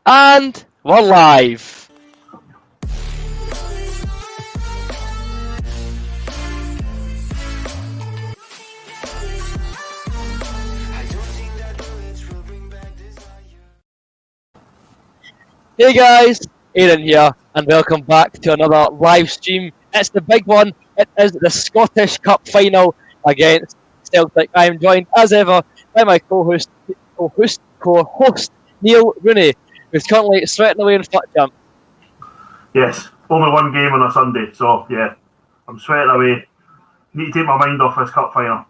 And we're live. Hey guys, Aidan here, and welcome back to another live stream. It's the big one. It is the Scottish Cup final against Celtic. I am joined as ever by my co-host Neil Rooney, who's currently sweating away in foot jump. Yes, only one game on a Sunday, so yeah, I'm sweating away. Need to take my mind off this cup final.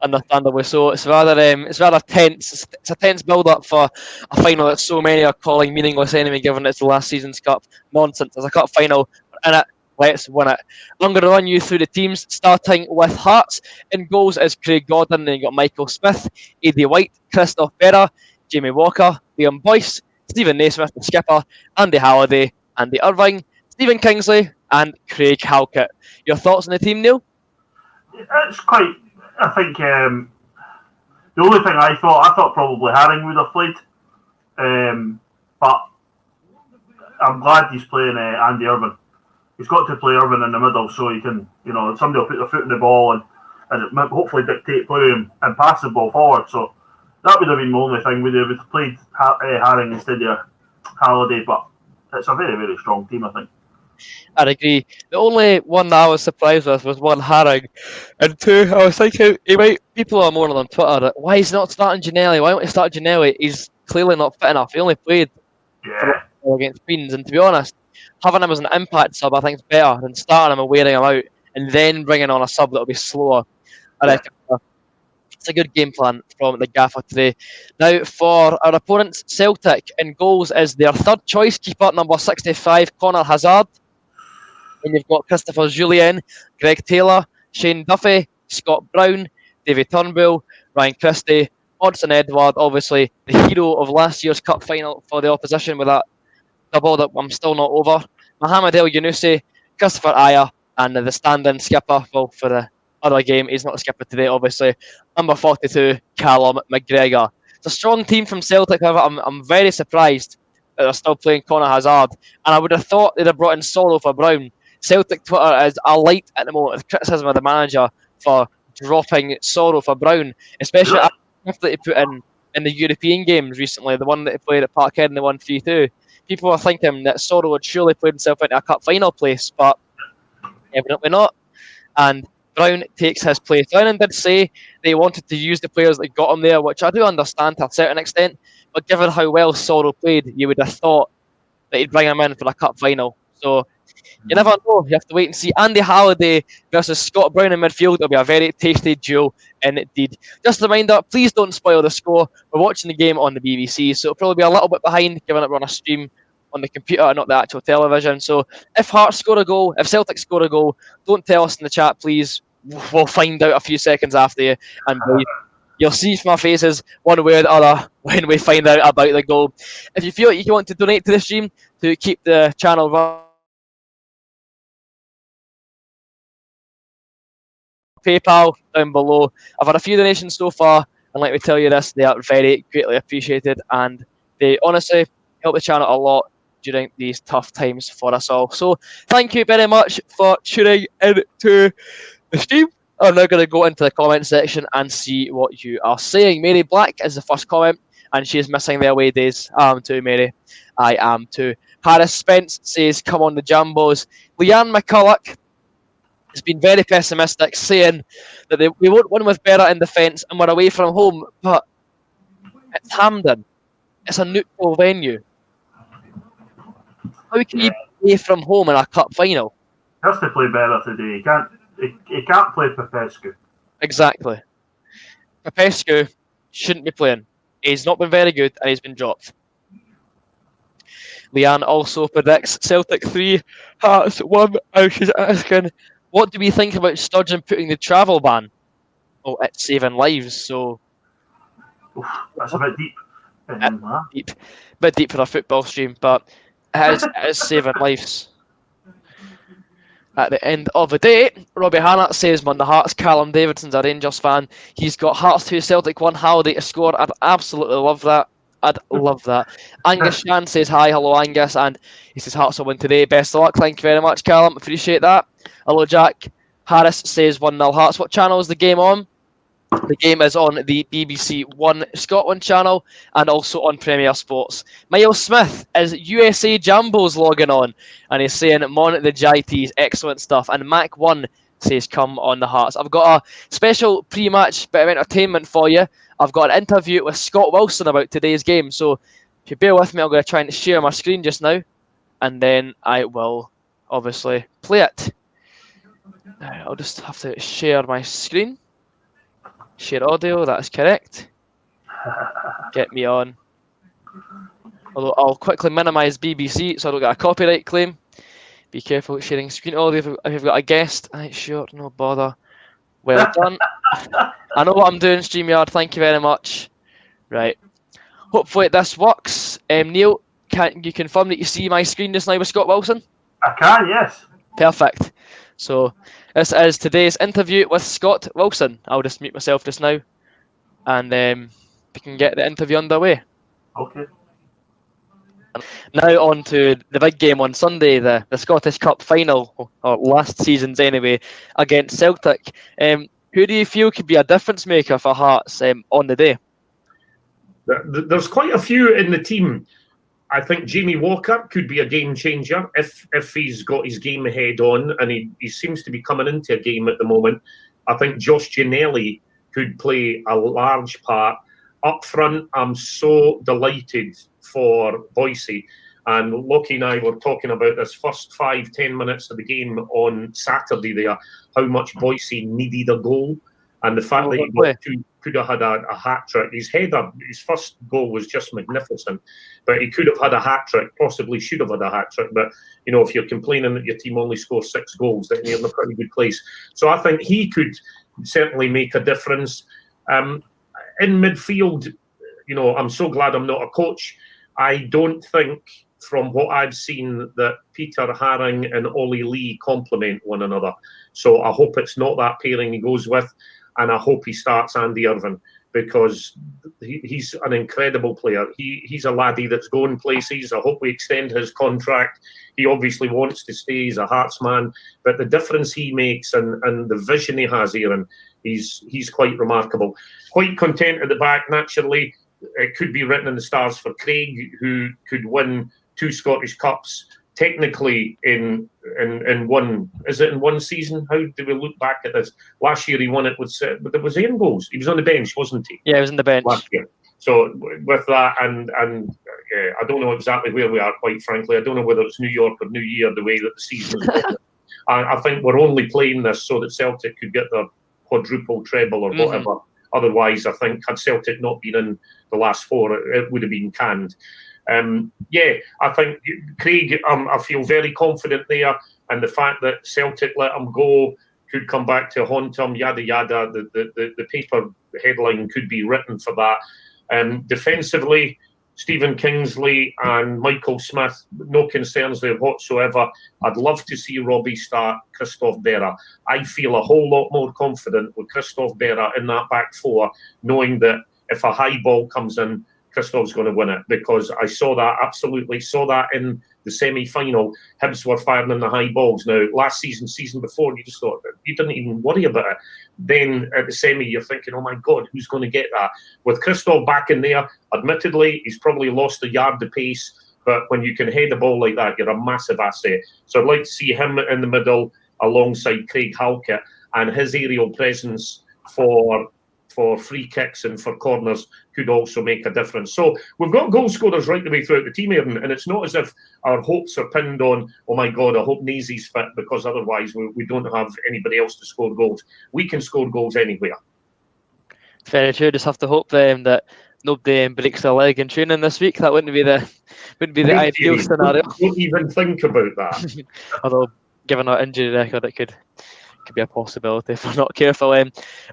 Understandably so. It's rather tense. It's a tense build-up for a final that so many are calling meaningless anyway, given it's the last season's cup. Nonsense. It's a cup final. We're in it. Let's win it. I'm going to run you through the teams, starting with Hearts. In goals is Craig Gordon, then you've got Michael Smith, Eddie White, Christoph Berra, Jamie Walker, Liam Boyce, Stephen Naismith, the skipper, Andy Halliday, Andy Irving, Stephen Kingsley, and Craig Halkett. Your thoughts on the team, Neil? It's quite. I think the only thing I thought probably Haring would have played, but I'm glad he's playing Andy Irving. He's got to play Irving in the middle so he can, somebody will put their foot in the ball and hopefully dictate play and pass the ball forward. So that would have been the only thing. Would have played Haring instead of Halliday, but it's a very, very strong team, I think. I'd agree. The only one that I was surprised with was one Haring, and two, I was thinking people are more on Twitter. Why is he not starting Ginnelly? Why don't he start Ginnelly? He's clearly not fit enough. He only played against Queens, and to be honest, having him as an impact sub, I think is better than starting him and wearing him out and then bringing on a sub that'll be slower. I reckon it's a good game plan from the gaffer today. Now, for our opponents, Celtic, in goals is their third choice keeper, number 65, Connor Hazard. And you've got Christopher Jullien, Greg Taylor, Shane Duffy, Scott Brown, David Turnbull, Ryan Christie, Odsonne Edouard, obviously the hero of last year's cup final for the opposition with that double that I'm still not over, Mohamed El Yunusi, Christopher Ayer, and the stand-in skipper, well, for the other game, he's not the skipper today, obviously, number 42, Callum McGregor. It's a strong team from Celtic, however, I'm very surprised that they're still playing Connor Hazard, and I would have thought they'd have brought in Soro for Brown. Celtic Twitter is alight at the moment with criticism of the manager for dropping Soro for Brown, especially after he put in the European games recently, the one that he played at Parkhead and the 1-3-2. People are thinking that Soro would surely play himself into a cup final place, but evidently not. And Brown takes his place. Brown did say they wanted to use the players that got him there, which I do understand to a certain extent, but given how well Soro played, you would have thought that he'd bring him in for a cup final. So you never know. You have to wait and see. Andy Halliday versus Scott Brown in midfield. It'll be a very tasty duel indeed. Just a reminder, please don't spoil the score. We're watching the game on the BBC, so it'll probably be a little bit behind, given that we're on a stream on the computer and not the actual television. So if Hearts score a goal, if Celtic score a goal, don't tell us in the chat, please. We'll find out a few seconds after you, and you'll see from our faces one way or the other when we find out about the goal. If you feel like you want to donate to the stream to keep the channel running, PayPal down below. I've had a few donations so far, and let me tell you this, they are very greatly appreciated, and they honestly help the channel a lot during these tough times for us all. So thank you very much for tuning into the stream. I'm now going to go into the comment section and see what you are saying. Mary Black is the first comment, and she is missing the away days. I am too, Mary. I am too. Harris Spence says, come on the Jambos. Leanne McCulloch has been very pessimistic, saying that we won't win with Berra in defence and we're away from home, but it's Hampden. It's a neutral venue. How can you be away from home in a cup final? He has to play Berra today. He can't play Popescu. Exactly. Popescu shouldn't be playing. He's not been very good and he's been dropped. Leanne also predicts Celtic 3, Hearts 1, and she's asking, what do we think about Sturgeon putting the travel ban? Oh, it's saving lives, so... Oof, that's a bit deep. Bit deep for a football stream, but it is saving lives. At the end of the day, Robbie Hannah says, on the Hearts, Callum Davidson's a Rangers fan. He's got Hearts 2, Celtic 1, Halliday to score. I'd absolutely love that. I'd love that. Angus Shan says hi, hello Angus, and he says Hearts will win today. Best of luck, thank you very much, Callum. Appreciate that. Hello Jack. Harris says 1-0 Hearts. What channel is the game on? The game is on the BBC One Scotland channel and also on Premier Sports. Miles Smith is USA Jambos logging on and he's saying Mon the Gities, excellent stuff. And Mac1 says come on the Hearts. I've got a special pre-match bit of entertainment for you. I've got an interview with Scott Wilson about today's game. So if you bear with me, I'm going to try and share my screen just now and then I will obviously play it. I'll just have to share my screen. Share audio, that's correct. Get me on. Although I'll quickly minimise BBC so I don't get a copyright claim. Be careful with sharing screen audio if you've got a guest. Right, sure, no bother. Well done. I know what I'm doing, StreamYard, thank you very much. Right. Hopefully this works. Neil, can you confirm that you see my screen just now with Scott Wilson? I can, yes. Perfect. So this is today's interview with Scott Wilson. I'll just mute myself just now and we can get the interview underway. Okay. Now on to the big game on Sunday, the Scottish Cup final, or last season's anyway, against Celtic. Who do you feel could be a difference maker for Hearts on the day? There's quite a few in the team. I think Jamie Walker could be a game changer if he's got his game head on, and he seems to be coming into a game at the moment. I think Josh Ginnelly could play a large part. Up front, I'm so delighted for Boycie. And Lockie and I were talking about this first 5-10 minutes of the game on Saturday there, how much Boycie needed a goal. And the fact that he could have had a hat-trick. His header, his first goal was just magnificent. But he could have had a hat-trick, possibly should have had a hat-trick. But, you know, if you're complaining that your team only scores 6 goals, then you're in a pretty good place. So I think he could certainly make a difference. In midfield, you know, I'm so glad I'm not a coach. I don't think, from what I've seen, that Peter Haring and Ollie Lee complement one another. So I hope it's not that pairing he goes with. And I hope he starts Andy Irvine, because he's an incredible player. He's a laddie that's going places. I hope we extend his contract. He obviously wants to stay. He's a Hearts man. But the difference he makes and the vision he has here, and he's quite remarkable. Quite content at the back, naturally. It could be written in the stars for Craig, who could win 2 Scottish Cups. Technically, in one, is it in one season? How do we look back at this? Last year he won it with, but there was 8 goals. He was on the bench, wasn't he? Yeah, he was on the bench last year. So with that, and I don't know exactly where we are. Quite frankly, I don't know whether it's New York or New Year the way that the season is going. I think we're only playing this so that Celtic could get their quadruple treble or whatever. Otherwise, I think had Celtic not been in the last 4, it would have been canned. I think Craig, I feel very confident there, and the fact that Celtic let him go could come back to haunt him, yada yada. The paper headline could be written for that. Defensively, Stephen Kingsley and Michael Smith, no concerns there whatsoever. I'd love to see Robbie start Christophe Berra. I feel a whole lot more confident with Christophe Berra in that back 4, knowing that if a high ball comes in, Christoph's going to win it, because I absolutely saw that in the semi-final. Hibs were firing in the high balls. Now, last season before, you just thought, you didn't even worry about it. Then at the semi, you're thinking, oh my God, who's going to get that? With Christophe back in there, admittedly, he's probably lost a yard of pace, but when you can head the ball like that, you're a massive asset. So I'd like to see him in the middle alongside Craig Halkett, and his aerial presence for free kicks and for corners could also make a difference. So we've got goal scorers right the way throughout the team, Aaron, and it's not as if our hopes are pinned on, oh my God, I hope Nazy's fit, because otherwise we don't have anybody else to score goals. We can score goals anywhere. Very true. Just have to hope that nobody breaks their leg in training this week. That wouldn't be the ideal scenario. Don't even think about that. Although, given our injury record, it could be a possibility if we're not careful.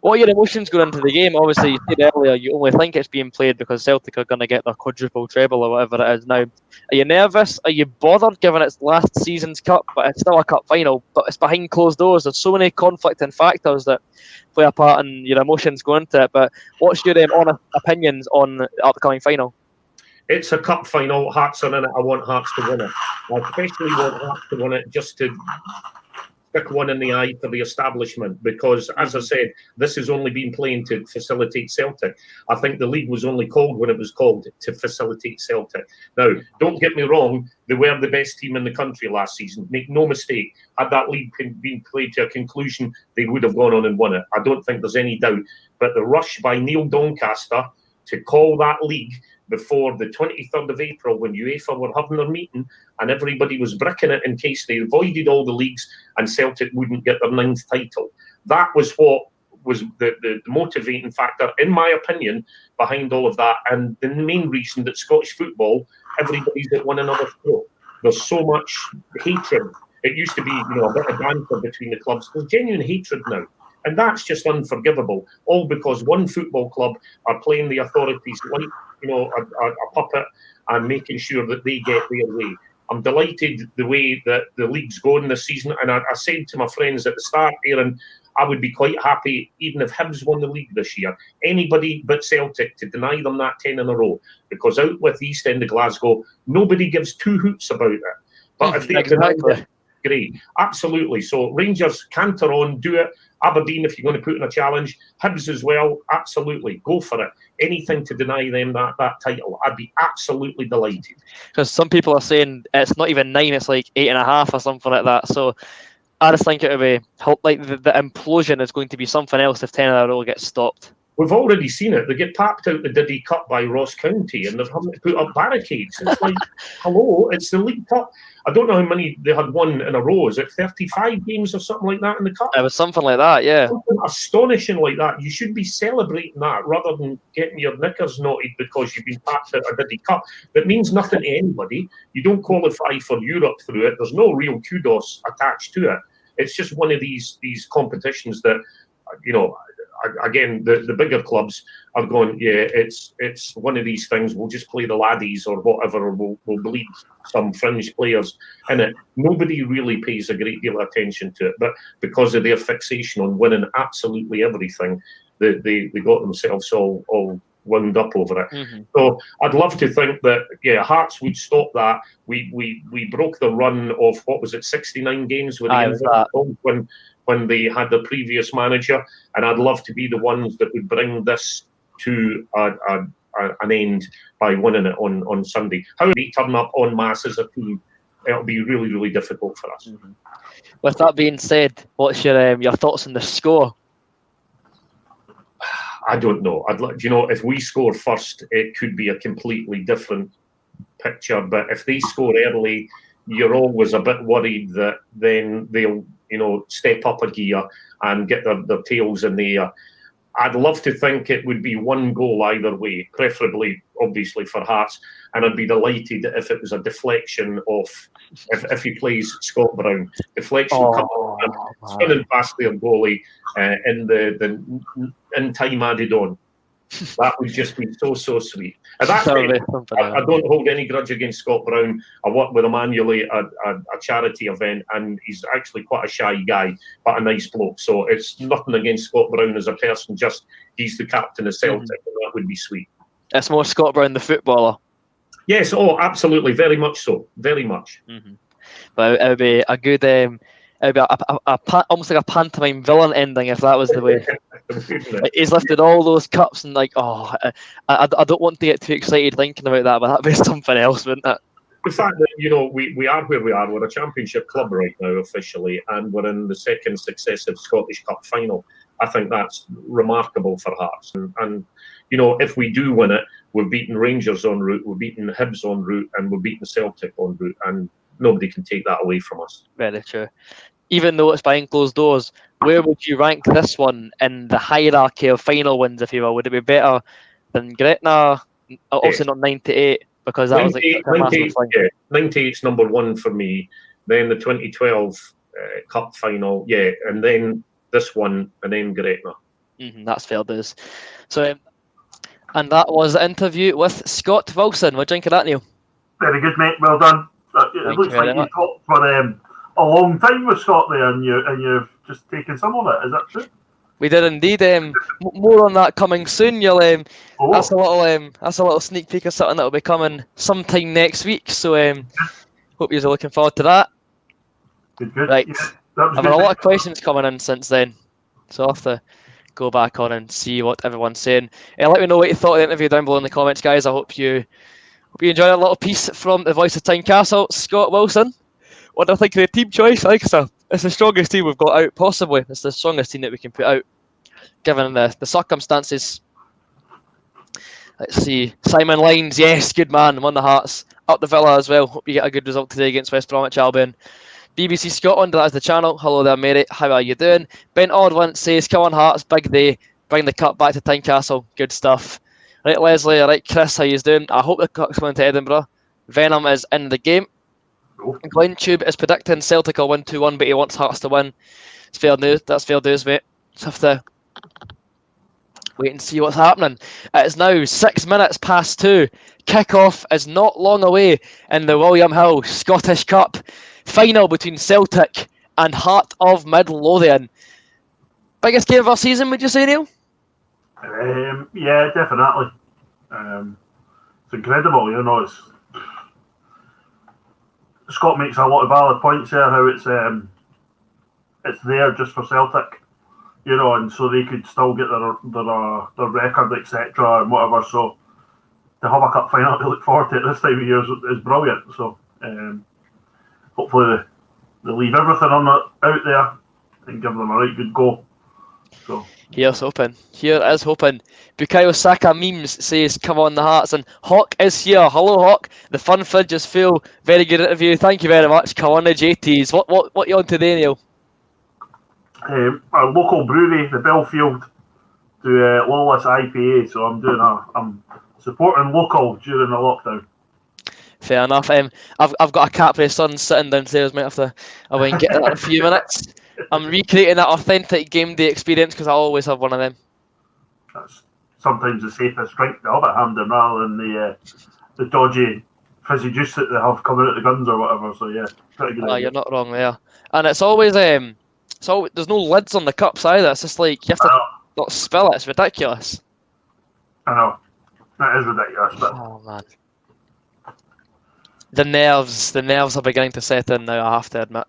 What are your emotions going into the game? Obviously, you said earlier you only think it's being played because Celtic are going to get their quadruple treble or whatever it is now. Are you nervous? Are you bothered given it's last season's cup, but it's still a cup final, but it's behind closed doors? There's so many conflicting factors that play a part in your emotions going into it. But what's your honest opinions on the upcoming final? It's a cup final. Hearts are in it. I want Hearts to win it. I especially want Hearts to win it just to stick one in the eye for the establishment, because, as I said, this has only been playing to facilitate Celtic. I think the league was only called when it was called to facilitate Celtic. Now, don't get me wrong, they were the best team in the country last season. Make no mistake, had that league been played to a conclusion, they would have gone on and won it. I don't think there's any doubt. But the rush by Neil Doncaster to call that league before the 23rd of April, when UEFA were having their meeting and everybody was bricking it in case they avoided all the leagues and Celtic wouldn't get their 9th title. That was what was the motivating factor, in my opinion, behind all of that, and the main reason that Scottish football, everybody's at one another's throat. There's so much hatred. It used to be, a bit of banter between the clubs. There's genuine hatred now. And that's just unforgivable, all because one football club are playing the authorities like, a puppet and making sure that they get their way. I'm delighted the way that the league's going this season. And I said to my friends at the start, Aaron, I would be quite happy even if Hibs won the league this year. Anybody but Celtic to deny them that 10 in a row. Because out with the East End of Glasgow, nobody gives two hoots about it. But if they deny it, great. Absolutely. So Rangers, canter on, do it. Aberdeen, if you're going to put in a challenge. Hibs as well, absolutely. Go for it. Anything to deny them that title. I'd be absolutely delighted. Because some people are saying it's not even 9, it's like 8.5 or something like that. So I just think it would be, like, the implosion is going to be something else if 10 in a row gets stopped. We've already seen it. They get packed out the Diddy Cup by Ross County and they're having to put up barricades. It's like, hello, it's the League Cup. I don't know how many they had won in a row. Is it 35 games or something like that in the Cup? It was something like that, yeah. Something astonishing like that. You should be celebrating that rather than getting your knickers knotted because you've been packed out a Diddy Cup. That means nothing to anybody. You don't qualify for Europe through it. There's no real kudos attached to it. It's just one of these competitions that, again, the bigger clubs are going, yeah, it's one of these things. We'll just play the laddies or whatever, or we'll bleed some fringe players in it. Nobody really pays a great deal of attention to it, but because of their fixation on winning absolutely everything, they got themselves all wound up over it. Mm-hmm. So I'd love to think that, yeah, Hearts would stop that. We broke the run of, 69 games with when they had the previous manager, and I'd love to be the ones that would bring this to an end by winning it on Sunday. How they turn up en masse as a team, it'll be really, really difficult for us. Mm-hmm. With that being said, what's your thoughts on the score? I don't know. If we score first, it could be a completely different picture. But if they score early, you're always a bit worried that then they'll, step up a gear and get their tails in the air. I'd love to think it would be one goal either way, preferably, obviously, for Hearts. And I'd be delighted if it was a deflection of, if he plays Scott Brown. Deflection spinning past their goalie in time added on. That would just be so sweet. And that's I don't hold any grudge against Scott Brown. I worked with him annually at a charity event, and he's actually quite a shy guy, but a nice bloke. So it's nothing against Scott Brown as a person, just he's the captain of Celtic, and that would be sweet. It's more Scott Brown, the footballer. Yes, absolutely, very much so, very much. Mm-hmm. But it would be a good... it would be almost like a pantomime villain ending if that was the way. He's lifted all those cups and I don't want to get too excited thinking about that, but that'd be something else, wouldn't it? The fact that we are where we are, we're a championship club right now officially, and we're in the second successive Scottish Cup final. I think that's remarkable for Hearts, and if we do win it, we've beaten Rangers en route, we've beaten Hibs en route, and we've beaten Celtic en route, and nobody can take that away from us. Very true. Even though it's behind closed doors, where would you rank this one in the hierarchy of final wins, if you will? Would it be better than Gretna? Obviously not 98, because that was like a massive thing. Yeah, 98's number one for me. Then the 2012 Cup final, yeah, and then this one, and then Gretna. That's fair dues. So, and that was the interview with Scott Wilson. What do you think of that, Neil? Very good, mate. Well done. It looks like you talked for a long time with Scott there, and you've just taken some of it. Is that true? We did indeed. More on that coming soon. You'll Oh, that's a little sneak peek of something that will be coming sometime next week. So hope you're looking forward to that. good. Right, Yeah, that was I've had a good. lot of questions coming in since then, so I'll have to go back on and see what everyone's saying. Let me know what you thought of the interview down below in the comments, guys. I hope you enjoyed a little piece from the voice of Tynecastle, Scott Wilson. What do I think of the team choice? I think it's the strongest team we've got out, possibly. It's the strongest team that we can put out, given the circumstances. Let's see. Simon Lines, yes, good man. Won the Hearts. Up the Villa as well. Hope you get a good result today against West Bromwich Albion. BBC Scotland, that is the channel. Hello there, Mary. How are you doing? Ben Odwin says, come on, Hearts, big day. Bring the cup back to Tynecastle. Good stuff. Right, Leslie. Right, Chris, how you doing? I hope the cup's going to Edinburgh. Venom is in the game. Oh. Glenn Tube is predicting Celtic will win 2-1, but he wants Hearts to win. It's fair news. That's fair news, mate. Just have to wait and see what's happening. It is now 6 minutes past 2. Kick-off is not long away in the William Hill Scottish Cup final between Celtic and Heart of Midlothian. Biggest game of our season, would you say, Neil? Yeah, definitely. It's incredible, Scott makes a lot of valid points there. How it's there just for Celtic, and so they could still get their record, etc., and whatever. So to have a cup final to look forward to at this time of year is brilliant. So hopefully they leave everything out there and give them a right good go. So here's hoping. Here is hoping. Bukayo Saka memes says, come on the Hearts, and Hawk is here. Hello Hawk. The fun fridge is full. Very good interview. Thank you very much. Come on the JTs. What you on today, Neil? Our local brewery, the Belfield, do Lawless IPA. So I'm supporting local during the lockdown. Fair enough. I've got a Capri Sun sitting downstairs, mate. I'll get that in a few minutes. I'm recreating that authentic game day experience because I always have one of them. That's sometimes the safest drink to have at Hampden rather than the dodgy fizzy juice that they have coming out the guns or whatever. So yeah, pretty good. You're not wrong there. And it's always there's no lids on the cups either. It's just like you have to not spill it. It's ridiculous. I know. That is ridiculous, but oh man. The nerves are beginning to set in now, I have to admit.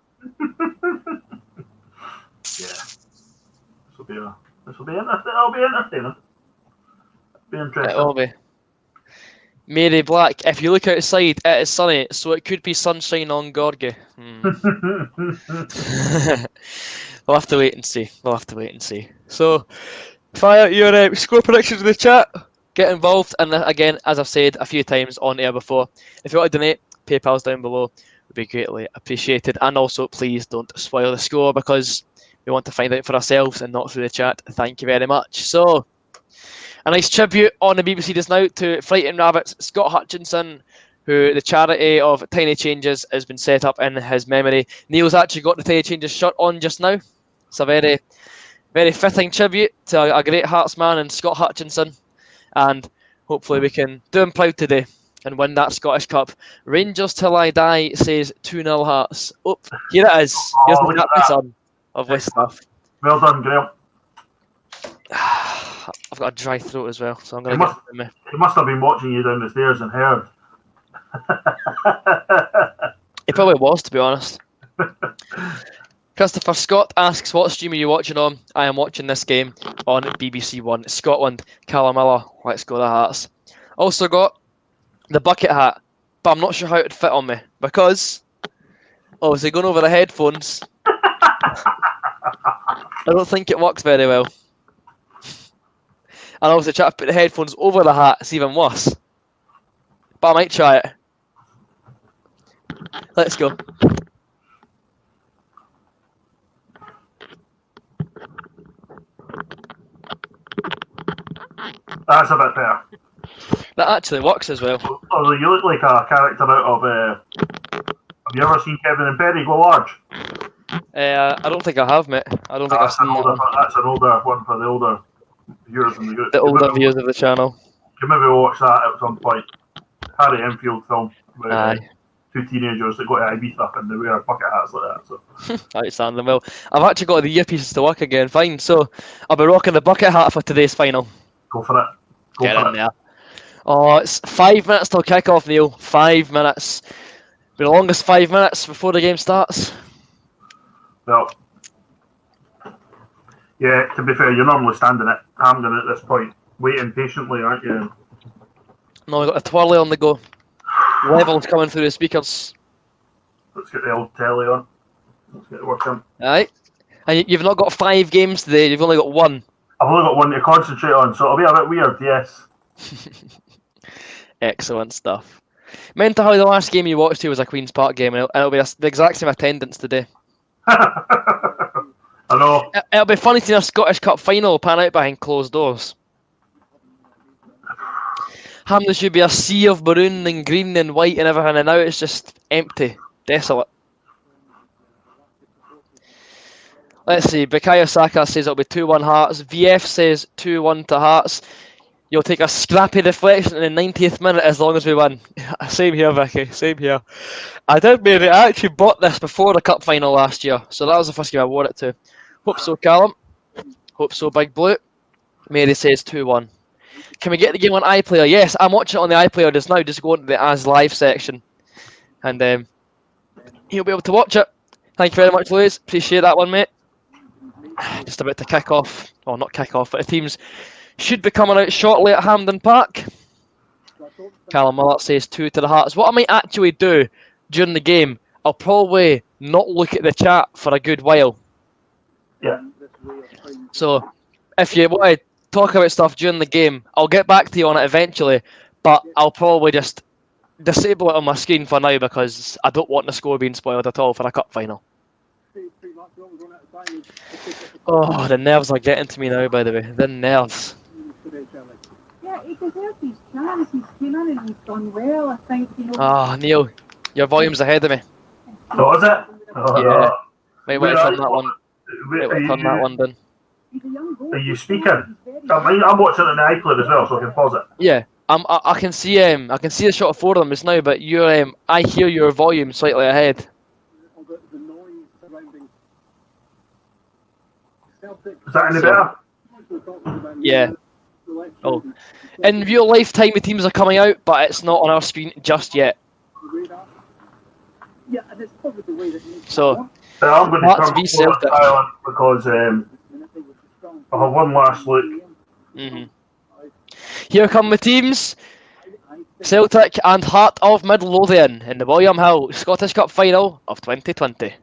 Yeah. This will be interesting. It'll be entertaining. It'll be interesting. It will be. Mary Black, if you look outside, it is sunny, so it could be sunshine on Gorgie. We'll have to wait and see. So, fire your score predictions in the chat. Get involved, and again, as I've said a few times on air before, if you want to donate, PayPal's down below. Would be greatly appreciated. And also, please don't spoil the score because we want to find out for ourselves and not through the chat. Thank you very much. So, a nice tribute on the BBC just now to Frightened Rabbits, Scott Hutchinson, who the charity of Tiny Changes has been set up in his memory. Neil's actually got the Tiny Changes shirt on just now. It's a very, very fitting tribute to a great Hearts man and Scott Hutchinson. And hopefully we can do him proud today and win that Scottish Cup. Rangers till I die says 2-0 Hearts. Oh, here it is. Here's the captain son of West Stuff. Well done, Graham. I've got a dry throat as well, so I'm going to get it with me. He must have been watching you down the stairs and heard. He probably was, to be honest. Christopher Scott asks, what stream are you watching on? I am watching this game on BBC One. Scotland, Callum Miller. Let's go the Hearts. Also got the bucket hat, but I'm not sure how it would fit on me because, obviously, going over the headphones, I don't think it works very well. And obviously, try to put the headphones over the hat, it's even worse. But I might try it. Let's go. That's a bit better. That actually works as well. Although you look like a character out of. Have you ever seen Kevin and Perry Go Large? I don't think I have, mate. I don't think I've seen that. That's an older one for the older viewers in the group. The older viewers of the channel. You maybe watch that at some point. Harry Enfield film. Aye. two teenagers that go to Ibiza and they wear bucket hats like that. So Outstanding. Well, I've actually got the earpieces to work again. Fine. So I'll be rocking the bucket hat for today's final. go for it. Go Get for in it. there. Oh, it's 5 minutes till kick-off, Neil. 5 minutes. Be the longest 5 minutes before the game starts. Well, yeah, to be fair, you're normally standing at Hampden at this point, waiting patiently, aren't you? No, we've got a twirly on the go. Levels coming through the speakers. Let's get the old telly on. Let's get it working. Alright. And you've not got 5 games today, you've only got 1. I've only got one to concentrate on, so it'll be a bit weird, yes. Excellent stuff. Meant how the last game you watched here was a Queen's Park game, and it'll be the exact same attendance today. I know. It'll be funny to see a Scottish Cup final pan out behind closed doors. Hampden should be a sea of maroon and green and white and everything, and now it's just empty, desolate. Let's see, Bukayo Saka says it'll be 2-1 Hearts. VF says 2-1 to Hearts. You'll take a scrappy deflection in the 90th minute as long as we win. Same here, Vicky, same here. I actually bought this before the cup final last year, so that was the first game I wore it to. Hope so, Callum. Hope so, Big Blue. Mary says 2-1. Can we get the game on iPlayer? Yes, I'm watching it on the iPlayer just now. Just go into the As Live section. And you'll be able to watch it. Thank you very much, Louise. Appreciate that one, mate. Just about to kick off. Well, not kick off, but the teams should be coming out shortly at Hampden Park. Callum Mullett says 2 to the Hearts. What I might actually do during the game, I'll probably not look at the chat for a good while. Yeah. So, if you want to talk about stuff during the game, I'll get back to you on it eventually, but I'll probably just disable it on my screen for now because I don't want the score being spoiled at all for a cup final. Oh, the nerves are getting to me now, by the way. The nerves. Yeah, he deserved his chance. He's came in and he's done well, I think. Ah, Neil, your volume's ahead of me. Oh, is it? Oh, Yeah. Might want to turn that one. Wait, Might want to turn that one down. Are you speaking? I'm watching it on the iPlayer as well, so I can pause it. Yeah, I can see the shot of 4 of them just now, but I hear your volume slightly ahead. Is that any better? Yeah. Oh, in real life time, the teams are coming out, but it's not on our screen just yet. So I'm going to Hearts turn v the Celtic. silent because I'll have one last look. Here come the teams. Celtic and Heart of Midlothian in the William Hill Scottish Cup Final of 2020.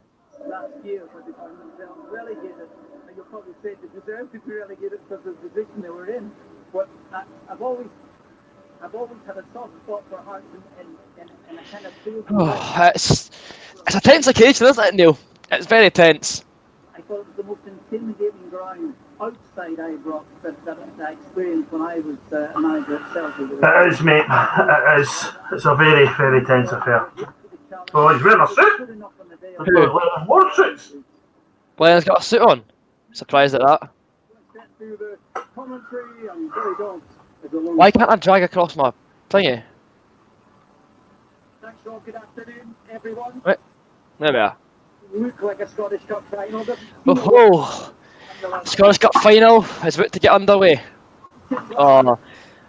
Last year, when they found themselves relegated, and you'll probably say they deserve to be relegated because of the position they were in. But I've always had a soft spot for Hearts and a kind of feel. Oh, it's a tense occasion, isn't it, Neil? It's very tense. I thought it was the most intimidating ground outside Ibrox that I experienced when I was a manager at Celtic. It is, mate. It is. It's a very, very tense affair. Oh, he's wearing a suit. There's more suits. Glenn's got a suit on. Surprised at that. Why can't I drag across my thingy? Thanks, Rob. Good afternoon, everyone. Right. There we are. Look like a Scottish Cup final. Oh, Scottish Cup Final is about to get underway. Oh,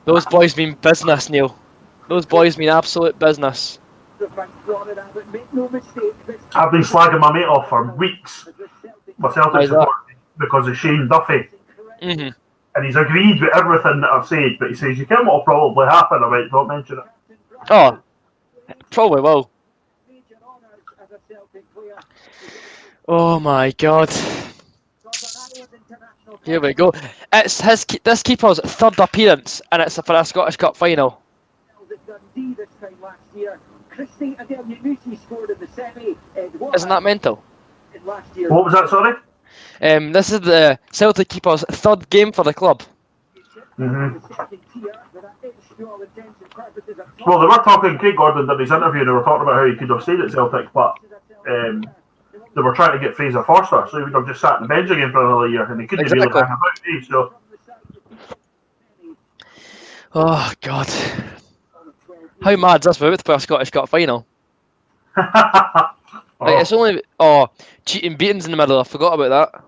those boys mean business, Neil. Those boys mean absolute business. I've been slagging my mate off for weeks. My Celtic support because of Shane Duffy. Mm-hmm. And he's agreed with everything that I've said, but he says, you can what'll probably happen. I went, don't mention it. Oh, probably will. Oh my god. Here we go. It's this keeper's 3rd appearance, and it's for a Scottish Cup Final. Isn't that mental? What was that, sorry? This is the Celtic keeper's 3rd game for the club. Mm-hmm. Well, they were talking, Craig Gordon did his interview, and they were talking about how he could have stayed at Celtic, but they were trying to get Fraser Forster, so he would have just sat in the bench again for another year, and he couldn't really hang about, so. Oh, God. How mad is this? We're about to play a Scottish Cup Final. Like, it's only cheating beatings in the middle. I forgot about that.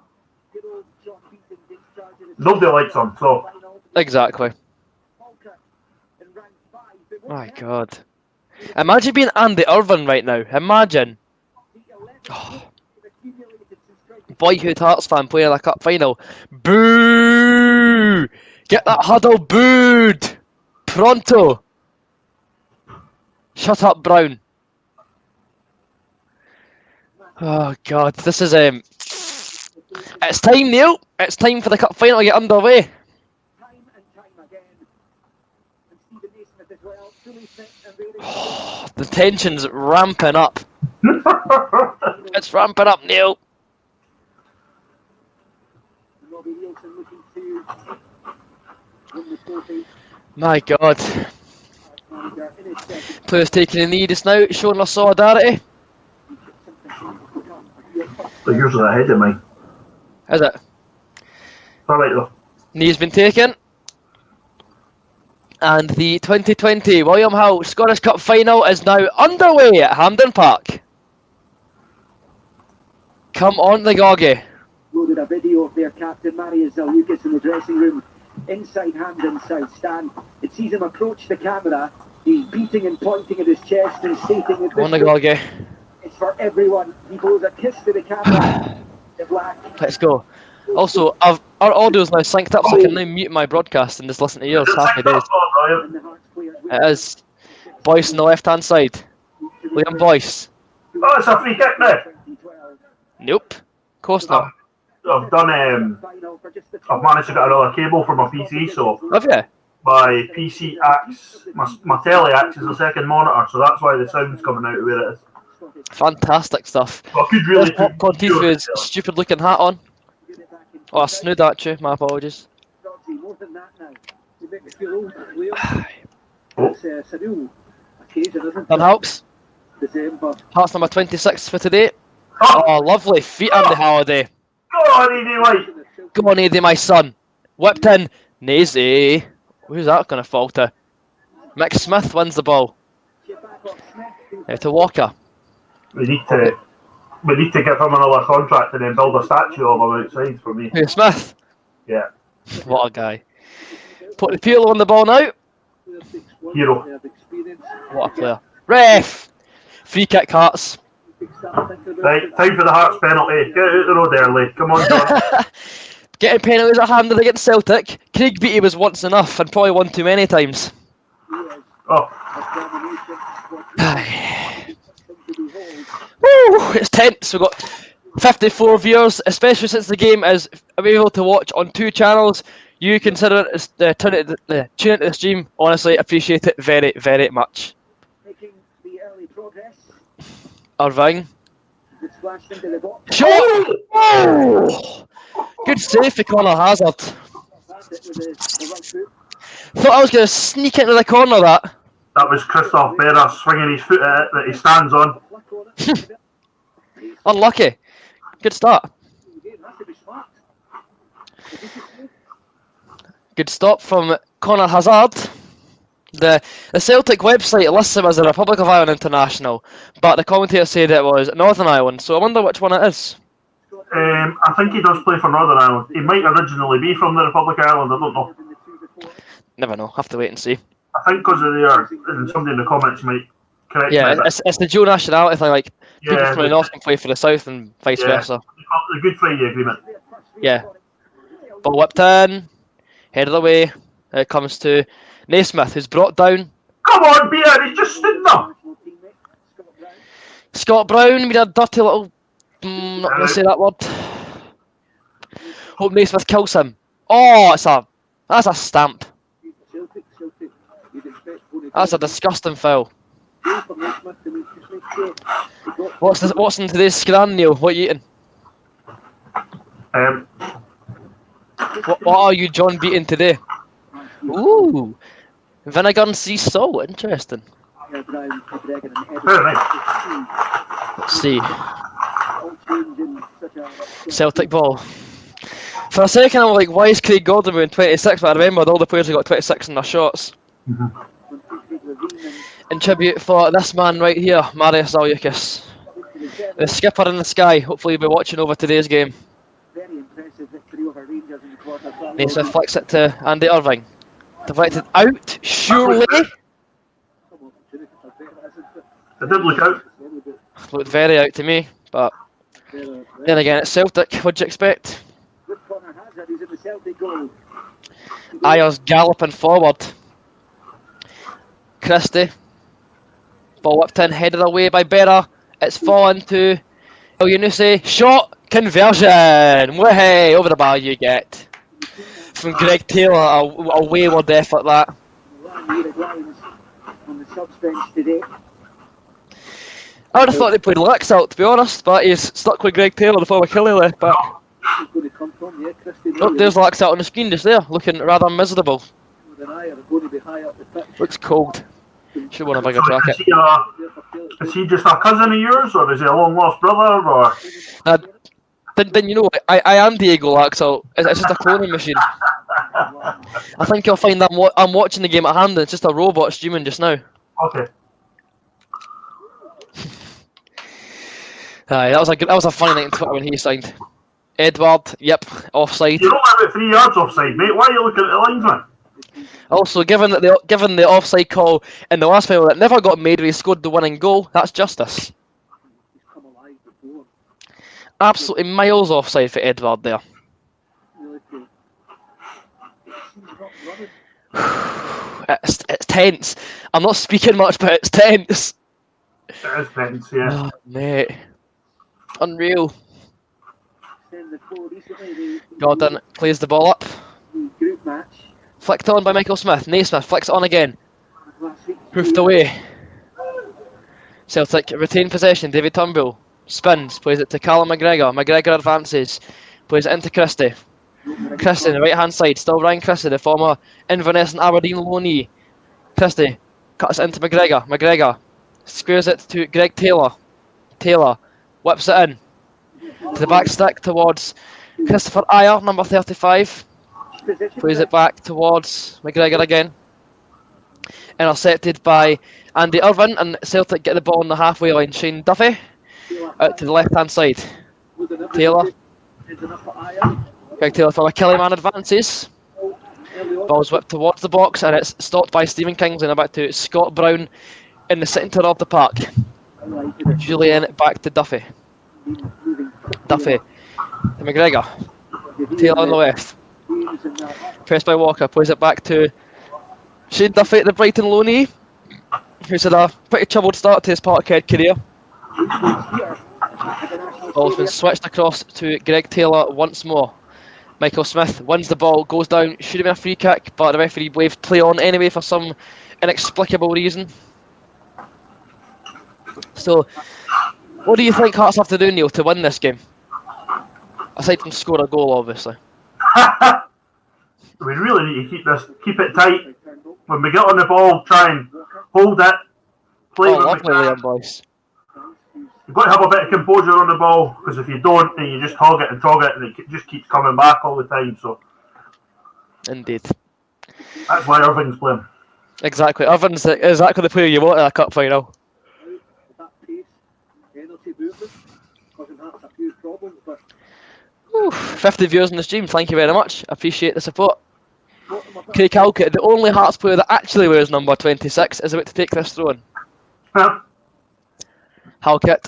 Nobody likes them, so Exactly. My God. Imagine being Andy Irvine right now. Imagine. Oh. Boyhood Hearts fan playing a cup final. Boo! Get that huddle booed! Pronto! Shut up, Brown. Oh God, this is It's time, Neil. It's time for the cup final to get underway. The tension's ramping up. It's ramping up, Neil. My God. Players taking a knee just now, showing their solidarity. but yours is ahead of mine. Is it? Alright though. Knee's been taken. And the 2020 William Hill Scottish Cup final is now underway at Hampden Park. Come on, the Goggy. Loaded a video of their captain Marius Zalukis in the dressing room inside Hampden South Stand. It sees him approach the camera. He's beating and pointing at his chest and stating that Come on, the Goggy. it's for everyone. He blows a kiss to the camera. The black. Let's go. Also, our audio's now synced up, so I can now mute my broadcast and just listen to yours. Happy days. And the Hearts players It is. Boyce on the left-hand side. Liam Boyce. Oh, it's a free kick now. Nope. Of course not. I've done I've managed to get another cable for my PC, so Have you? my PC acts, my telly acts as a second monitor, so that's why the sound's coming out of where it is. Fantastic stuff. So I could really There's Popcorn Teeth with his stupid-looking hat on. Oh, I snood at you. My apologies. more than that now. You make me feel old, Liam. Oh. It's a surreal occasion, isn't That it? helps. December. Hearts number 26 for today. Oh, Oh, lovely feet on the holiday. go on, Edie White. Go on, Eddie, my son. Whipped in. Nazy. Who's that going to fall to? Mick Smith wins the ball. To Walker. We need to give him another contract and then build a statue of him outside for me. Who, Smith? Yeah, What a guy. Put the Pirlo on the ball now. hero. What a player. Ref! Free kick, Hearts. Right, time for the Hearts penalty. Get out the road early. Come on, John. Getting penalties at Hampden against Celtic. Craig Beattie was once enough and probably one too many times. Oh, Woo! It's tense. We've got 54 viewers, especially since the game is available to watch on 2 channels. You consider it tune into the stream. Honestly, appreciate it very, very much. Making the early progress. Irvine. It's splashed into the box. Shot! Oh! Good save for Connor Hazard. That's it with the right foot. Thought I was going to sneak into the corner that. that was Christoph Berra swinging his foot at it that he stands on. Flick on it. Unlucky. Good start. Has to be smart. Good stop from Connor Hazard. The Celtic website lists him as a Republic of Ireland international, but the commentator said it was Northern Ireland, so I wonder which one it is. I think he does play for Northern Ireland. He might originally be from the Republic of Ireland, I don't know. Never know, have to wait and see. I think because of there, and somebody in the comments might correct Yeah, me. it's the dual nationality thing, like people Yeah, from the north can play for the south and vice versa. The Good Friday Agreement. Yeah. Ball whipped in, headed away. It comes to Naismith, who's brought down. Come on, Beer, he's just stood there. Scott Brown made a dirty little. Not going to say that word. Hope Naismith kills him. Oh, that's a stamp. That's a disgusting foul. What's in today's scran, Neil? What are you eating? What are you, John, beating today? Ooh, vinegar and sea salt. Interesting. Very nice. Let's see. Celtic ball. For a second, I was like, why is Craig Gordon wearing 26? But I remembered all the players who got 26 in their shots. in tribute for this man right here, Marius Zalyukis. The skipper in the sky. Hopefully he'll be watching over today's game. Very impressive victory over Rangers in the quarter-final. Naismith flicks it to Andy Irving. Deflected out, surely. It did look out. Looked very out to me, but then again, it's Celtic. What'd you expect? Good corner hazard, he's in the Celtic goal. Ayers galloping forward. Christie. Ball whipped in, headed away by Berra. It's fallen to El Yunusi. Shot conversion. Way over the bar you get. From Greg Taylor, a wayward effort that. On the subs bench today. I would have thought they played Laxalt, to be honest, but he's stuck with Greg Taylor, the former Killie left back. He's going to come from, yeah, Christie. Oh, there's Laxalt on the screen just there, looking rather miserable. Are going to be high up the pitch. Looks cold. Should have won a bigger jacket. Is he just a cousin of yours, or is he a long lost brother, or? Then you know, I am Diego Laxalt. It's just a cloning machine. I think you'll find I'm watching the game at hand and it's just a robot streaming just now. Okay. Aye, that was a funny night on Twitter when he signed. Edward, yep, offside. You don't have it 3 yards offside, mate. Why are you looking at the linesman? Also, given the offside call in the last final that never got made when he scored the winning goal, that's justice. He's come alive before. Absolutely miles offside for Edward there. Really cool. He's not running. It's tense. I'm not speaking much, but it's tense. It is tense, yeah. Oh, mate. Unreal. Send the call recently, Gordon plays the ball up. the group match Flicked on by Michael Smith. Naismith flicks it on again. last week. Hoofed away. Celtic retain possession. David Turnbull spins. Plays it to Callum McGregor. McGregor advances. Plays it into Christie. Christie on the right hand side. Still Ryan Christie, the former Inverness and Aberdeen loanee. Christie cuts it into McGregor. McGregor squares it to Greg Taylor. Taylor whips it in to the back stick towards Christopher Ayer, number 35. Plays it back towards McGregor again. Intercepted by Andy Irvine, and Celtic get the ball on the halfway line. Shane Duffy out to the left hand side. Taylor. Greg Taylor for a Killyman advances. Ball's whipped towards the box, and it's stopped by Stephen Kingsley and about to Scott Brown in the centre of the park. Julian back to Duffy. Duffy to McGregor. Taylor on the left. Pressed by Walker. Plays it back to Shane Duffy, the Brighton loanee, who's had a pretty troubled start to his Parkhead career. Ball's been switched across to Greg Taylor once more. Michael Smith wins the ball, goes down, should have been a free kick, but the referee waved play on anyway for some inexplicable reason. So, what do you think Hearts have to do, Neil, to win this game? Aside from score a goal, obviously. We really need to keep it tight. When we get on the ball, try and hold it. Play with Lovely, Liam Boyce. You've got to have a bit of composure on the ball, because if you don't, then you just hog it, and it just keeps coming back all the time. So, Indeed. that's why Irving's playing. Exactly. Irvin's exactly the player you want in a cup final. That pace, energy movement, causing Hearts a few problems, but 50 viewers on the stream, thank you very much. I appreciate the support. Craig Halkett, the only Hearts player that actually wears number 26, is about to take this throw in. Huh? Halkett.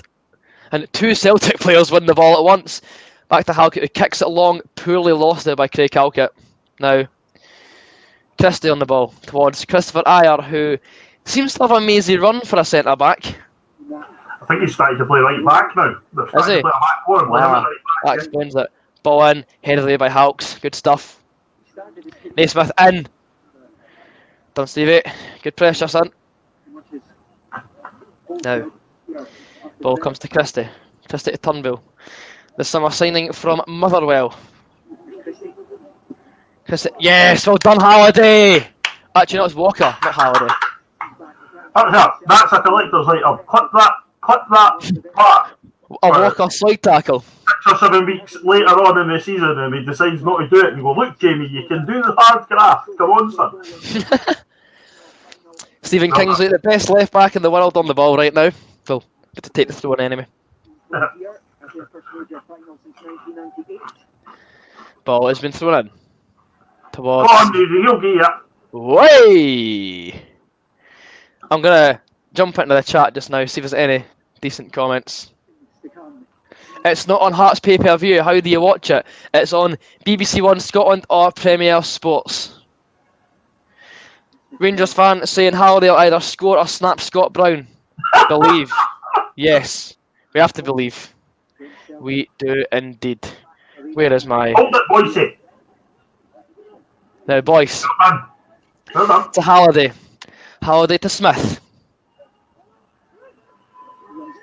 And 2 Celtic players win the ball at once. Back to Halkett, who kicks it long, poorly lost there by Craig Halkett. Now, Christie on the ball towards Christopher Ayer, who seems to have a mazy run for a centre-back. I think he's starting to play right back now. They're starting to play a back four and play him at right back. That explains it. Ball in, headed away by Hawks. Good stuff. Naismith in. Done Stevie. Good pressure, son. Now, ball comes to Christie. Christie to Turnbull. The summer signing from Motherwell. Christie. Yes, well done, Halliday. Actually, no, it's Walker, not Halliday. That's a collector's item. Clip that part. A Walker slide tackle. 6 or 7 weeks later on in the season, and he decides not to do it, and you go, look, Jamie, you can do the hard graft. Come on, son. Stephen Well Kingsley, the best left back in the world on the ball right now. Phil, get to take the throw on enemy. Year as their first major final since 1998. Ball has been thrown in. Come Towards. on, Daisy, he'll get you. Way! I'm gonna jump into the chat just now, see if there's any decent comments. To come. It's not on Hearts pay-per-view. How do you watch it? It's on BBC One Scotland or Premier Sports. Rangers fan saying Halliday will either score or snap Scott Brown. Believe. Yes. We have to believe. We do indeed. Where is my... Hold it, Boise. Now, boys. Well done. Well done. To Halliday. Halliday to Smith.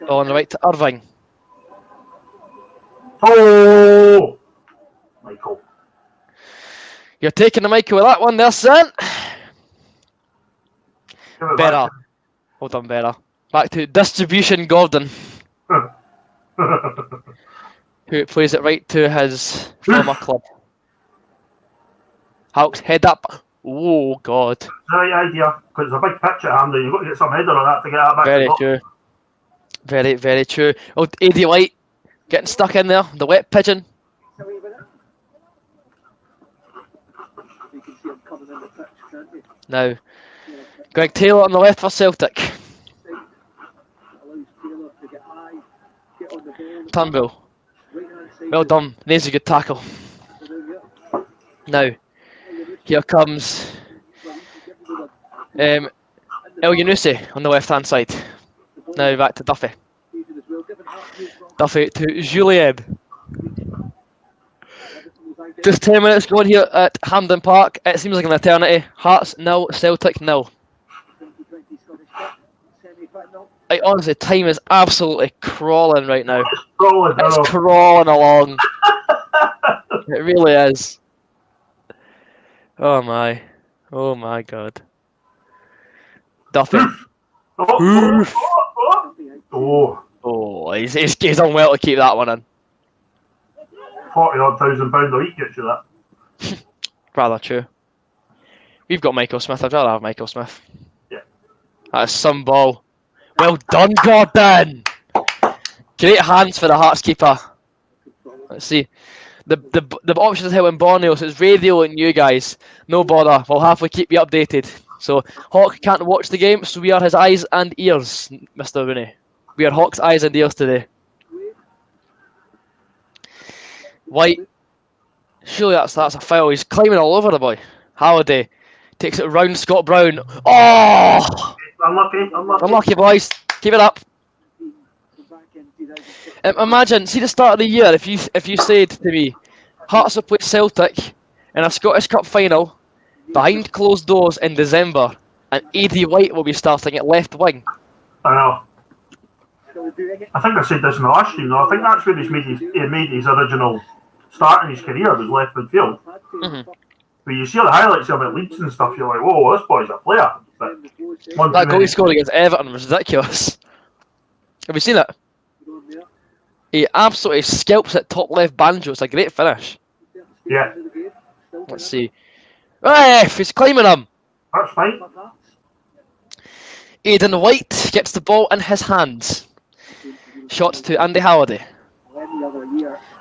Ball on the right to Irving. Oh! Michael. You're taking the Michael with that one there, son. Give it Better. back. Hold on, better. Back to Distribution Gordon, who plays it right to his former club. Hawks head up. Oh, God. The right idea, because it's a big pitch at hand, and you've got to get some header on that to get that back. Very to the true. Very, very true. Oh, AD White getting stuck in there. The wet pigeon. Away with it. You can see him coming in the pitch, can't you? Now, Greg Taylor on the left for Celtic. Allows Taylor to get high, get on the ball. Turnbull. Right hand side. Well done. There's a good tackle. Now, here comes El Yunusi on the left hand side. Now back to Duffy. Duffy to Julien. Just 10 minutes gone here at Hampden Park. It seems like an eternity. Hearts 0, Celtic 0. Like, honestly, time is absolutely crawling right now. It's crawling along. It really is. Oh my. Oh my god. Duffy. Oh, he's done well to keep that one in. 40,000 pounds a week gets you that. Rather true. We've got Michael Smith. I'd rather have Michael Smith. Yeah. That is some ball. Well done, Gordon! Great hands for the Hearts keeper. Let's see. The option is how in Borneo, so it's radio and you guys. No bother. We'll happily keep you updated. So Hawk can't watch the game, so we are his eyes and ears, Mr. Rooney. We are Hawk's eyes and ears today. White. Surely that's a foul. He's climbing all over the boy. Halliday takes it round Scott Brown. Oh! Unlucky, boys. Keep it up. Imagine, see the start of the year, if you said to me, Hearts will play Celtic in a Scottish Cup final behind closed doors in December, and AD White will be starting at left wing. I know. I think I said this in the last stream, though. I think that's where he made his original start in his career, was left midfield. Mm-hmm. But you see the highlights of him at Leeds and stuff, you're like, whoa, this boy's a player. But that goal he scored against Everton was ridiculous. Have you seen it? He absolutely scalps at top left banjo. It's a great finish. Yeah. Let's see. He's climbing him. That's fine. Aidan White gets the ball in his hands. Shot to Andy Halliday.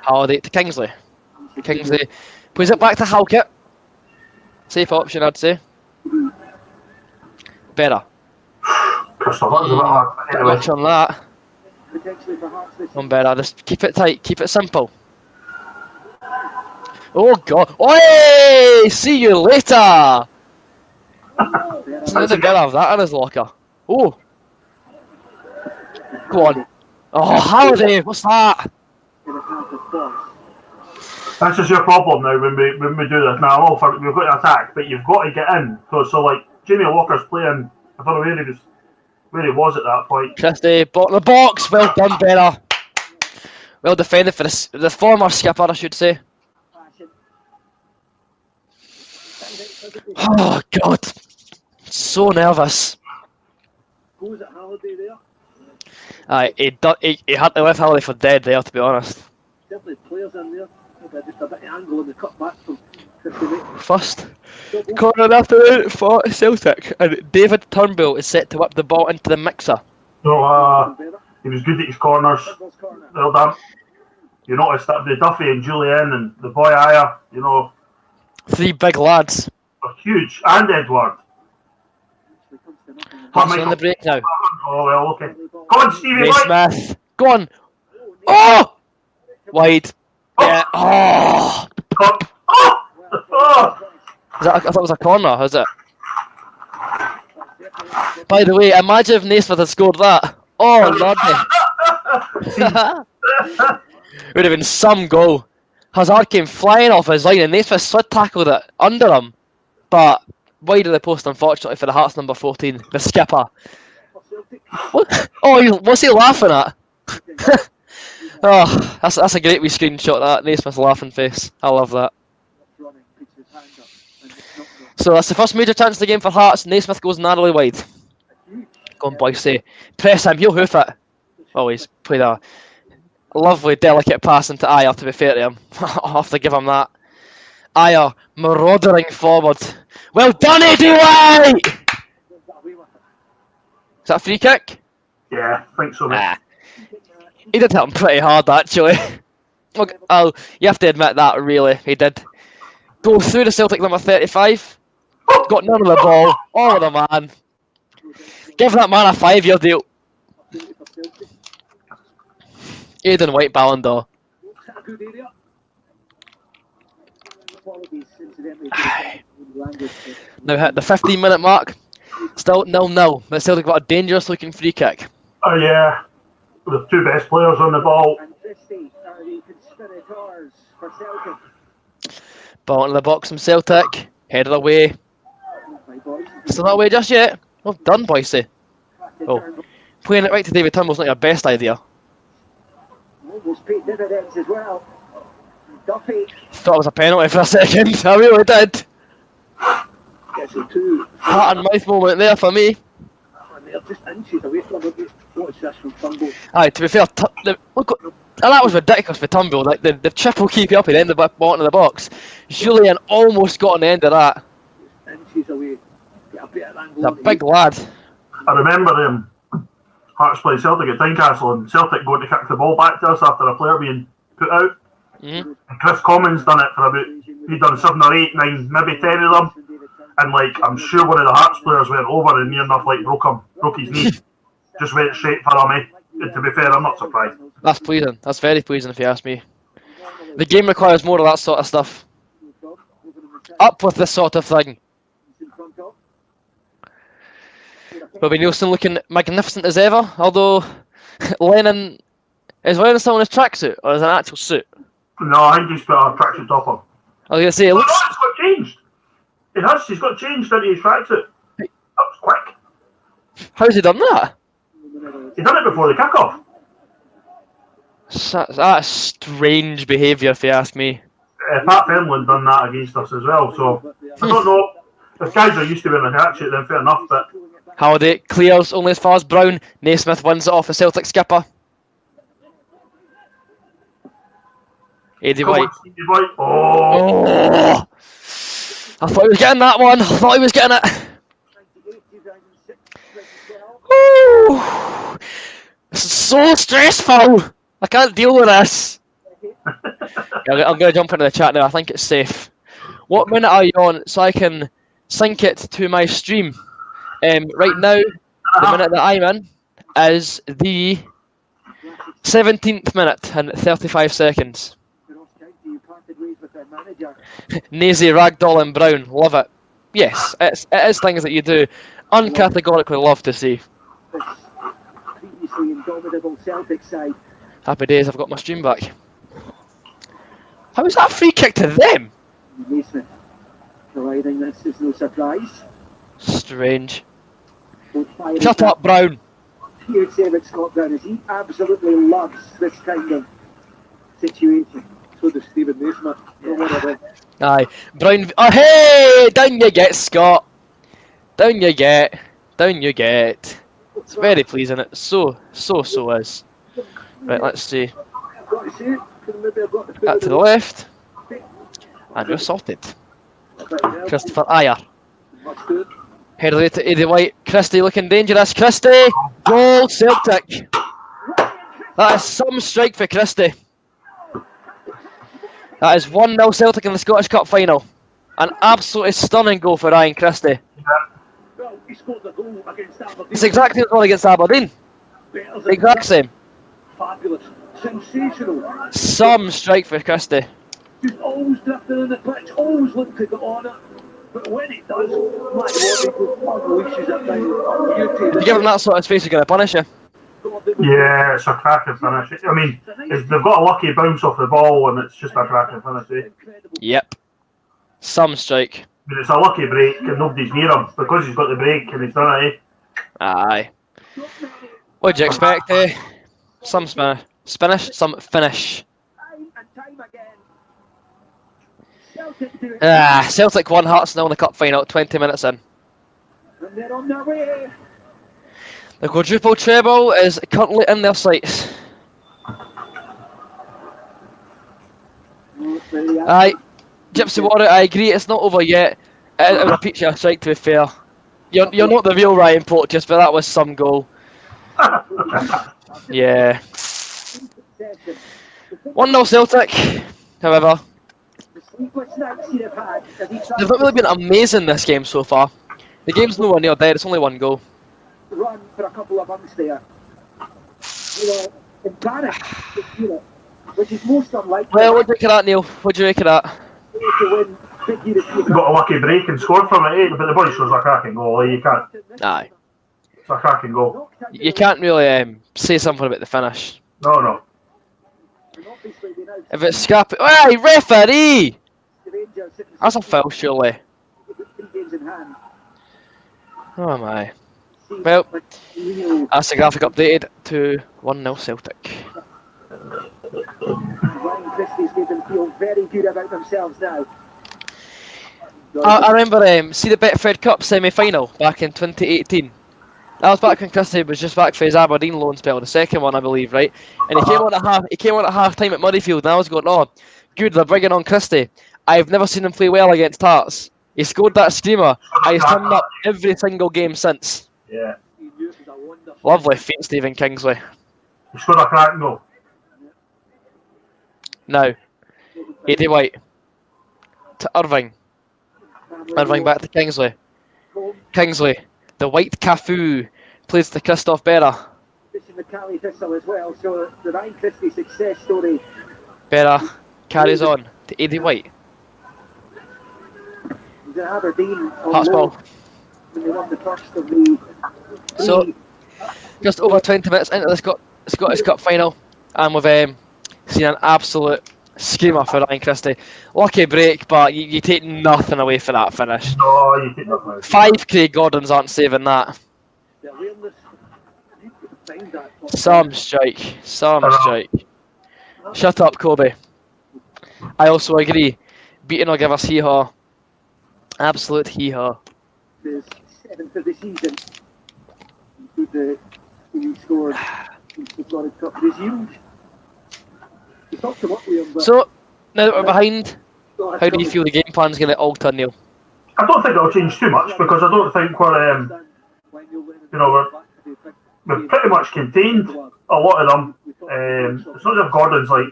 Halliday to Kingsley. Kingsley plays it back to Halkett. Safe option, I'd say. Better. Much on that. One better. Just keep it tight. Keep it simple. Oh God! Oi! See you later. Doesn't better have that in his locker. Oh. Go on. Oh, Halliday, what's that? This is your problem now when we do this. Now, we've got to attack, but you've got to get in. So like, Jamie Walker's playing, I don't know where he was at that point. Christie, bottom of the box, well done, better. Well defended for the former skipper, I should say. Oh, God. So nervous. Who's at Halliday there? He had to left Halliday for dead there, to be honest. Definitely players in there. Just a bit of angle on the cut back from First corner afternoon for Celtic, and David Turnbull is set to whip the ball into the mixer. So he was good at his corners. Well done. You noticed that the Duffy and Julian and the boy Aya, you know, 3 big lads. are huge. And Edward. Hearts on the break now. Oh, well, okay. Go on, Stevie Ray White. Smith. Go on. Oh! Wide. Yeah. Oh! Oh! Oh! I thought it was a corner, is it? By the way, imagine if Naismith had scored that. Oh, lordy. Would have been some goal. Hazard came flying off his line and Naismith slid tackled it under him. But wide of the post, unfortunately, for the Hearts number 14, the skipper. What? Oh, what's he laughing at? Oh, that's a great wee screenshot, that. Naismith's laughing face. I love that. So that's the first major chance of the game for Hearts. Naismith goes narrowly wide. Go on, Boyce. Press him, he'll hoof it. Oh, he's played a lovely, delicate pass into Ayer, to be fair to him. I'll have to give him that. Ayer marauding forward. Well done, Eddie White! Is that a free kick? Yeah, I think so, mate. Nah. He did hit him pretty hard, actually. Look, you have to admit that, really. He did. Go through the Celtic number 35. Got none of the ball. All of the man. Give that man a 5-year deal. Aidan White Ballon d'Or. Now hit the 15-minute mark. Still 0-0, but Celtic got a dangerous looking free kick. Oh, yeah. The 2 best players on the ball. Ball into the box from Celtic. Headed away. Still not away just yet. Well done, Boyce. Oh, playing it right to David Turnbull's not your best idea. Thought it was a penalty for a second. I really did. Heart and mouth moment there for me. Aye, to be fair, look, that was ridiculous for Turnbull. Like the triple keep up at the end of the bottom of the box. Julian almost got on the end of that. He's a big lad. I remember Hearts playing Celtic at Tynecastle and Celtic going to kick the ball back to us after a player being put out. Mm-hmm. And Chris Commons done it for about, he'd done 7 or 8, 9, maybe 10 of them. And like, I'm sure one of the Hearts players went over and near enough like broke his knee. Just went straight for him, eh? And to be fair, I'm not surprised. That's pleasing. That's very pleasing if you ask me. The game requires more of that sort of stuff. Up with this sort of thing. Bobby Nielsen looking magnificent as ever, although Lennon... Is Lennon still in his tracksuit, or is it an actual suit? No, I think he's put a tracksuit top on. I was going to say, it looks... No, it's got changed. It has, he's got changed into his tracksuit. That was quick. How's he done that? He done it before the kick-off. That's strange behaviour, if you ask me. Pat Fenlon done that against us as well, so I don't know. If guys are used to wearing a tracksuit, then fair enough, but... Halliday clears only as far as Brown. Naismith wins it off the Celtic skipper. Eddie White. Oh! I thought he was getting that one. I thought he was getting it. Ooh. This is so stressful. I can't deal with this. I'm going to jump into the chat now. I think it's safe. What minute are you on so I can sync it to my stream? Right now, the minute that I'm in is the 17th minute and 35 seconds. Nazy, Ragdoll and Brown, love it. Yes, it is things that you do uncategorically love to see. Happy days, I've got my stream back. How is that a free kick to them? Providing this is no surprise. Strange. Shut up, Brown. You'd say about Scott Brown is he absolutely loves this kind of situation. So does Stephen Naismith. Aye. Brown. Oh, hey! Down you get, Scott. Down you get. Down you get. It's very pleasing. It so is. Right, let's see. That to the left. And you're sorted. Christopher Ayer. Much good. Head away to Eddie White. Christie looking dangerous. Christie! Goal Celtic. That is some strike for Christie. That is 1-0 Celtic in the Scottish Cup final. An absolutely stunning goal for Ryan Christie. Well, he scored the goal against Aberdeen. It's exactly the one against Aberdeen. Better than Exact that. same. Fabulous. Sensational. Some strike for Christie. Just always drifting on the pitch, always looking to get on it. But when it does, my word, he just unleashes it down. If you give him that sort of space, he's going to punish you. Yeah, it's a cracking finish. I mean, they've got a lucky bounce off the ball, and it's just a cracking finish. Yep. Some strike. I mean, it's a lucky break, and nobody's near him because he's got the break and he's done it. Aye. What'd you expect, eh? Some spinish, some finish. Time and time again. Celtic won, Hearts 0 in the cup final, 20 minutes in. And they're on their way. The quadruple treble is currently in their sights. Aye, Gypsy Water, I agree, it's not over yet. It repeats your strike, to be fair. You're not the real Ryan Porteous, but that was some goal. Yeah. 1-0 Celtic, however. They've not really been amazing this game so far. The game's nowhere near dead, it's only one goal. Run for a couple of months there. You know, embarrassed, you know, which is most unlikely. Well, what do you make of that, Neil? What do you make of that? To win big European. Got a lucky break and scored from it, but the boy scores a cracking goal. You can't. Aye. It's a cracking goal. You can't really say something about the finish. No. If it's scrappy... Hey, referee! That's a foul, surely. Oh my. Well, that's the graphic updated to 1-0 Celtic. Ryan Christie's made them feel very good about themselves now. I remember, see the Betfred Cup semi-final back in 2018? That was back when Christie was just back for his Aberdeen loan spell, the second one I believe, right? And he came on at half time at Murrayfield, and I was going, oh, good, they're bringing on Christie. I've never seen him play well against Hearts. He scored that screamer, and he's turned up every single game since. Yeah. Lovely feat, Stephen Kingsley. He scored a cracking goal. Now, Eddie White to Irving. Irving back to Kingsley. Kingsley, the White Cafu, plays to Christoph Berra. This is the Cali Thistle as well, so the Ryan Christie success story. Berra carries on to Eddie White. He's at Aberdeen on Hearts loan ball. when they won the first of the So, just over 20 minutes into the Scottish Cup final, and we've seen an absolute screamer for Ryan Christie. Lucky break, but you take nothing away for that finish. No, you take nothing away. 5 Craig Gordons aren't saving that. the awareness. You could find that. Some strike. Shut up, Kobe. I also agree. Beating will give us hee-haw. Absolute hee-haw. The 7th of the season. He scored the Scottish Cup resumed. We talked about him, but So, now that we're behind, how do you feel the game plan's going to alter, Neil? I don't think it'll change too much because I don't think we're we've pretty much contained a lot of them. It's not as if Gordon's like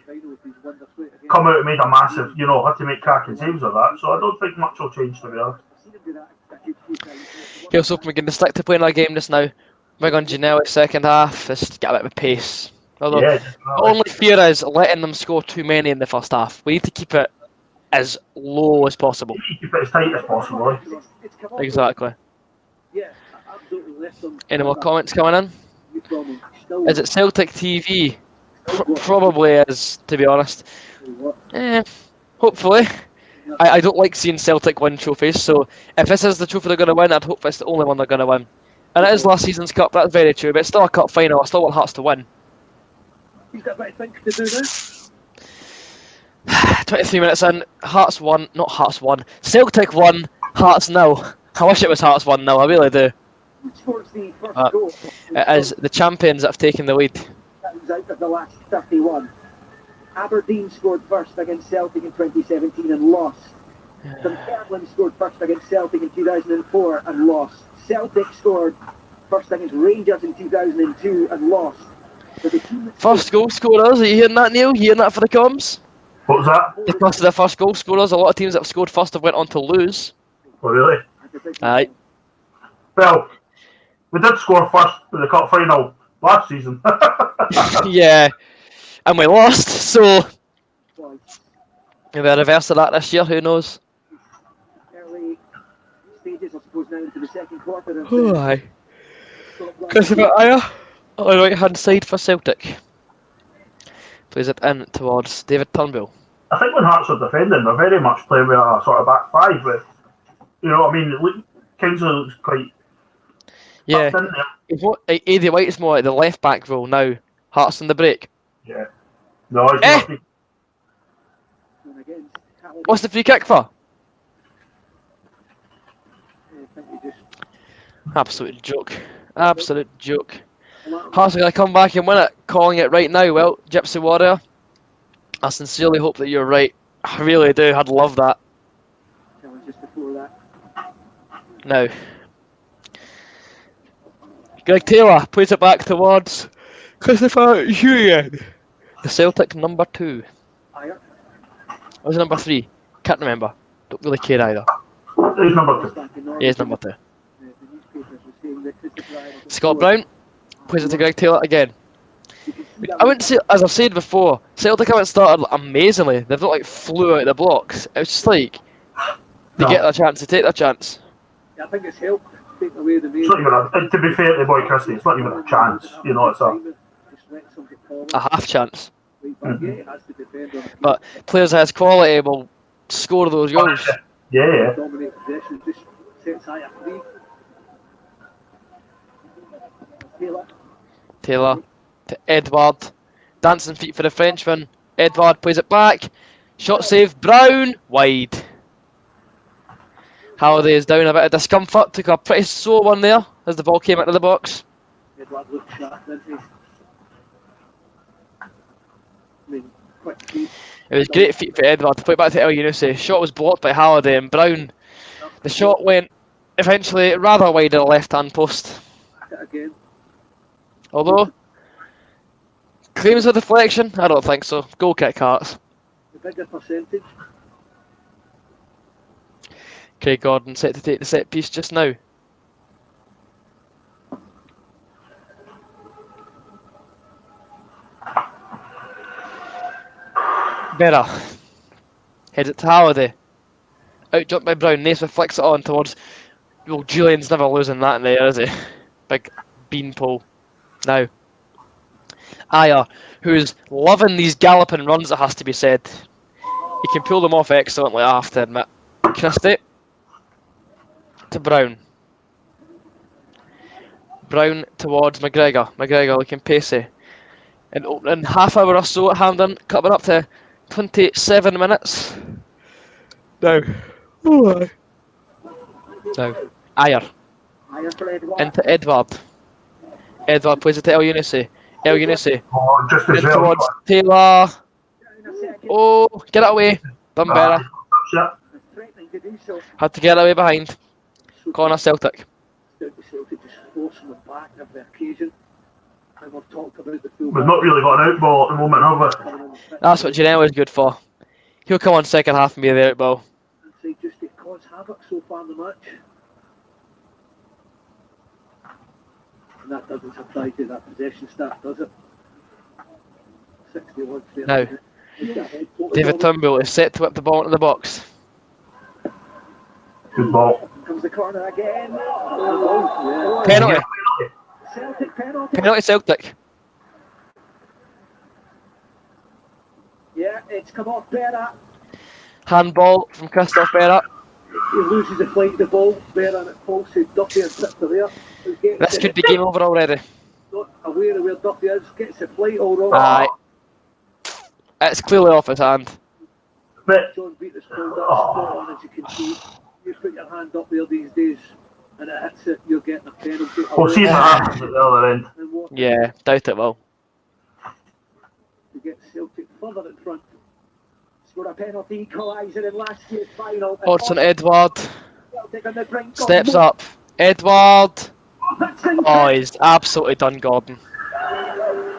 come out and made a massive, had to make cracking saves of that. So I don't think much will change, to be honest. Here's hoping we can stick to playing our game just now. Big on Janelle second half, just get a bit of pace. Although, Yeah, the only fear is letting them score too many in the first half. We need to keep it as low as possible. keep it as tight as possible. Eh? Exactly. Yeah, absolutely. Any more comments coming in? Is it Celtic TV? Probably is, to be honest. Hopefully. I don't like seeing Celtic win trophies, so if this is the trophy they're going to win, I'd hope it's the only one they're going to win. And it is last season's cup, that's very true, but it's still a cup final. I still want Hearts to win. He's got a bit of things to do now. 23 minutes in, Hearts won, not Hearts won. Celtic won, Hearts nil. I wish it was Hearts 1-0, I really do. Scores the first goal. It is the champions that have taken the lead. That was out of the last 31. Aberdeen scored first against Celtic in 2017 and lost. Dunfermline scored first against Celtic in 2004 and lost. Celtic scored first against Rangers in 2002 and lost. So the team that First goal scorers, are you hearing that, Neil? You hearing that for the comms? What was that? The first of the first goal scorers, a lot of teams that have scored first have went on to lose. Oh, really? Aye. Well, we did score first in the cup final last season. Yeah. And we lost, so maybe a reverse of that this year, who knows? early stages, I suppose, now into the second quarter of Oh, the aye. Scotland. Christopher Ayer on the right hand side for Celtic. Plays it in towards David Turnbull. I think when Hearts are defending, they're very much playing with a sort of back five. With, you know what I mean? Kingsley looks quite Yeah. tucked in there. It's what Eddie White's more like the left back role now. Hearts in the break. Yeah. No, he's Eh? not. And again, Callum, What's the free kick for? I think he just Absolute joke. Absolute joke. Hearts are going to come back and win it. Calling it right now. Well, Gypsy Warrior, I sincerely hope that you're right. I really do. I'd love that. just before that. Now, Greg Taylor plays it back towards Christopher Huyen. The Celtic number 2. Ayer. Or was it number 3? Can't remember. Don't really care either. He's number 2. He is number 2. The newspapers were saying that Christopher Ayer was Scott scored. Brown plays it to Greg Taylor again. You can see that I wouldn't say, as I've said before, Celtic haven't started amazingly. They've not like flew out of the blocks. It's just like they No. get their chance, they take their chance. I think it's helped taking away the main. It's not even to be fair to the boy Christie, it's not even a chance. You know, it's a. Just let something forward. A half chance. But yeah, it has to defend on the field. But players that has quality will score those goals. Yeah. Dominate possession, just sets Ayer free. Taylor. Taylor to Edward. Dancing feet for the Frenchman. Edward plays it back. Shot save. Brown. Wide. Halliday is down a bit of discomfort. Took a pretty slow one there as the ball came into the box. Edward looked sharp, didn't he? I mean, quick feet. It was great feet for Edward to play it back to El Yunusi. Shot was blocked by Halliday and Brown. The shot went eventually rather wide of the left hand post. Again. Although, claims of deflection? I don't think so. Goal kick Hearts. The bigger percentage. Craig Gordon set to take the set piece just now. Berra. Heads it to Halliday. Out jump by Brown. Naismith flicks it on towards. Well, Julian's never losing that in there, is he? Big beanpole. Now. Ayer, who's loving these galloping runs, it has to be said. He can pull them off excellently, I have to admit. Christie. To Brown. Brown towards McGregor. McGregor looking pacey. And opening half hour or so at Hampden, coming up to 27 minutes. Now. Now. Ayer. Ayer for Edward. Into Edward. Edward plays it to El Yunusi. El Yunusi. Oh, just as In well. towards Taylor. Oh, get it away. Done better. Threatening to do so. Had to get it away behind. Corner Celtic. Celtic just forcing them back every occasion. And we've talked about the full We've not really got an out ball at the moment, have we? That's what Janelle is good for. He'll come on second half and be the out ball. Inside just to cause havoc so far in the match. And that doesn't apply to that possession stat, does it? 61 No. David Turnbull is set to whip the ball into the box. Good ball. Comes the corner again. Oh, yeah. Penalty. Celtic penalty. Penalty Celtic. Yeah, it's come off Berra. Handball from Christoph Berra. He loses the flight of the ball. Berra and it falls to Duffy and sits to there. This could be game over already. Not aware of where Duffy is. Gets the flight all wrong. Aye. It's clearly off his hand. But John beat this called that spot on, as you can see. You put your hand up there these days and it hits it, you're getting a penalty. we'll see what happens at the other end. And what Yeah, doubt it will. to get Celtic further in front. scored a penalty equaliser in last year's final. Hudson Edward Celtic on the brink of steps more- up. Edward. That's Oh, incredible. he's absolutely done Gordon.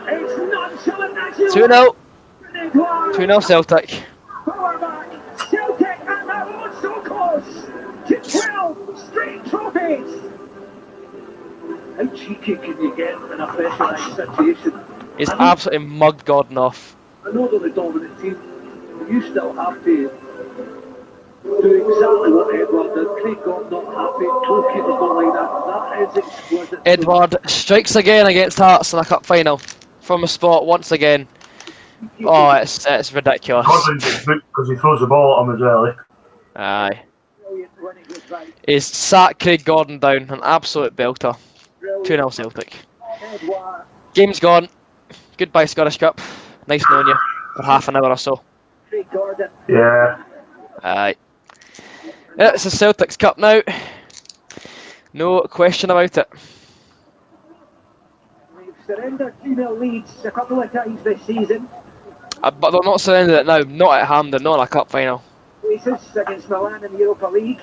It's nonchalant as you 2-0. Edouard. 2-0 Celtic. Power back. Celtic and that was so close to 12 straight trophies. How cheeky can you get in a pressurised situation? He's absolutely mugged Gordon off. I know they're the dominant team, but you still have to do exactly what Edward did. Craig got not happy, goalkeepers don't like that. That is exquisite. Edward strikes again against Hearts in a cup final. From a spot once again. Oh, it's ridiculous. Gordon's because he throws the ball at him as well. Aye. Brilliant when it was right. He's sat Craig Gordon down. An absolute belter. Brilliant. 2-0 Celtic. Edouard. Game's gone. Goodbye Scottish Cup. Nice knowing you for half an hour or so. Craig Gordon. Yeah. Aye. It's the Celtics Cup now. No question about it. They've surrendered 3-0 leads a couple of times this season. But they're not surrendering it now. Not at Hampden, not in a cup final. Places against Milan in the Europa League.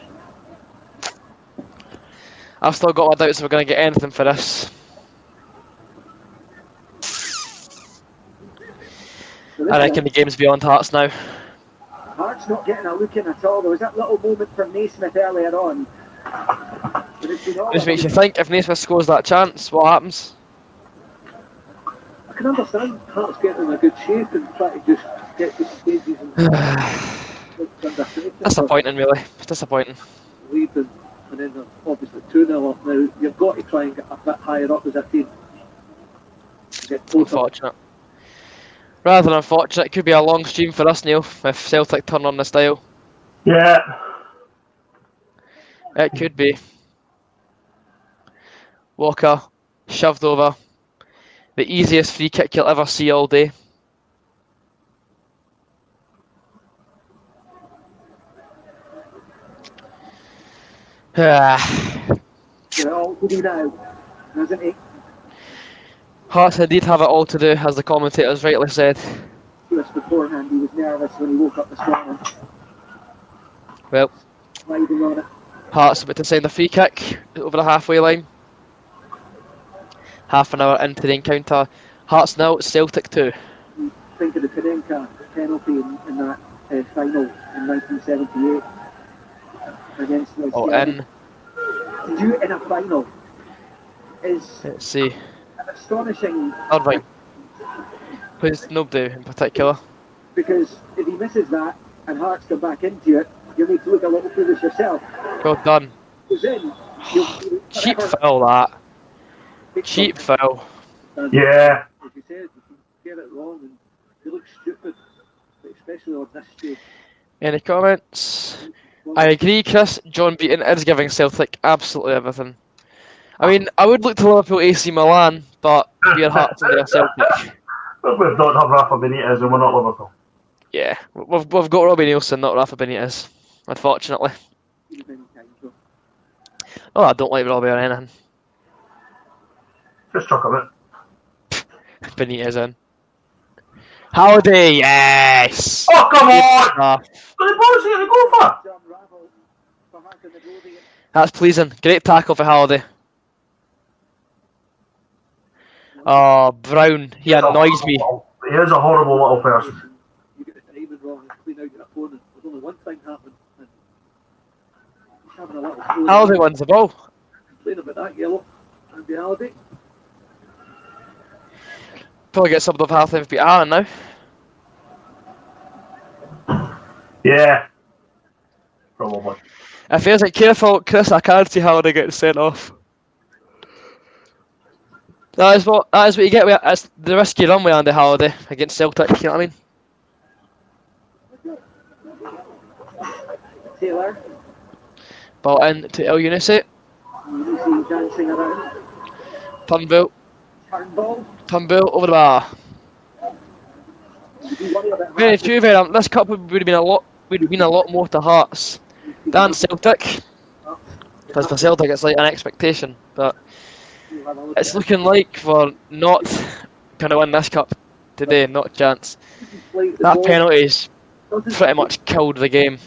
I've still got my doubts if we're going to get anything for this. So I reckon the game's beyond Hearts now. Hart's not getting a look in at all. There was that little moment from Naismith earlier on. But it's been all Just makes you think, if Naismith scores that chance, what happens? I can understand Hart's getting in a good shape and try to just get to stages and under pressure. Disappointing, really. It's disappointing. Lead them, and then they're obviously 2-0 up now. You've got to try and get a bit higher up as a team. Get closer. Unfortunate. Rather than unfortunate, it could be a long stream for us, Neil, if Celtic turn on the style. Yeah. It could be. Walker, shoved over. The easiest free kick you'll ever see all day. Get it all to do now, hasn't he? Hearts indeed have it all to do, as the commentators rightly said. Just beforehand, he was nervous when he woke up this morning. Well, Sliding on it. Hearts about to send a free kick over the halfway line. Half an hour into the encounter. Hearts 0, Celtic 2. Think of the Penenka penalty in that final in 1978 against West Oh, Ham. in. To do it in a final is Let's see. an astonishing, Irving. Who's nobody in particular? because if he misses that and Hearts come back into it, you need to look a little foolish yourself. Well done. Goes in, you'll be Cheap forever foul, that. picked Cheap up. foul. And Yeah. as you said, you can get it wrong and you look stupid, but especially on this stage. Any comments? I agree, Chris. John Beaton is giving Celtic absolutely everything. I mean, I would look to Liverpool AC Milan, but we're Hearts and they're Celtic. But we don't have Rafa Benitez and we're not Liverpool. Yeah, we've got Robbie Nielsen, not Rafa Benitez, unfortunately. Many times, though. Oh, I don't like Robbie or anything. Just chuck him it. Benitez in. Howdy, yes! Oh, come Good on! stuff. But the ball's here to go for. John Ravel for Hearts in the goal there. That's pleasing. Great tackle for Halliday. Oh, Brown, he annoys me. He is a horrible little person. You get the timing wrong and clean out your opponent. There's only one thing happened. And he's having a little slow Halliday wins the ball. complain about that yellow. Andy Halliday. Probably get subbed off half time for Aaron now. Yeah. Probably. If he isn't careful, Chris, I can't see Halliday getting sent off. That is what you get with it's the risk you run with Andy Halliday against Celtic, you know what I mean? Taylor. Ball in to El Unisi. You see him dancing around. Turnbull over the bar. You do worry about Very that. true, this cup would have been a lot more to Hearts than Celtic. Because for Celtic it's like an expectation, but it's looking like we're not going to win this cup today, not a chance. That penalty's pretty much killed the game.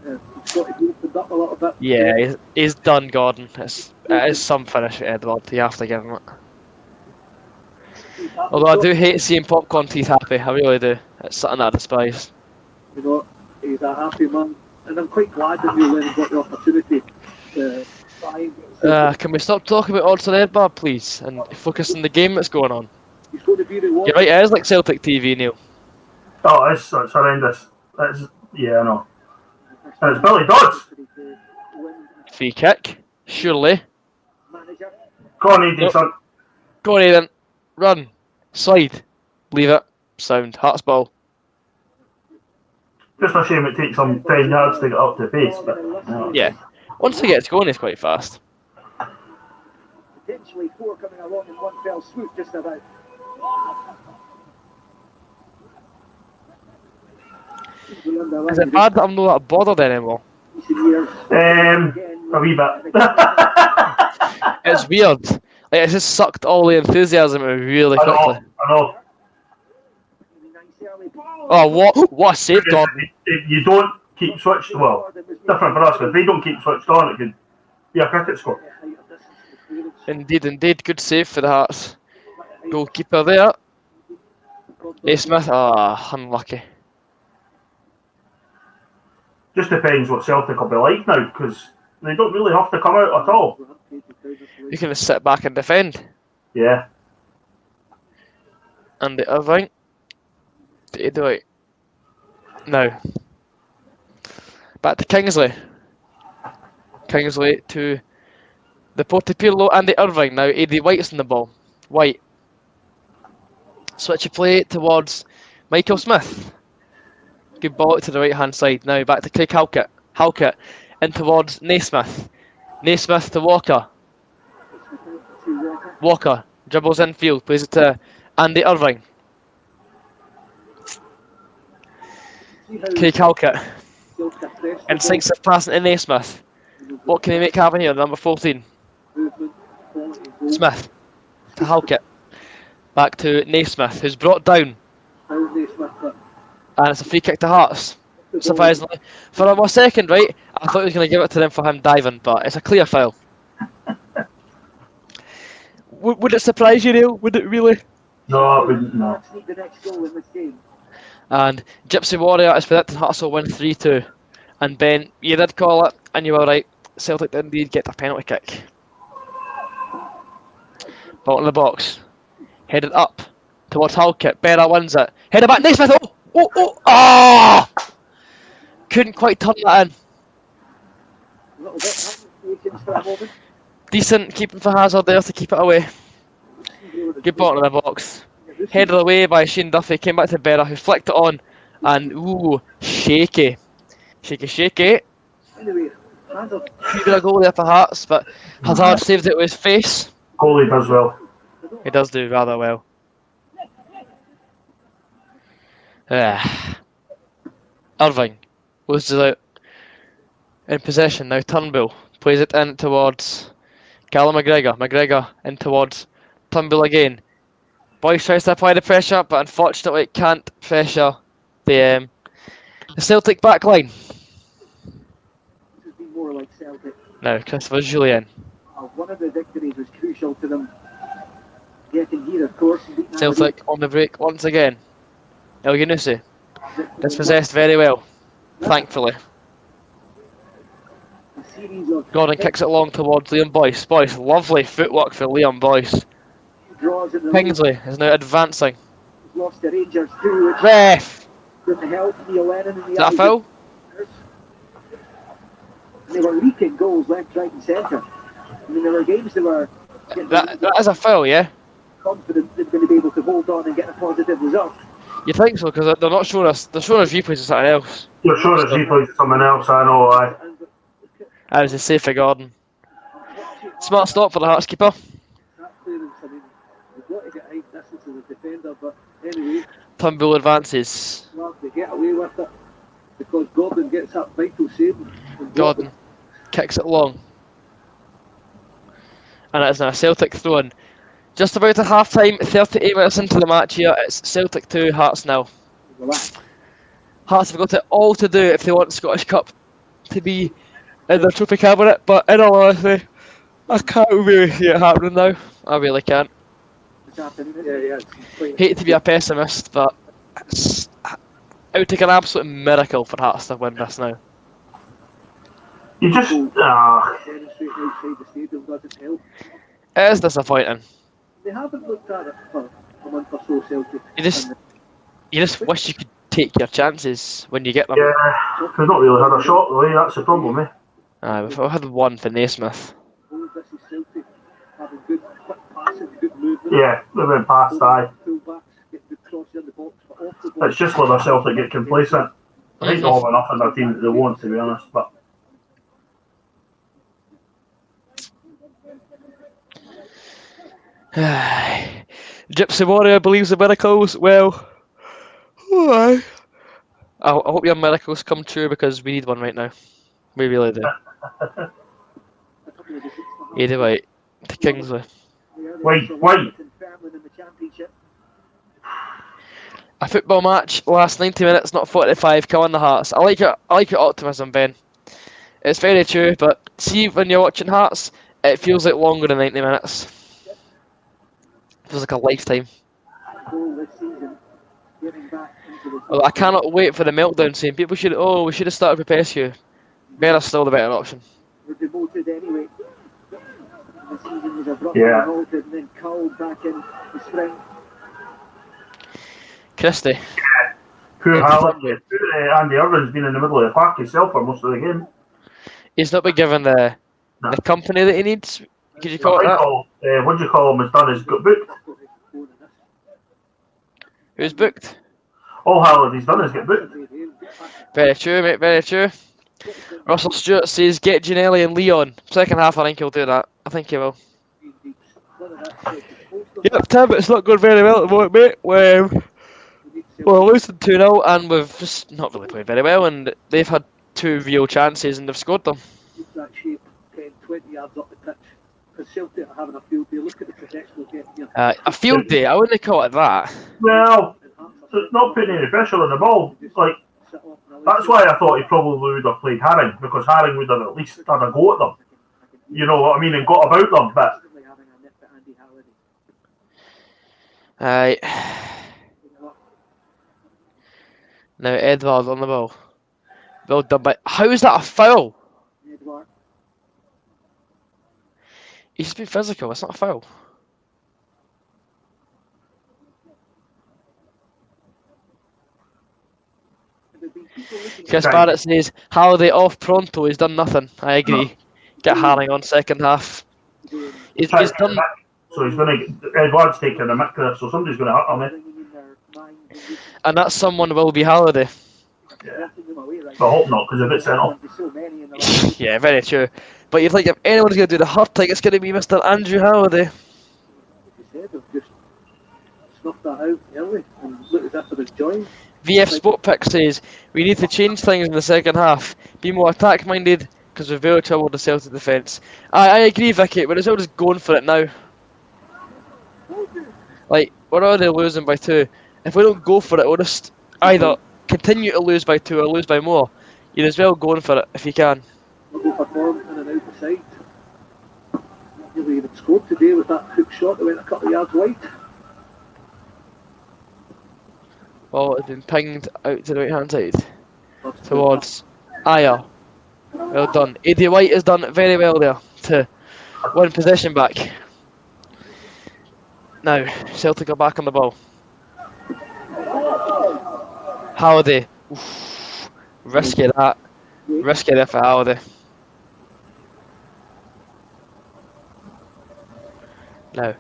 He's got to be opened up a little bit. Yeah, he's done, Gordon. It is some finish, Edward. You have to give him it. Although I do hate seeing Popcorn Teeth happy. I really do. It's something I despise. You know, he's a happy man, and I'm quite glad that Neil Lennon got the opportunity to try and get Can we stop talking about odds on Edinburgh, please, and focus on the game that's going on? He's going to be rewarded. You're right, it is like Celtic TV, Neil. Oh, it's horrendous. Yeah, I know. And it's Billy Dodds. Free kick, surely. Manager. Go on, Eddie, son. Go on, Aidan. Run. Slide. Leave it. Sound. Hearts ball. Just a shame it takes some 10 yards to get up to pace, but Yeah. Once he gets going, he's quite fast. Potentially 4 coming along in one fell swoop, just about. Is it bad that I'm not that bothered anymore? a wee bit. It's weird. Like, it's just sucked all the enthusiasm out really I quickly. know. Oh, what a save, Gordon. If you don't keep switched, well, different for us, but if they don't keep switched on, it could be a cricket score. Indeed. Good save for the Hearts. Goalkeeper there. A. Smith. Unlucky. Just depends what Celtic will be like now, because they don't really have to come out at all. You can just sit back and defend. Yeah. And the other thing. Do you do it? Now. Back to Kingsley. Kingsley to the Portopillo and the Irving. Now Eddie White's on the ball. White. Switch of play towards Michael Smith. Good ball to the right hand side. Now back to Craig Halkett. Halkett in towards Naismith. Naismith to Walker. Walker dribbles infield. Plays it to Andy Irving. Craig Halkett. And sinks it past into Naismith. What can he make happen here? Number 14. Smith to Halkett. Back to Naismith, who's brought down. And it's a free kick to Hearts. Surprisingly. For a second, right, I thought he was going to give it to them for him diving, but it's a clear foul. Would it surprise you, Neil? Would it really? No, it wouldn't. No. And Gypsy Warrior is predicting Hearts will win 3-2. And Ben, you did call it, and you were right. Celtic did indeed get a penalty kick. Ball in the box. Headed up towards Halkett. Berra wins it. Headed back. Naismith. Oh! Couldn't quite turn that in. Decent keeping for Hazard there to keep it away. Good ball in the box. Headed away by Shane Duffy. Came back to Berra, who flicked it on. And, shaky. Shaky. Could be a goal there for Hearts, but Hazard saved it with his face. Goalie does well. He does do rather well. Irving loses out in possession. Now Turnbull plays it in towards Callum McGregor. McGregor in towards Turnbull again. Boyce tries to apply the pressure, but unfortunately can't pressure the Celtic back line. Now Christopher Julian. One of the victories was crucial to them getting here, of course. Celtic on the break once again. El Yunusi dispossessed very well, thankfully. Gordon kicks it long towards Liam Boyce. Boyce, lovely footwork for Liam Boyce. Kingsley is now advancing. Ref! Is that a foul? They were leaking goals left, right and centre. I mean, there were games they were... That is a foul, yeah? Confident they're going to be able to hold on and get a positive result. You think so? Because they're not showing us. They're showing us replays of something else. You're sure it's replays of something else, I know, aye. That was a save for Gordon. Smart stop for the Hearts keeper. Turnbull advances. They get away with it because Gordon gets that vital save. Gordon kicks it long. And it is now a Celtic throw-in. Just about at half time, 38 minutes into the match here, it's Celtic 2, Hearts 0. Hearts have got it all to do if they want the Scottish Cup to be in their trophy cabinet, but in all honesty, I can't really see it happening now. I really can't. It's happening. Yeah. It's quite Hate to be a pessimist, but it would take an absolute miracle for Hearts to win this now. You just demonstrating outside the stadium doesn't help. It is disappointing. They haven't looked at it for a month or so, Celtic. You just wish you could take your chances when you get them. yeah, we've not really had a shot though. That's the problem, eh? We've had one for Naismith. This is Celtic having good quick passing, good movement. Yeah, we went past that. Full-backs get good crosses in the box, but off the ball. It's just whether Celtic get complacent. I think they have enough in their team that they won't, to be honest. But Gypsy Warrior believes in miracles. Well, I hope your miracles come true because we need one right now. We really do. Either way, to Kingsley. wait. A football match lasts 90 minutes, not 45. Come on, the Hearts. I like your optimism, Ben. It's very true, but see when you're watching Hearts, it feels like longer than 90 minutes. It feels like a lifetime. Well, I cannot wait for the meltdown saying we should have started with Pescu. Bear's still the better option. We're demoted anyway. The season was abruptly halted and then called back in the spring. Christie. poor Andy Irvin's been in the middle of the park himself for most of the game. He's not been given the company that he needs. Could you call it that? What do you call him? Has done is got booked. Who's booked? All Halliday's done is get booked. Very true, mate. Very true. Russell Stewart says get Ginnelly and Leon. Second half, I think he'll do that. I think he will. Yep, Tim, it's not going very well at the moment, mate. We're losing 2-0 and we've just not really played very well, and they've had 2 real chances and they've scored them. That shape 10, 20 yards up the pitch. Because Celtic are having a field day. Look at the protection we're getting here. A field day? I wouldn't call it that. Well, it's not putting any pressure on the ball. Like, that's why I thought he probably would have played Haring, because Haring would have at least had a go at them. You know what I mean? And got about them, but... Aye. Now Edward on the ball. Well done by... How is that a foul? He's just been physical, it's not a foul. Chris Barrett says, Halliday off pronto, he's done nothing. I agree. Get Haring on second half. He's done... So he's going to... Edward's taking a mick there, so somebody's going to hurt him. And that someone will be Halliday. Yeah. I hope not, because if it's sent off. Yeah, very true. But you think if anyone's going to do the hurting, it's going to be Mr. Andrew Halliday. VF Sport Pick says, we need to change things in the second half. Be more attack minded, because we've very troubled the Celtic defence. I agree, Vicky, but it's all just going for it now. Like, we're already losing by 2. If we don't go for it, we'll just either continue to lose by 2 or lose by more. You're as well going for it if you can. You'll even scored today with that hook shot that went a couple of yards wide. Ball has been pinged out to the right hand side towards Ayer. Well done. Eddie White has done very well there to win possession back. Now, Celtic are back on the ball. Halliday. Oof. Risky that. Risky there for Halliday. Now,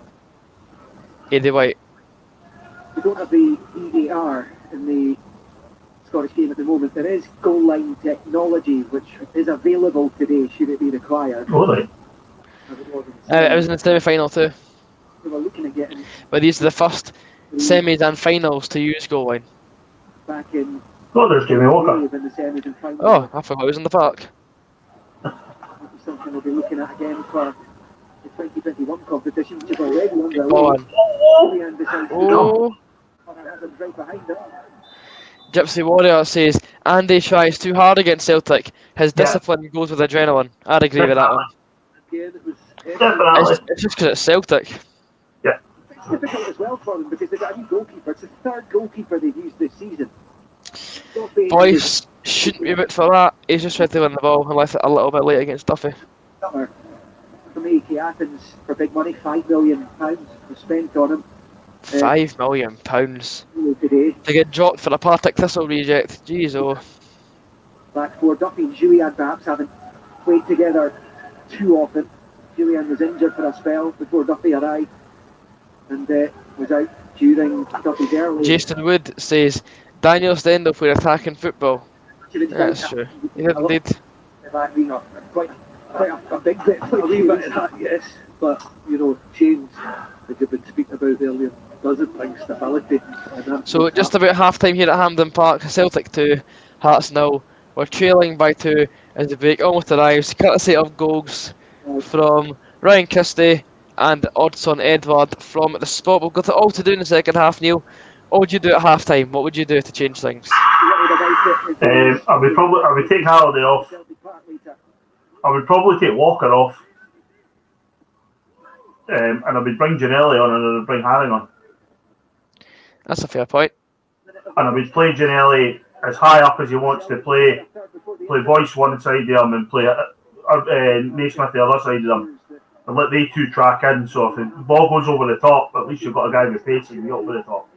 Eddie White. We don't have the EAR in the Scottish game at the moment. There is goal line technology which is available today should it be required. Really? It was in the semi-final too. We were looking at getting... But these are the first semis and finals to use goal line. Back in... Oh, there's Jamie Walker. In the semis and finals. Oh, I forgot he was in the park. Something we'll be looking at again for the 2021 competition, which is already underway. Go on. Oh! Right behind it. Gypsy Warrior says Andy tries too hard against Celtic. His Yeah. discipline goes with adrenaline. I'd agree with that one. Again, it was Definitely. It's just because it's Celtic. It's difficult as well for them because they've got a new goalkeeper. It's the third goalkeeper they've used this season. Boyce shouldn't be a bit for that. He's just ready to win the ball and left it a little bit late against Duffy. Summer. For me, Athens for big money, £5 million was spent on him £5 million today. to get dropped for a Partick Thistle reject. Jeez, oh. Back four, Duffy and Julian perhaps haven't played together too often. Julian was injured for a spell before Duffy arrived and was out during Duffy's early. Jason Wood says Daniel Stendhal played attacking football. That's true. He did indeed. Quite a big bit. A wee bit of that, yes. But, change that you've been speaking about earlier doesn't bring stability. So just about half time here at Hampden Park, Celtic 2, Hearts 0. We're trailing by 2 as the break almost arrives, courtesy of goals from Ryan Christie and Oddson Edward from the spot. We've got it all to do in the second half, Neil. What would you do at half time? What would you do to change things? I would take Halliday off. I would probably take Walker off. And I would bring Ginnelly on and I would bring Haring on. That's a fair point. And I would play Ginnelly as high up as he wants to play Boyce one side of him and play Naismith the other side of them. And let they two track in, so if the ball goes over the top, at least you've got a guy with pace and you get over the top.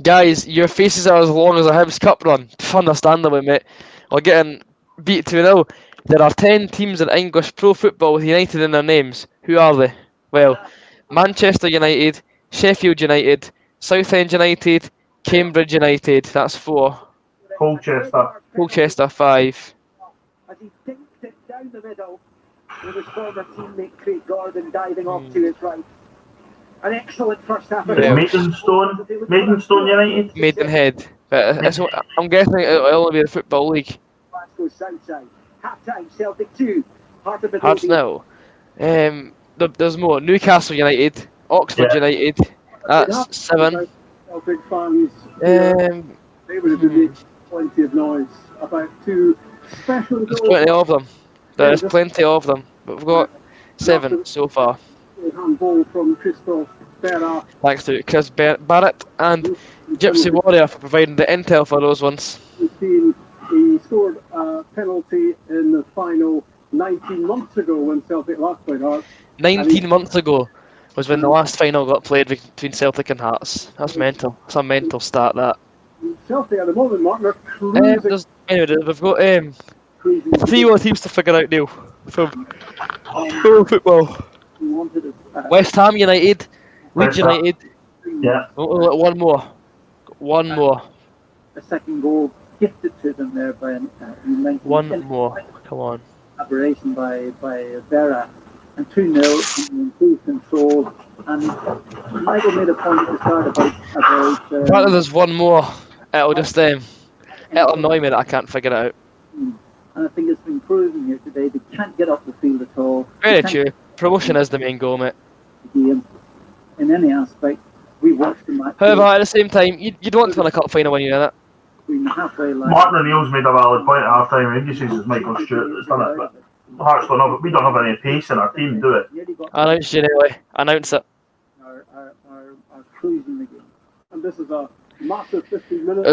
Guys, your faces are as long as a Hibs Cup run. Understandably, mate. We're getting beat 2-0. There are 10 teams in English pro football with United in their names. Who are they? Well, Manchester United, Sheffield United, Southend United, Cambridge United. That's 4. Colchester 5. As he dinked it down the middle, with his former teammate Craig Gordon diving off to his right. An excellent first half. Maidstone United? Maidenhead. But I'm guessing it'll only be the Football League. Glasgow Southside. Half-time, Celtic 2. Hearts 0. There's more. Newcastle United, Oxford United. That's 7. Celtic fans, they would have made plenty of noise about 2 special There's goals. plenty of them. There's plenty of them. But we've got 7 so far. Handball from Christoph Berra. Thanks to Chris Barrett and Gypsy Warrior for providing the intel for those ones. He scored a penalty in the final 19 months ago when Celtic last played Hearts. 19 months ago was when the last final got played between Celtic and Hearts. That's mental. That's a mental stat, that. Celtic at the moment, Martin, are cruising. Anyway, we've got 3 more teams to figure out, Neil, from football. West Ham United, Leeds United. Yeah. One more. A second goal gifted to them there by one more. Come on. Aberration by Berra. And 2-0 in improved control. And Michael made a point at the start about In fact, there's one more. It'll just it'll annoy me that I can't figure it out. And I think it's been proven here today. They can't get off the field at all. Very true. Promotion is the main goal, mate. Game in any aspect. We watched the match. However, at the same time, you'd want to win a cup final when you're in it. Halfway line. Martin O'Neill's made a valid point at half time. He says it's Michael Stewart that's done it, but Hearts don't have it. We don't have any pace in our team, do it? Announce it anyway. Announce it. Are cruising the game. And this is a massive 15 minutes.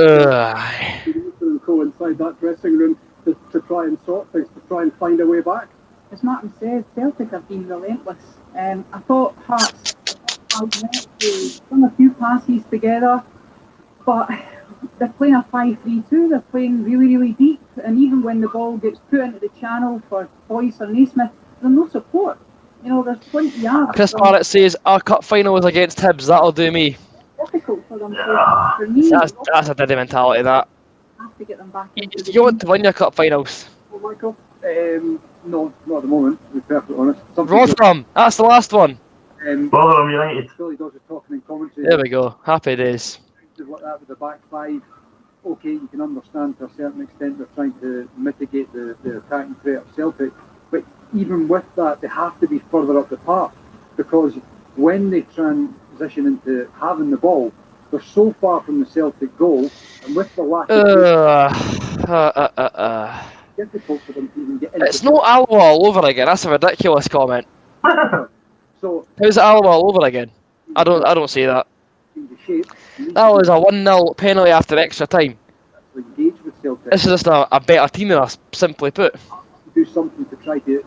To go inside that dressing room to try and sort things, to try and find a way back. As Martin said, Celtic have been relentless. I thought Hearts done a few passes together, but they're playing a 5-3-2. They're playing really, really deep, and even when the ball gets put into the channel for Boyce or Naismith, there's no support. There's 20 yards. Chris Barrett says our cup final was against Hibs. That'll do me. Difficult for them. For me, That's a daddy mentality. That. Have to get them back into the You want to win your cup finals. Oh, Michael? No, not at the moment, to be perfectly honest. Rotherham, that's the last one. Rotherham United. Billy Dodds is talking in commentary. There we go. Happy days. Like that with the back 5. Okay, you can understand to a certain extent they're trying to mitigate the attacking threat of Celtic, but even with that, they have to be further up the park, because when they transition into having the ball, they're so far from the Celtic goal, and with the lack of difficult for them to even get into It's not Alloa all over again. That's a ridiculous comment. So How's it Alloa all over again? I don't see that. in the shape, That was a 1-0 penalty after extra time. engage with Celtic, This is just a better team than us, simply put. do something to try to,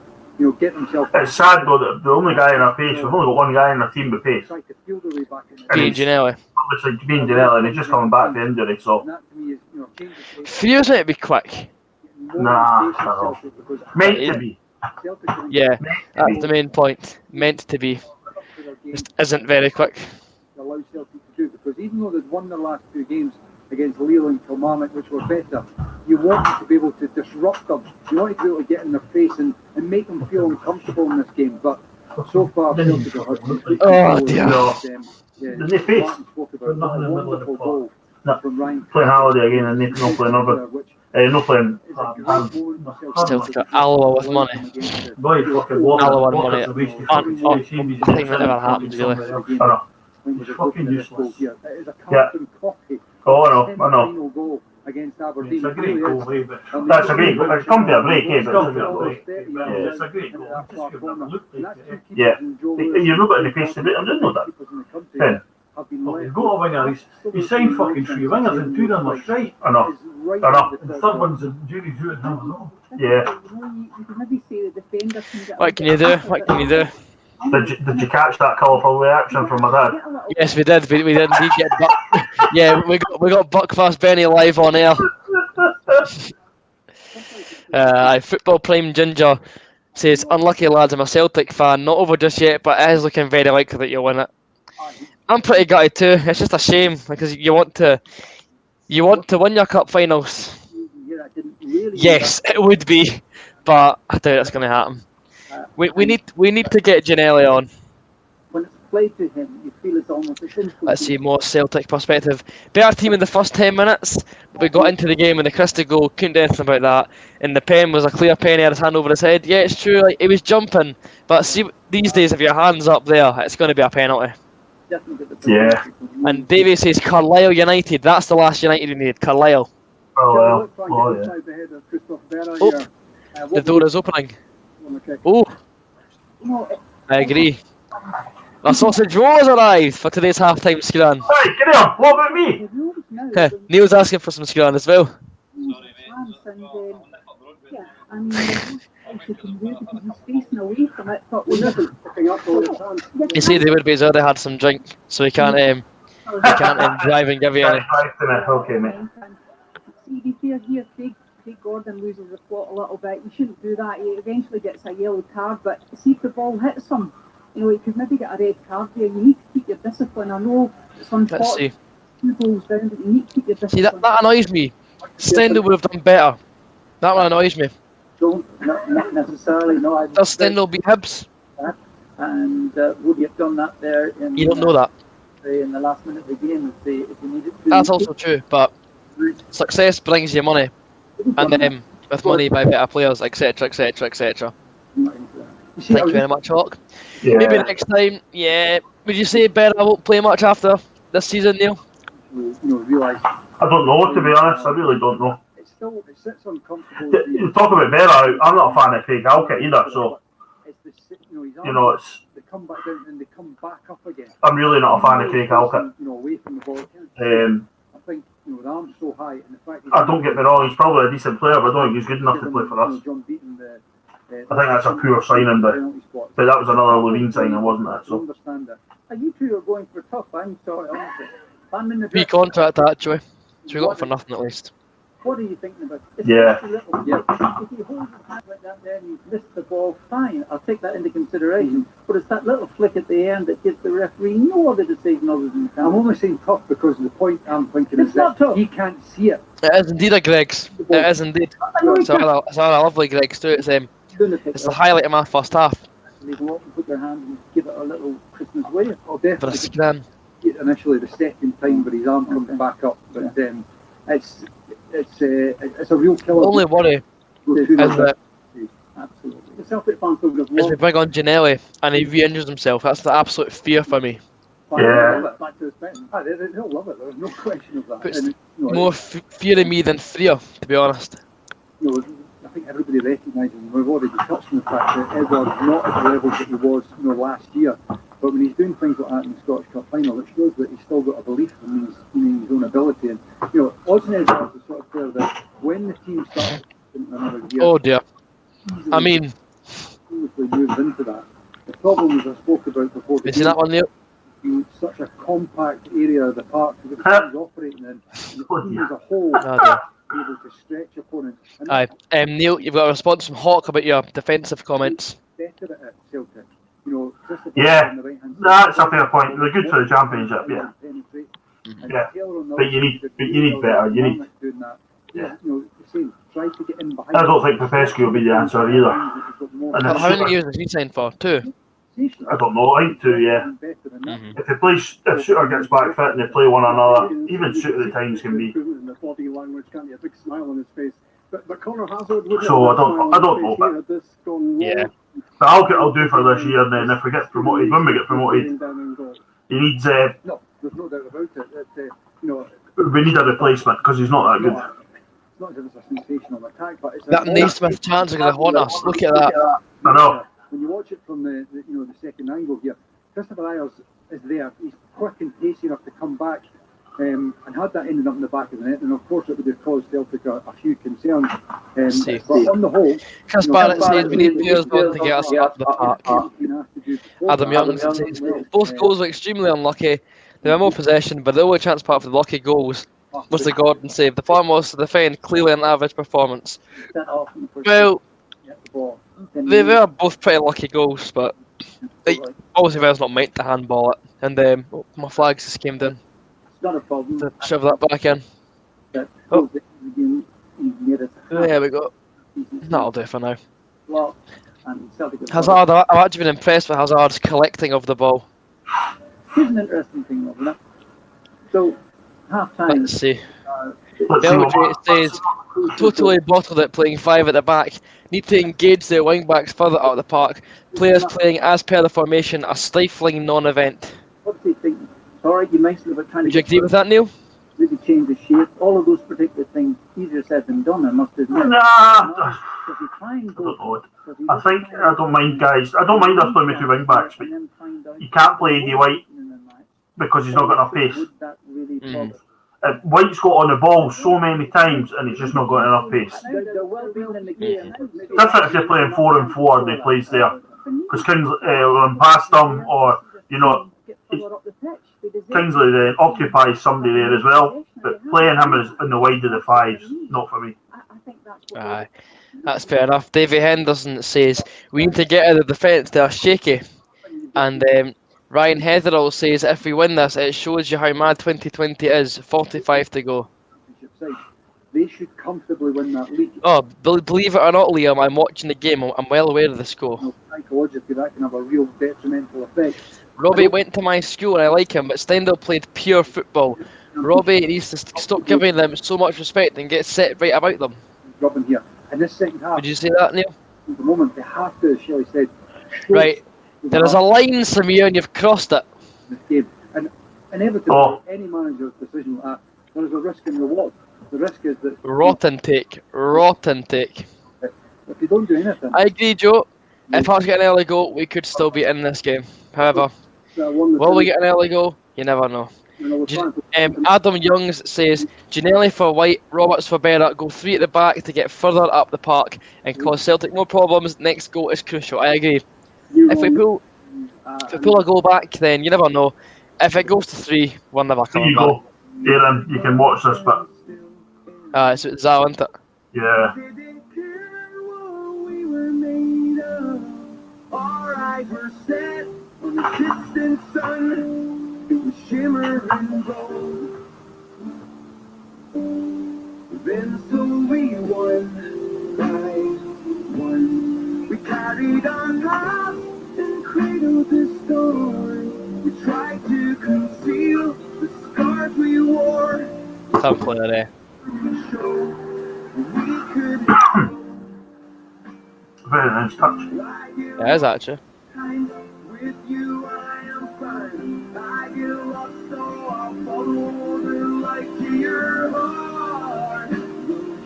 get themselves. It's sad though that the only guy in our pace, we've only got one guy in our team with pace. Try to feel their way back in. And Dean Ginelli. Obviously, being Janelle, and he's just coming back from injury, so. And that to me is, change the pace, Fuse it to be quick. more Nah, pace with no. Celtic, because Meant to be. Celtic are in Yeah, that's the main point. Meant to be. up to their game. Just isn't very quick. Allow Celtic to do, because even though they'd won their last 2 games against Lille and Kilmarnock, which were better, you want to be able to disrupt them. You want to be able to get in their face and make them feel uncomfortable in this game. But so far, Celtic are Oh, dear. Didn't they face? Martin spoke about a wonderful goal from Ryan Playing Halliday again and Nathan not playing over. which Not playing. is a great moment for Still Celtic. got Alloa with money. Alloa with money. I think that never happens, really. I know. It is a carbon copy. Oh, I know, of the I know. final goal against Aberdeen. It's a great It goal, really is. but That's a great goal. It's come to a break, eh? it's But come it's to a a break. break. But it's a great goal. That far Just corner. look And like that's it. two Yeah. keepers in Joe You're not got any face to beat him, didn't know that. keepers in the country Ken. have been Well, left he's got a winger. He's signed fucking 3 wingers and 2 of them are straight. I know. is right I know. at the And the top. third one's a Judy Jewett and him as well. Yeah. You can maybe say the defender can get. What can you do? What can you do? Did you catch that colourful reaction from my dad? Yes, we did. We did indeed get Buck. Yeah, we got Buckfast Benny live on air. Football Prime Ginger says, "Unlucky lads, I'm a Celtic fan. Not over just yet, but it is looking very likely that you'll win it." I'm pretty gutted too. It's just a shame because you want to win your cup finals. Yes, it would be, but I doubt it's going to happen. We need to get Ginelli on. When it's played to him, you feel it's almost a Let's see more Celtic perspective. Better team in the first 10 minutes. We got into the game and the Christie goal, couldn't do anything about that. And the pen was a clear pen, he had his hand over his head. Yeah, it's true, like, he was jumping. But see, these days, if your hand's up there, it's going to be a penalty. Yeah. And Davey says Carlisle United. That's the last United we need, Carlisle. Oh, well. Oh, yeah. Oh, the door is opening. Oh, I agree. The sausage roll has arrived for today's half-time scran. Hey, get on. What about me? Neil's asking for some scran as well. You see, they would be. He's already had some drink, so he can't drive and give you any. Okay, mate. See, be fair here, Craig Gordon loses the plot a little bit. You shouldn't do that. He eventually gets a yellow card, but see if the ball hits him, he could maybe get a red card here. You need to keep your discipline. I know some Let's see. 2 goals down, but you need to keep your discipline. See, that annoys me. Stendhal would have done better. That one annoys me. Not necessarily, no. Does Stendhal beat Hibs? And would you have done that there in, You don't know that. in the last minute of the game if you needed to? That's also true, but success brings you money. And with money by better players, etc, etc, etc. Thank you very much, Hawk. Yeah. Maybe next time, yeah. Would you say Berra won't play much after this season, Neil? Realise I don't know, to be honest. I really don't know. it sits uncomfortable. You talk about Berra, I'm not a fan of Craig Halkett either, so, It's his it's. they come back down and they come back up again. I'm really not a fan of Craig Halkett. Away from the ball. I think the arm's so high, and the fact don't get me wrong, he's probably a decent player, but I don't think he's good enough to play for us. John Beaton, I think that's a poor signing, but that was another Levine signing, wasn't it? So. Understand that. You two are going for tough. I'm sorry, honestly. I'm in the Free contract, actually. So we got it for nothing at least. What are you thinking about? Yeah. If he holds his hand like that there and he's missed the ball, fine. I'll take that into consideration. But it's that little flick at the end that gives the referee no other decision other than the I'm only saying tough because the point I'm thinking is that he can't see it. It is indeed a Greg's. It is indeed. It's a lovely Greg's too. It's the highlight of my first half. They go up and put their hand and give it a little Christmas wave. Oh, For a definitely. scran. Initially, the second time, but his arm comes back up. But it's a real killer. The only worry is that Absolutely. The Celtic fans would have is we bring on Ginelli and he re-injures himself. That's the absolute fear for me. Yeah. Back to his pen. They'll love it. There's no question of that. Puts And, more fear in me than fear, to be honest. I think everybody recognises, and we've already touched on the fact that Edward's not at the level that he was last year. But when he's doing things like that in the Scottish Cup final, it shows that he's still got a belief in his own ability. And Odsonne Edouard's the sort of player that when the team starts in another year, Oh dear. I mean, seamlessly moves into that. The problem, as I spoke about before, you seen that one, Neil? such a compact area of the park that the team's operating in, and the team as a whole Oh dear. able to stretch opponents. And Aye. Neil, you've got a response from Hawk about your defensive comments. better at Celtic. Christopher Yeah, on the right-hand side, that's a fair point. They're good for the championship, yeah. Yeah, but you need better. You need. Yeah. Try to get in behind. I don't think Popescu will be the answer either. And But how many years has he signed for? 2? I don't know. I think 2, yeah. If Shooter gets back fit and they play one another, even Shooter at times can be. The body language can't be a big smile on his face. But Connor Hazard would So I don't know. But Yeah. But I'll do for this year. And then if we get promoted, when we get promoted, he needs. No, there's no doubt about it. We need a replacement because he's not that good. It's not just a sensational attack, but it's That Naismith chance are going to haunt us. Look at that. I know. When you watch it from the second angle here, Christopher Ayers is there. He's quick and pacey enough to come back, and had that ended up in the back of the net, and of course it would have caused Celtic a few concerns. But on the whole, Chris Barrett says we need players on to get us up the park. Adam Young says both goals were extremely unlucky. They were more possession, but the only chance apart from the lucky goals was the Gordon save. The plan was to defend clearly an average performance. Well, they were both pretty lucky goals, but obviously there's not meant to handball it. And my flags just came down. Not a problem. To shove that back in. Oh. There we go. That'll do for now. Well, Hazard, I've actually been impressed with Hazard's collecting of the ball. Here's an interesting thing, wasn't it? So, half time. Let's see. Belgrade says, totally bottled it playing 5 at the back. Need to engage their wing backs further out of the park. Players playing as per the formation, a stifling non-event. What do you think? Sorry, you mentioned about trying Would you agree with that, Neil? Maybe change the shape. All of those particular things, easier said than done, I must admit. Nah, I think I don't mind, guys. I don't mind us playing with 2 wing backs, but you can't play Eddie White because he's not got enough pace. White's got on the ball so many times and he's just not got enough pace. Different if you're playing 4-4 and he plays there, because Kingsley run past them, or Kingsley then occupies somebody there as well. But playing him as in the wide of the 5s, not for me. Aye, that's fair enough. Davy Henderson says we need to get out of the defence. They are shaky, and Ryan Heatherall says if we win this, it shows you how mad 2020 is. 45 to go. They should comfortably win that league. Oh, believe it or not, Liam, I'm watching the game. I'm well aware of the score. Psychologically, that can have a real detrimental effect. Robbie went to my school and I like him, but Stendhal played pure football. Robbie needs to stop giving them so much respect and get set right about them. Robin here. In this second half, would you say that, Neil? At the moment, they have to, as Shelley said. Right. There is a line, Samir, and you've crossed it. This game. And inevitably, any manager's decision like that, there is a risk and reward. The risk is that... Rotten take. If they don't do anything... I agree, Joe. If Hearts get an early goal, we could still be in this game. However, will we get an early goal? You never know. Adam Youngs says, Ginelli for White, Roberts for Berra, go 3 at the back to get further up the park and cause Celtic no problems. Next goal is crucial. I agree. If we pull a goal back, then you never know. If it goes to 3, we're never coming back. Aaron, you can watch this bit. So it's that, isn't it? Yeah. Our eyes were set on the distant sun. It was shimmering gold. Then so we won by 1. We carried on love and cradled the storm. We tried to conceal the scars we wore. Some player there. Very nice touch. Yeah, it is actually. With you, I am fine. I get So I'll follow the light to your heart. Will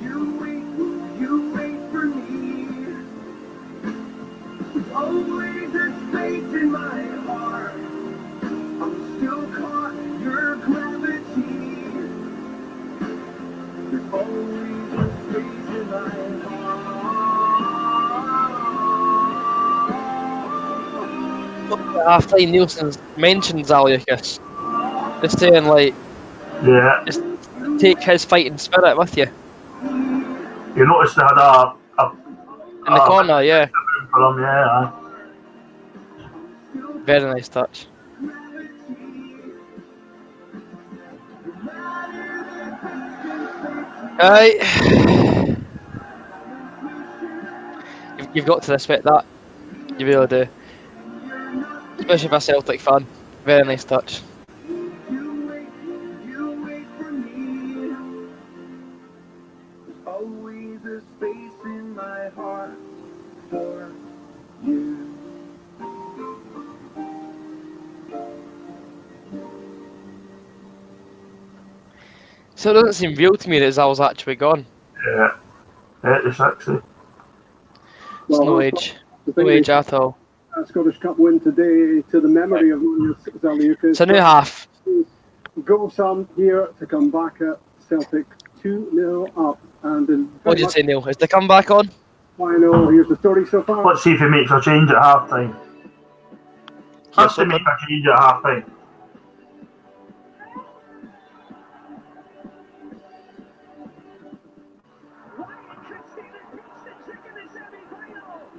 you wait for me? There's always a space in my heart. I'm still caught in your gravity. There's always a space in my Half-time Nielsen mentions Aliukas. Just saying, like, Yeah. just take his fighting spirit with you. You noticed they had a In the corner, yeah. for him, yeah. Very nice touch. Right. You've got to respect that. You really do. Especially for a Celtic fan. Very nice touch. always a space in my heart for you. So it doesn't seem real to me that Zal's actually gone. Yeah. 86. It's no age. No age at all. Scottish Cup win today to the memory of Zaliukas. It's a new half. Go Sam here to come back at Celtic 2-0 up. And What did you say, Neil? Is the comeback on? I know, here's the story so far. Let's see if he makes a change at half time. Has to make a change at half time.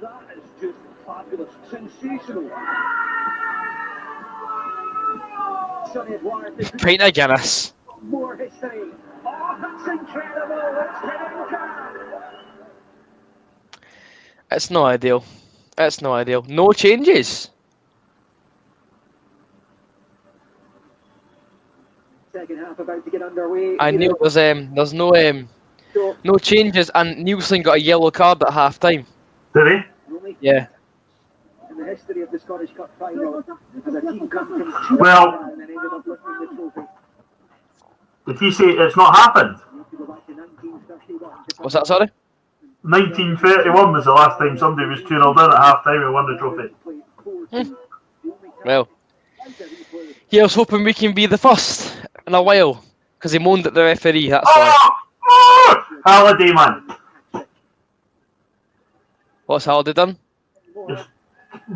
That is just fabulous, sensational. Sonny Edwards, Pint of Guinness. more history. Oh, that's incredible. It's Karenka. It's not ideal. It's not ideal. No changes. Second half about to get underway. I knew there's no changes, and Nielsen got a yellow card at half time. Did he? Yeah. In the history of the Scottish Cup final, as a team come from Well- and then ended up lifting the trophy. Did he say it's not happened? You have to go back to 1931. What's that, sorry? 1931 was the last time somebody was 2-0 down at half time and won the trophy. Well, yeah, I was hoping we can be the first in a while, because he moaned at the referee, that's why. Oh! Halliday, man. What's Halliday done? Just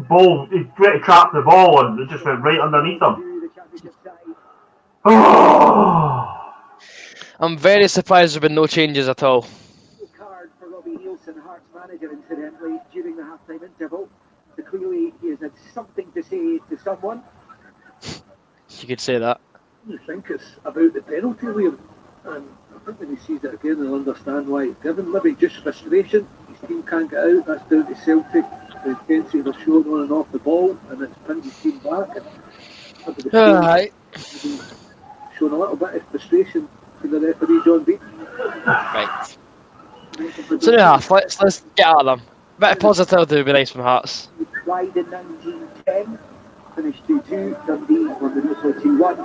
ball, he tried to trap the ball and it just went right underneath him. Oh! I'm very surprised there's been no changes at all. Card for Robbie Nielsen, Hearts manager, incidentally, during the half-time interval. So clearly he has had something to say to someone. You could say that. I think it's about the penalty, Liam. And I think when he sees it again, he'll understand why it's given. Maybe just frustration. His team can't get out. That's down to Celtic. The intensity they're showing on and off the ball, and it's pinned his team back. And maybe the team Alright. showing a little bit of frustration to the referee, John Beat. Right. So yeah, let's get at them. Bit of positivity would be nice from Hearts. He tried in 1910, finished 2-2, Dundee won the Newcastle 2-1.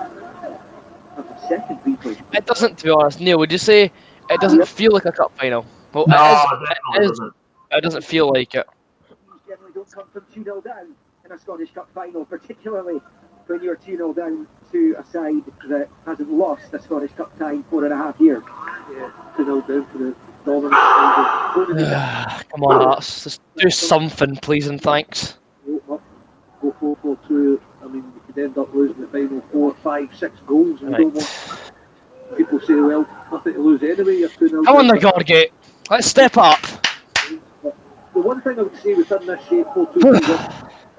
That's the second replay. It doesn't, to be honest. Neil, would you say it doesn't feel like a cup final? Well, No, it definitely is. doesn't. It doesn't feel like it. Teams generally don't come from 2-0 down in a Scottish Cup final, particularly when you're 2-0 down to a side that hasn't lost a Scottish Cup tie in 4.5 years. Yeah, 2-0 down for the dominant side. Come on, Hearts. Just do something, please and thanks. Go 4-4-2. I mean, you could end up losing the final 4, 5, 6 goals. And you don't want people say, well, nothing to lose anyway. You're 2-0 Come on, down. the Gorgate. Let's step up. The one thing I would say within this shape 4-2-2, they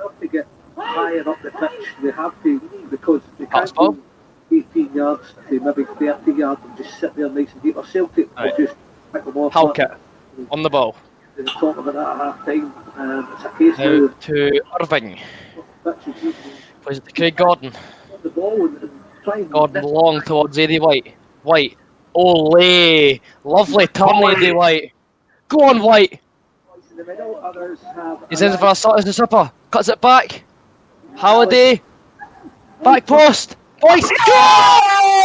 have to get higher up the pitch. They have to, because they can't go 18 yards to maybe 30 yards and just sit there nice and deep. Or Celtic will Right. just pick them off. Halkett on the ball. They talk about that at half time. It's a case Now now to Irving. of pitch is Plays it to Craig Gordon. the ball and try and Gordon long towards Eddie White. White. Ole. Lovely turn, Eddie White. Go on, White. In the middle, others have. He's in for a supper. Cuts it back. Halliday. Back post. Boyce, Boyce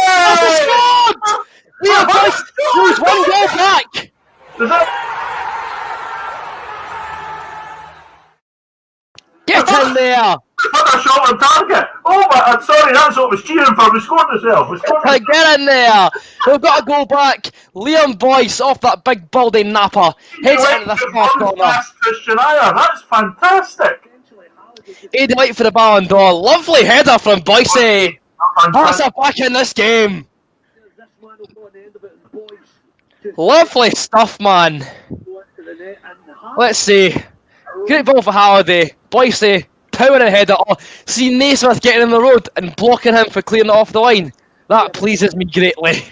has scored! Liam Boyce, there's one goal back! Is it? Get in there! Put a shot on target. Oh my! I'm sorry. That's what I was cheering for. We scored ourselves. We scored. Get in there! We've got to go back. Liam Boyce off that big baldy napper. Heads into the far corner. Past Christian Ayer. That's fantastic. Aidan White for the Ballon d'Or. Lovely header from Boyce. Hearts are back in this game. Lovely stuff, man. Let's see. Great ball for Halliday. Boyce, powering header. Oh, see Naismith getting in the road and blocking him for clearing it off the line. That pleases me greatly.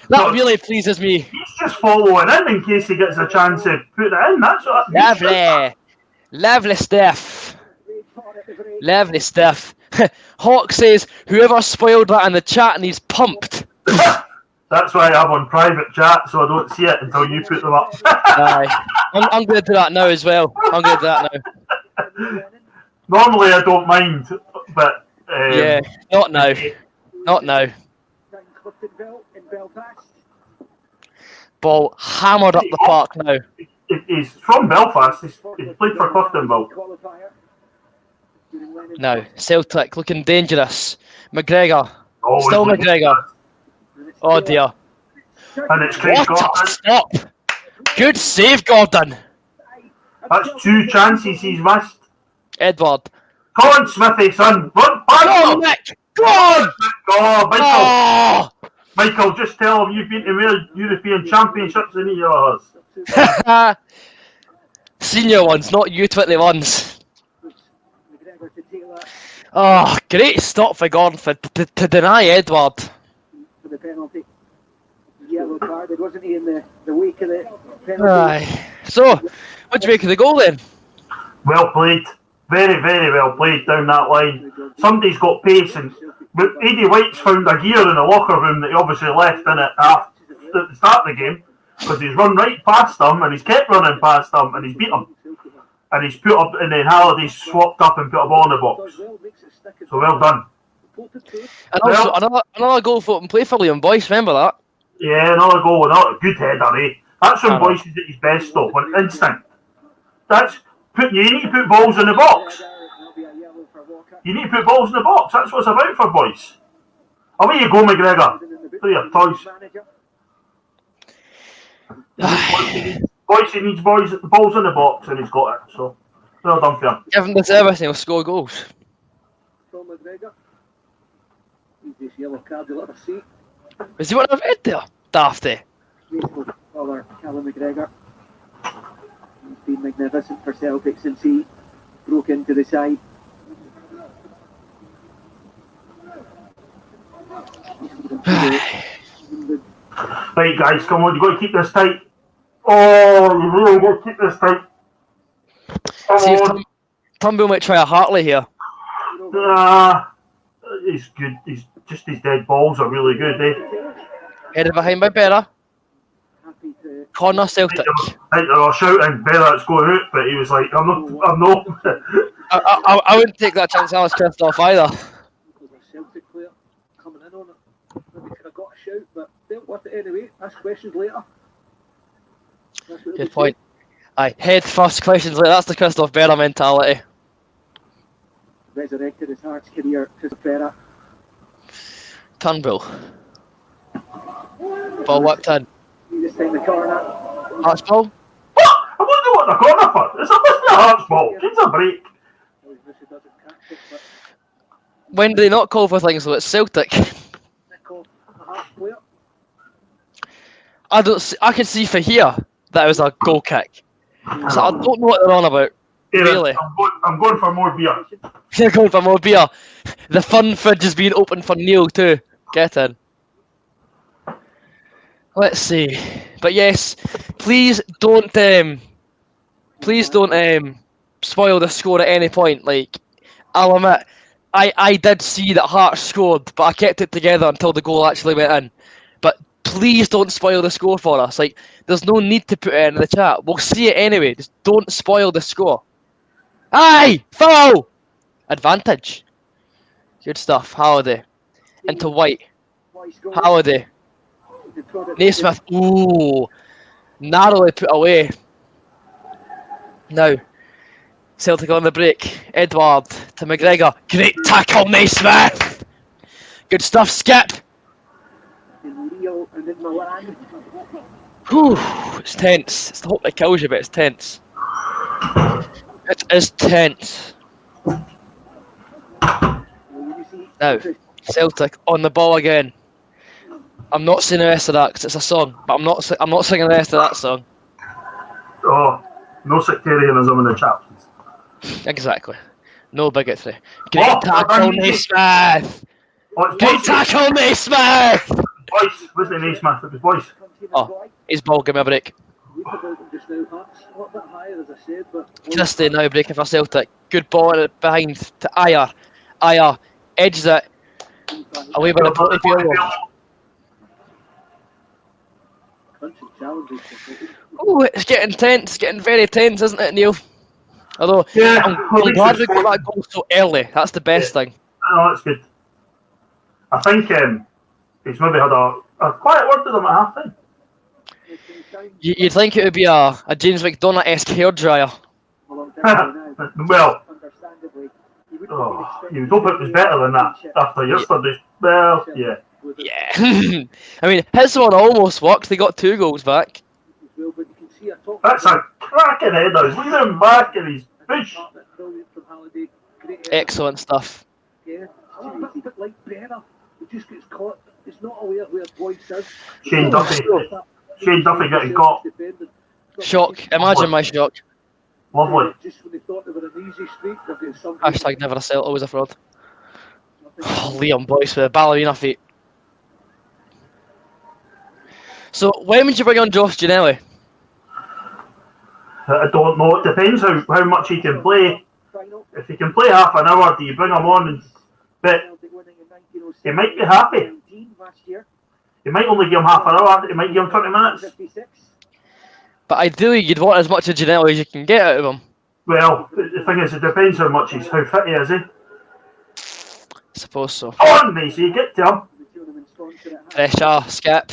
That really pleases me. He's just following in case he gets a chance to put it in. That's what. Lovely. Lovely stuff. Lovely stuff. Hawk says, whoever spoiled that in the chat and he's pumped. That's why I'm on private chat, so I don't see it until you put them up. Aye. I'm going to do that now as well. I'm going to do that now. Normally I don't mind, but... yeah, not now. Not now. Ball hammered up the park now. He's from Belfast. He's played for Cliftonville. Now, Celtic looking dangerous. McGregor. Always Still looking McGregor. Oh dear. And it's Craig What Gordon. a stop! Good save, Gordon. That's 2 chances he's missed. Edward. Come on, Smithy, son. Run, Go on, Michael! Nick! Go on! Oh, Michael. Oh! Michael, just tell him you've been to real European Championships in yours. Senior ones, not U21s. Oh, great stop for Gordon to deny Edward. For the penalty. Yellow card. It wasn't he in the wake of the penalty. Aye. So, what do you make of the goal then? Well played. Very, very well played down that line. Somebody's got pace, and Aidan White's found a gear in the locker room that he obviously left in it at the start of the game, because he's run right past them and he's kept running past them and he's beat them. And he's put up, and then Halliday swapped up and put a ball in the box. So well done. And also, another goal for and play for Liam Boyce, remember that? Yeah, another goal, another good header, eh? That's when Boyce is at his best though, on instinct. You need to put balls in the box. You need to put balls in the box. That's what it's about for Boyce. Away you go, McGregor. For your toys. Boyce needs balls in the box, and he's got it. So, well done for him. Give him this everything, he'll score goals. Tom McGregor. He's this yellow card you'll ever see. Is he what I've read there? Dafty. Father Callum McGregor. He's been magnificent for Celtic since he broke into the side. Right, guys, come on, you've got to keep this tight. Oh, you really got to keep this tight. See if Turnbull might try a Hartley here. He's good. He's just his dead balls are really good, eh? Headed behind by Berra. Corner Celtic. I think they were shouting, Bella, it's going out, but he was like, I'm not. I wouldn't take that chance, Alice Christoph either. A Celtic player coming in on it. Maybe could have got a shout, but dealt with it anyway. Ask questions later. Good point. Aye, head first, questions like that's the Christoph Berra mentality. Resurrected his Hearts career, Christoph Berra. Turnbull. Ball whipped in. This time the corner. Hearts ball. What? I wonder what the corner for. It's a Hearts ball. It's a break. When do they not call for things like Celtic? I can see for here that it was a goal kick. So I don't know what they're on about. Yeah, Really? I'm going for more beer. You're going for more beer. The fun fridge is being opened for Neil too. Get in. Let's see. But yes, please don't spoil the score at any point. Like, I'll admit, I did see that Hearts scored, but I kept it together until the goal actually went in. But please don't spoil the score for us. Like, there's no need to put it in the chat. We'll see it anyway. Just don't spoil the score. Aye! Foul! Advantage. Good stuff. Halliday. into White. White's goal. Halliday. They put it- Naismith. Ooh. Narrowly put away. Now, Celtic on the break. Edward to McGregor. Great tackle, Naismith. Good stuff, Skip. In Rio and in Milan. Whew. It's tense. It's the hope that kills you, but it's tense. It is tense. Now, Celtic on the ball again. I'm not singing the rest of that because it's a song, but I'm not singing the rest of that song. Oh, no sectarianism in the chat. Exactly. No bigotry. Great Oh, tackle, Van Dijk. Naismith. Oh, it's Great Boyce. tackle, Naismith. Boyce. Wasn't it Naismith? It was Boyce. Oh, his ball, give me a break. Look about them just now, Hearts. A little bit higher, as I said, but Christie now breaking for Celtic. Good ball behind to Ayer. Ayer edges it away by the Portifield. crunching challenges. Oh, it's getting tense. It's getting very tense, isn't it, Neil? Although, Yeah, I'm glad we got that goal so early. That's the best thing. Oh, that's good. I think he's maybe had a quiet word with them at half time. You'd think it would be a James McDonough-esque hairdryer. Well, you would hope it was better than that after yesterday. Well, yeah. Yeah. I mean, his one almost worked. They got 2 goals back. That's a cracking header. He's leaning back in his bush. Excellent stuff. Yeah, a bit like Brenner. He just gets caught. He's not aware where Boyce is. Shane Duffy. Shane Duffy getting caught. Shock. Imagine my shock. Lovely. Just when they thought they were an easy streak, they've got some. Hashtag never a Celt, always a fraud. Oh, Liam Boyce with a ballerina feet. So, when would you bring on Josh Ginnelly? I don't know. It depends how much he can play. If he can play half an hour, do you bring him on? But he might be happy. He might only give him half an hour. He might give him 20 minutes. But ideally, you'd want as much of Ginnelly as you can get out of him. Well, the thing is, it depends how fit he is, eh? I suppose so. On, Macy, get to him. Pressure, Skip.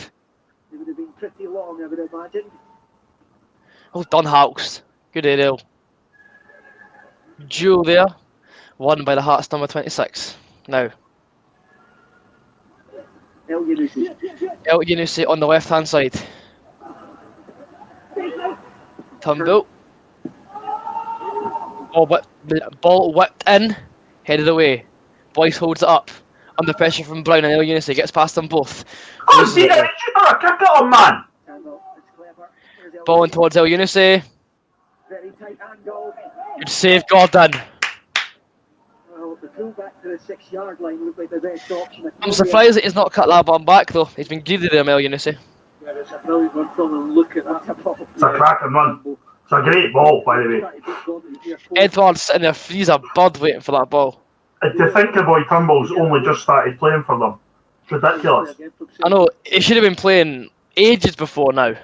It would have been pretty long, I would imagine. Well done, Hawks. Good aerial. Duel there. Won by the Hearts number 26. Now, El Yunusi. El Yunusi on the left hand side. Turnbull. Ball whipped in. Headed away. Boyce holds it up. Under pressure from Brown and El Yunusi. Gets past them both. Oh, see that? You better kick it on, man. Ball in towards El Yunusi. Very tight angle. Good save, Gordon. Well, the pull back to the 6-yard line looked like the best option. I'm surprised that he's not cut that one back though. He's been greedy there, El Yunusi. Yeah, it's a brilliant run from him. Look at that. It's a cracking run. It's a great ball, by the way. Edward's sitting there, he's a bird waiting for that ball. To think the boy Turnbull's only just started playing for them. It's ridiculous. I know, he should have been playing ages before now.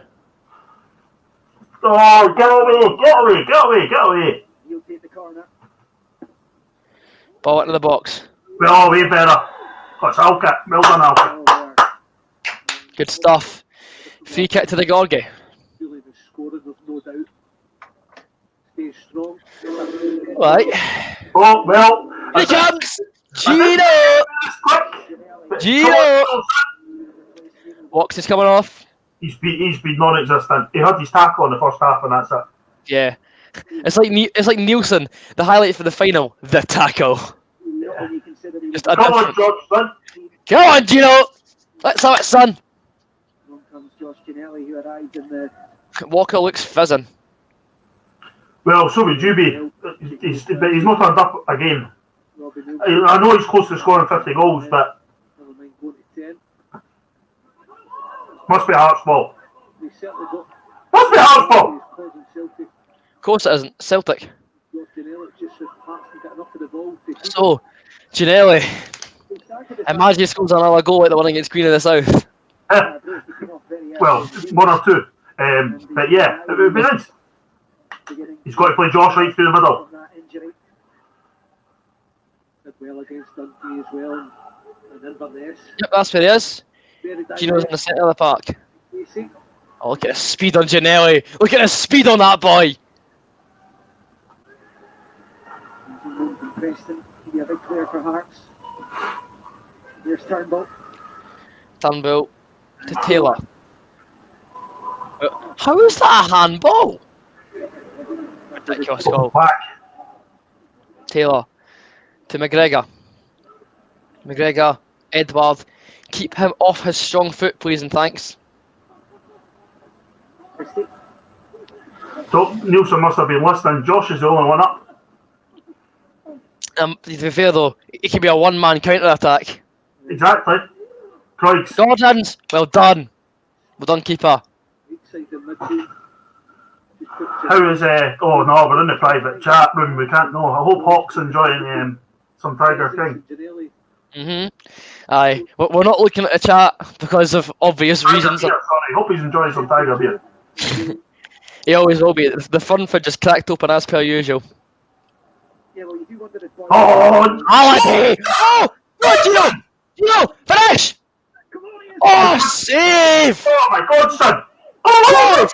Oh, get away, get away, get away, get away. He'll take the corner. Ball into the box. Well, way better. That's Alka. Well done, Alka. Good stuff. Free kick to the Gorgie. Really the scorer, there's no doubt. Stay strong. Right. Oh, well. Here he comes! Gino! Quick. Gino! Wax is coming off. He's been non-existent. He had his tackle in the first half and that's it. Yeah. It's like Nielsen, the highlight for the final, the tackle. Just a Come on, different... George, son. Come on, Gino! Let's have it, son! Along comes Josh Ginnelly, who arrived in the... Walker looks fizzing. Well, so would you be. But he's not turned up again. I know he's close to scoring 50 goals, but must be a Hearts ball. Must be a Hearts ball. Of course it isn't. Celtic. So, Ginnelly. Imagine he scores another goal like the one against Queen of the South. Well, 1 or 2. But yeah, it would be nice. He's got to play Josh right through the middle. Did well against Dundee as well. in Inverness. Yep, that's where he is. Very Gino's in the direct, centre of the park. easy. Oh, look at the speed on Gianelli. Look at the speed on that boy. Preston, he'd be a big player for Hearts. Here's Turnbull. Turnbull to Taylor. How is that a handball? Ridiculous goal. Back. Taylor to McGregor. McGregor, Edward. Keep him off his strong foot, please and thanks. So Nielsen must have been listening. Josh is the only one up. To be fair though, it can be a one-man counter-attack. Exactly. Craigs. Gordon's, well done. Well done, keeper. Inside the midfield. How is oh no, we're in the private chat room, we can't know. I hope Hawk's enjoying some Tiger King. Aye, we're not looking at the chat because of obvious reasons. Sorry, hope he's enjoying some Tiger beer. He always will be. The fun for just cracked open as per usual. Yeah, well, you do wonder if Oh, Ali! Oh! What, Gino! Gino! Finish! Oh, save! Oh my God, son! Oh!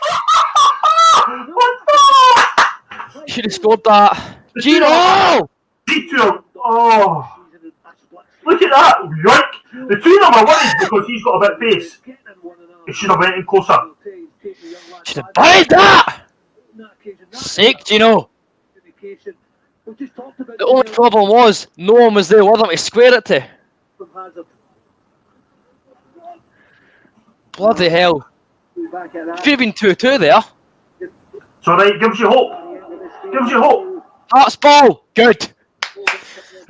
What? Should have scored that. Gino! Detail. Oh! Look at that! Yoink! The two of them are worried because he's got a bit of pace. He should have went in closer. Should have buried that! Sick, Gino. The only problem was, no one was there with him to square it to. Bloody hell. Could have been 2-2 there. It's alright, gives you hope. Gives you hope. Hearts ball! Good.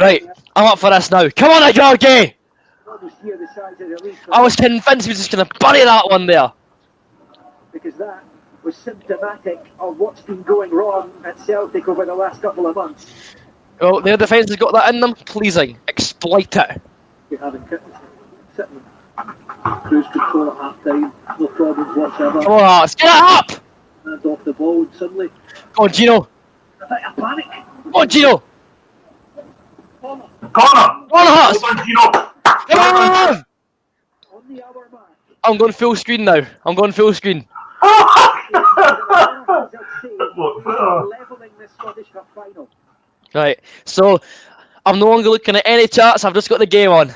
Right, I'm up for this now. Come on, Agorgi! I was convinced he was just going to bury that one there. Because that was symptomatic of what's been going wrong at Celtic over the last couple of months. Well, their defence has got that in them. Pleasing. Exploit it. We haven't sitting cruise control at half time, no problems whatsoever. Come on, Hearts, get it up! Hands off the ball, and suddenly Go on, Gino. a bit of panic. Go on, Gino. Corner! Go on, Hearts! Well done, Gino. Come on! On the hour mark. I'm going full screen now. I'm going full screen. Leveling this Scottish Cup final. Right, so I'm no longer looking at any charts. I've just got the game on.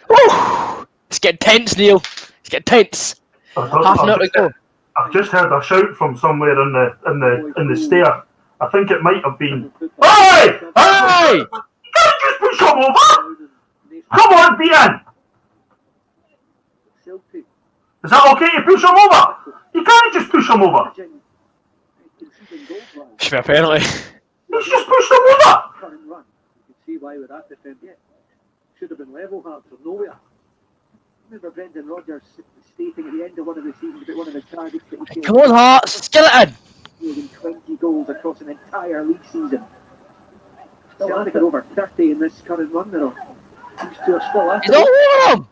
Woo! It's getting tense, Neil. It's getting tense. Half an hour to go. I've just heard a shout from somewhere in the stair. I think it might have been. Hey! Hey! You can't just push him over! Come on, be in! Celtic. Is that okay to push him over? You can't just push him over. Should be a penalty. He's just pushed him over. Current run. You can see why we're at defend yet. Should have been level hard from nowhere. Remember Brendan Rodgers stating at the end of one of the seasons about one of the targets that he Come on, Hearts, let's get it in. more than 20 goals across an entire league season. Celtic are over 30 in this current run now. These two are still at He's all it. over him.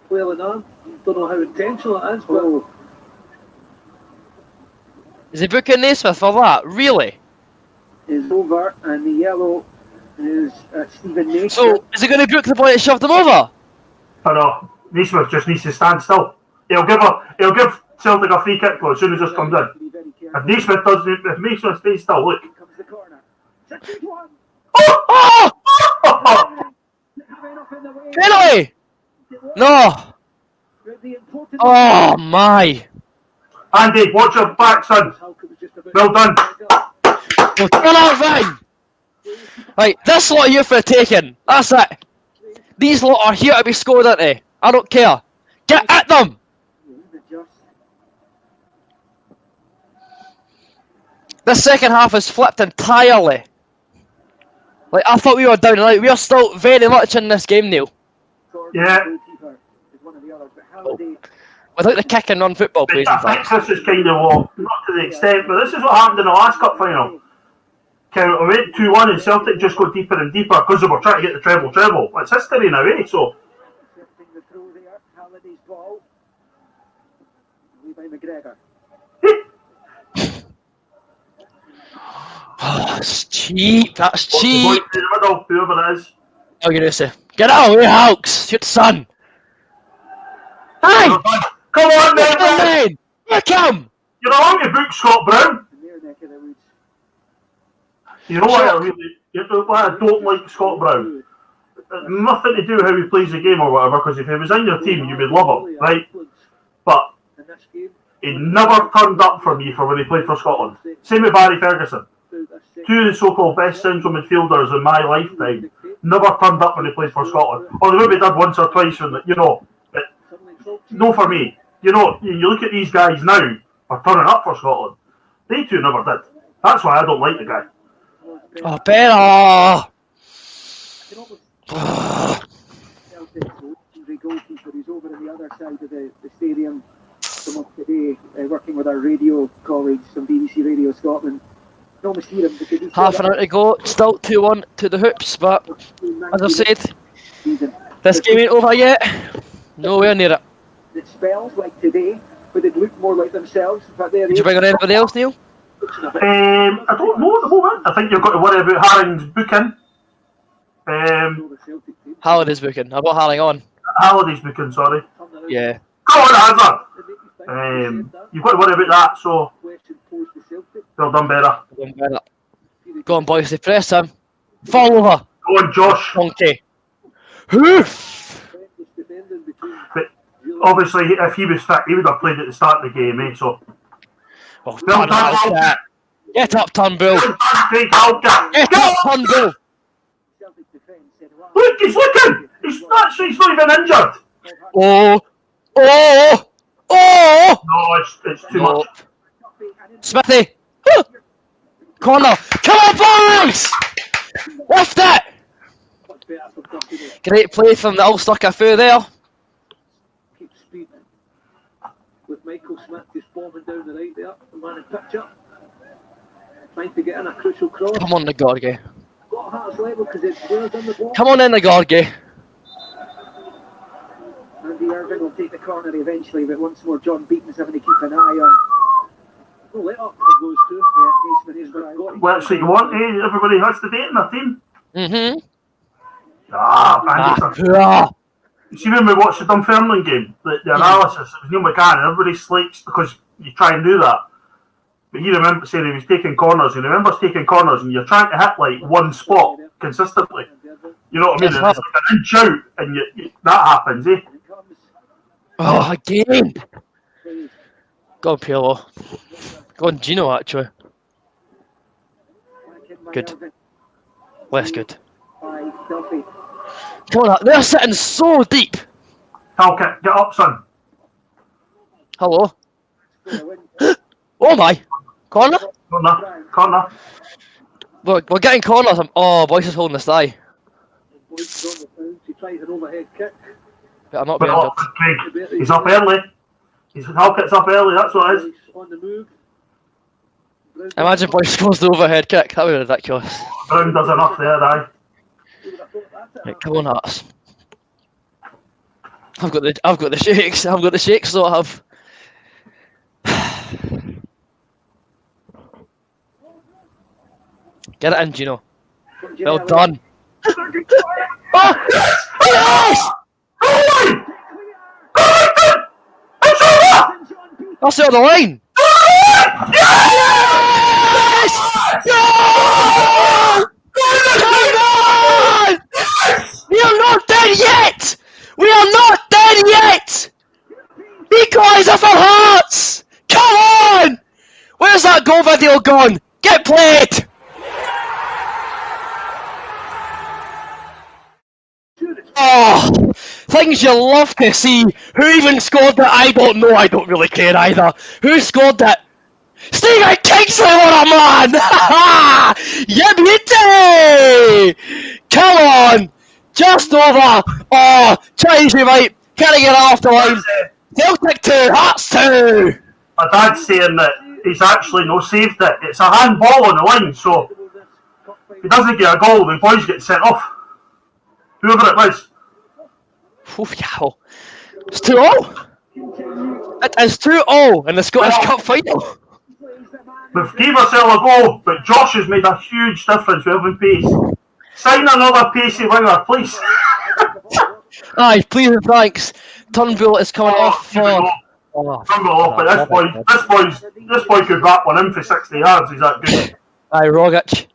Flailing on. Don't know how intentional it is, but Is he booking Naismith for that? Really? is over, and the yellow is Stephen Naismith. So, is he going to book the boy that shoved him over? I know. Naismith just needs to stand still. He'll give Celtic a free kick as soon as this comes in. If Naismith doesn't, if Naismith stays still, look. Comes the corner. 6-1. Oh! Penalty! No! Oh my! Andy, watch your back, son. Well done. Well done, Irvine! Right, this lot are here for the taking. That's it. These lot are here to be scored at they. I don't care. Get at them! The second half is flipped entirely. Like, I thought we were down and out. We are still very much in this game, Neil. Yeah. Without the kick and run football, please. I think this is kind of what, not to the extent, but this is what happened in the last cup final. We went 2-1 and Celtic just got deeper and deeper because they were trying to get the treble. It's history now, eh? So. Oh, it's cheap. That's cheap. In the middle, whoever it is. Oh, you say, get out of here, Hawks! Shoot the sun! Hey! Come on, Come on, man! man! Here come! You're allowed to book Scott Brown. in their neck of the woods. You know why I Shock. really, you know why I don't like Scott Brown? It's nothing to do with how he plays the game or whatever, because if he was in your team, you would love him, right? But In this game, he never turned up for me for when he played for Scotland. Same with Barry Ferguson. Two of the so-called best central midfielders in my lifetime never turned up when they played for Scotland. Or they maybe did once or twice, when, you know, but no for me. You know, you look at these guys now, are turning up for Scotland. They two never did. That's why I don't like the guy. Oh, better! Celtic goalkeeper, he's over on the other side of the stadium from up today, working with our radio colleagues from BBC Radio Scotland. Almost hear him because he's Half an hour to go, still 2-1 to the Hoops, but as I said, this game ain't over yet. Nowhere near it. It spells like today, but it looked more like themselves. But there Did you bring on anybody else, Neil? I don't know at the moment. I think you've got to worry about Haring's booking. Halliday's booking. I've got Harling on. Halliday's booking, sorry. Yeah. Go on, Hazard! You've got to worry about that, so well done, better. Go on, boys, they press him. Fall over. Go on, Josh. Donkey. Hoof! But obviously, if he was fit, he would have played at the start of the game, eh? So, Oh, turn out. Get up, Turnbull. Craig Halkett. Get up, Turnbull. Look, he's looking. He's not even injured. Oh. Oh. Oh. No, it's too much. Smithy. Corner. Come on, boys. Lift it. Great play from the Ulster Cafu there. Keep speed. With Michael Smith just bombing down the right there, the man in picture. Trying to get in a crucial cross. Come on, the Gorgie. Got Hearts level because it's players on the ball. Come on in, the Gorgie. Andy Irving will take the corner eventually, but once more John Beaton's having to keep an eye on. Oh, let up it goes to. Yeah, Naismith is got it. Well, so you want, eh? Everybody has to date in their team. Mm-hmm. Ah. You see when we watched the Dunfermline game, the analysis, it was Neil McCann, and everybody slates because you try and do that. But he remembers saying he was taking corners, he remembers taking corners, and you're trying to hit like one spot consistently. You know what I mean? And it's like an inch out, and that happens, eh? Oh, again. Go on, Pirlo. Go on, Gino, actually. Good. Less good. Come on, they're sitting so deep. Halkett, get up, son. Hello. Oh my. Corner? Corner. We're getting corners. Oh, Boyce is holding the thigh. He tries an overhead kick. But I'm not But being injured. Craig, he's up early. Halkett's up early, that's what it is. On the move. Imagine Boyce scores the overhead kick. That would be ridiculous. Brown does enough there, aye. Right, come on, Hearts. I've got the shakes. I've got the shakes, so I have. Get it in, Gino. Well done. Oh! Yes! That's it on the line. Yes! No! Come on! We are not dead yet! We are not dead yet! Equaliser for Hearts! Come on! Where's that goal video gone? Get played! Oh, things you love to see. Who even scored that? I don't know. I don't really care either. Who scored that? Stephen Kingsley, what a man! Yeah, beauty! Come on! Just over! Oh, Chinese right. Can I get off the line? Celtic 2, Hearts 2! My dad's saying that he's actually no saved it. It's a handball on the line, so if he doesn't get a goal, the boys get sent off. Whoever it was. Oh, yeah. It's 2-0. It is 2-0 in the Scottish Cup final. We've gave ourselves a goal, but Josh has made a huge difference with having pace. Sign another pacey winger, please. Aye, please and thanks. Turnbull is coming off Here we for. go. Oh, Turnbull off, but this boy could bat one in for 60 yards. He's that good. aye, Rogic.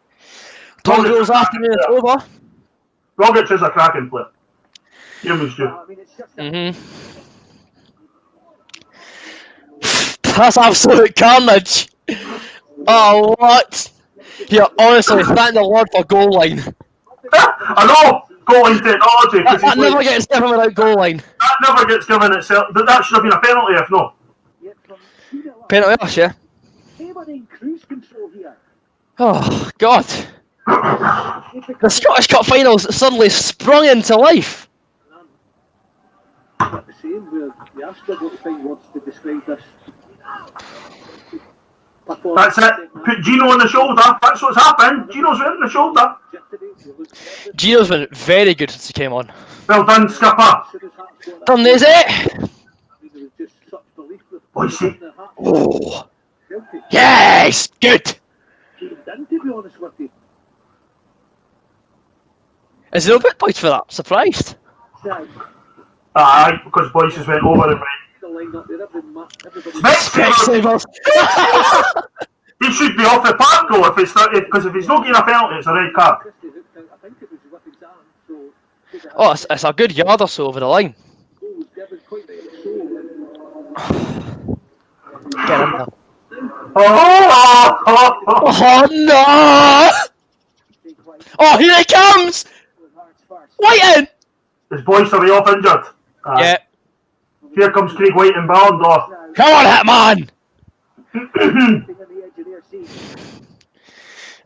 Turnbull's afternoon is over. Rogic is a cracking player. Hear me, Stu. I mean, it's just a That's absolute carnage. Oh, what? Yeah, honestly, thank the Lord for goal line. I know! Goal line technology. That never gets given without goal line. That never gets given itself. That should have been a penalty if not. yet from 2-0 up. Penalty us, yeah? They were in cruise control here. Oh, God. The Scottish Cup finals suddenly sprung into life. But the same where you are struggling to find words to describe this. That's it. Put Gino on the shoulder. That's what's happened. Gino's on the shoulder. Gino's been very good since he came on. Well done, Skipper. Done is it? Boise. Oh. Yes! Good! To be honest with you, Is there a bit points for that? Surprised. Aye, because Boyce's went over and the line up there, everybody. Specsavers. He should be off the park though because if he's not getting a penalty, it's a red card. I think it was with his arm, so Oh, it's a good yard or so over the line. goal was given quite Get in there. Oh! Oh no! Oh, here he comes! Whiten! Is Boyce are we off injured? Aye. Yeah. Here comes Craig White and Ballon d'Or. Come on, Hitman!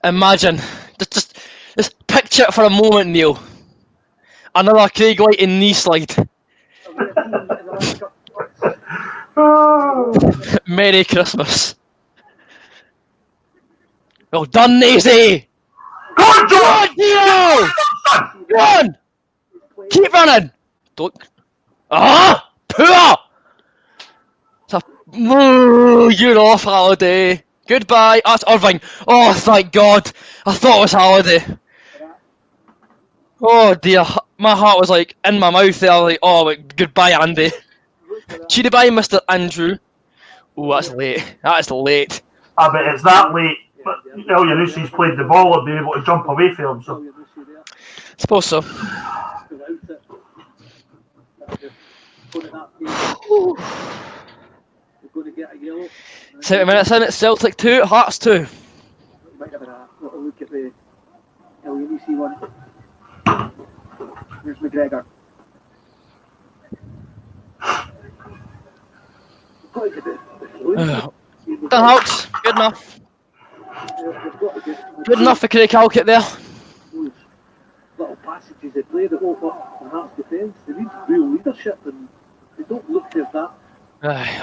Imagine. Just picture it for a moment, Neil. Another Craig Whiten knee slide. Merry Christmas. Well done, Nazy! Go on, Go on, George! Gino! Go on! Keep running! Don't. Ah! Poor! You're off, Holiday. Goodbye. That's Irvine. Oh, thank God. I thought it was Holiday. Oh dear. My heart was like in my mouth there. Like, oh, like, goodbye, Andy. Cheery bye, Mr. Andrew. Oh, that's late. That is late. I bet it's that late. But El Yanusi's played the ball and been able to jump away from him. So. Suppose so. Going to get a yellow. 70 minutes in, it's Celtic 2, Hearts 2. Might have a little look at the LUC one. There's McGregor. Done Hawks, good enough. Good enough for Craig Halkett there. Those little passages they play that open up the Hearts defence, they need real leadership and they don't look to have that.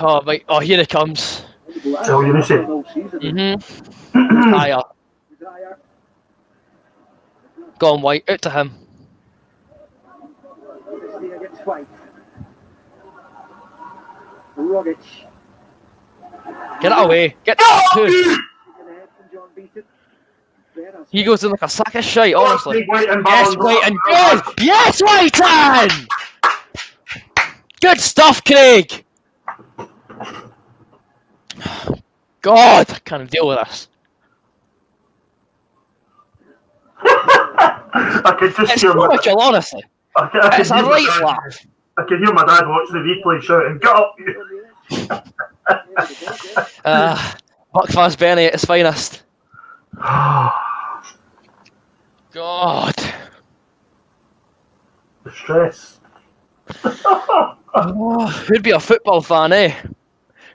Oh, right. Oh, here he comes. El Yanusi. Higher. Go on, White, out to him. Rogic. Get it away. Get two. He goes in like a sack of shite, honestly. Craig White and Yes, Ballon d'Or. White and good! Yes, Whiten! Good stuff, Craig! God, I can't deal with this. I could just It's hear my comical, honestly. I can It's a hear my right dad- laugh. I can hear my dad watch the replay shouting, "Get up, you!" Buckfast Benny at his finest. God. The stress. Oh, who'd be a football fan, eh?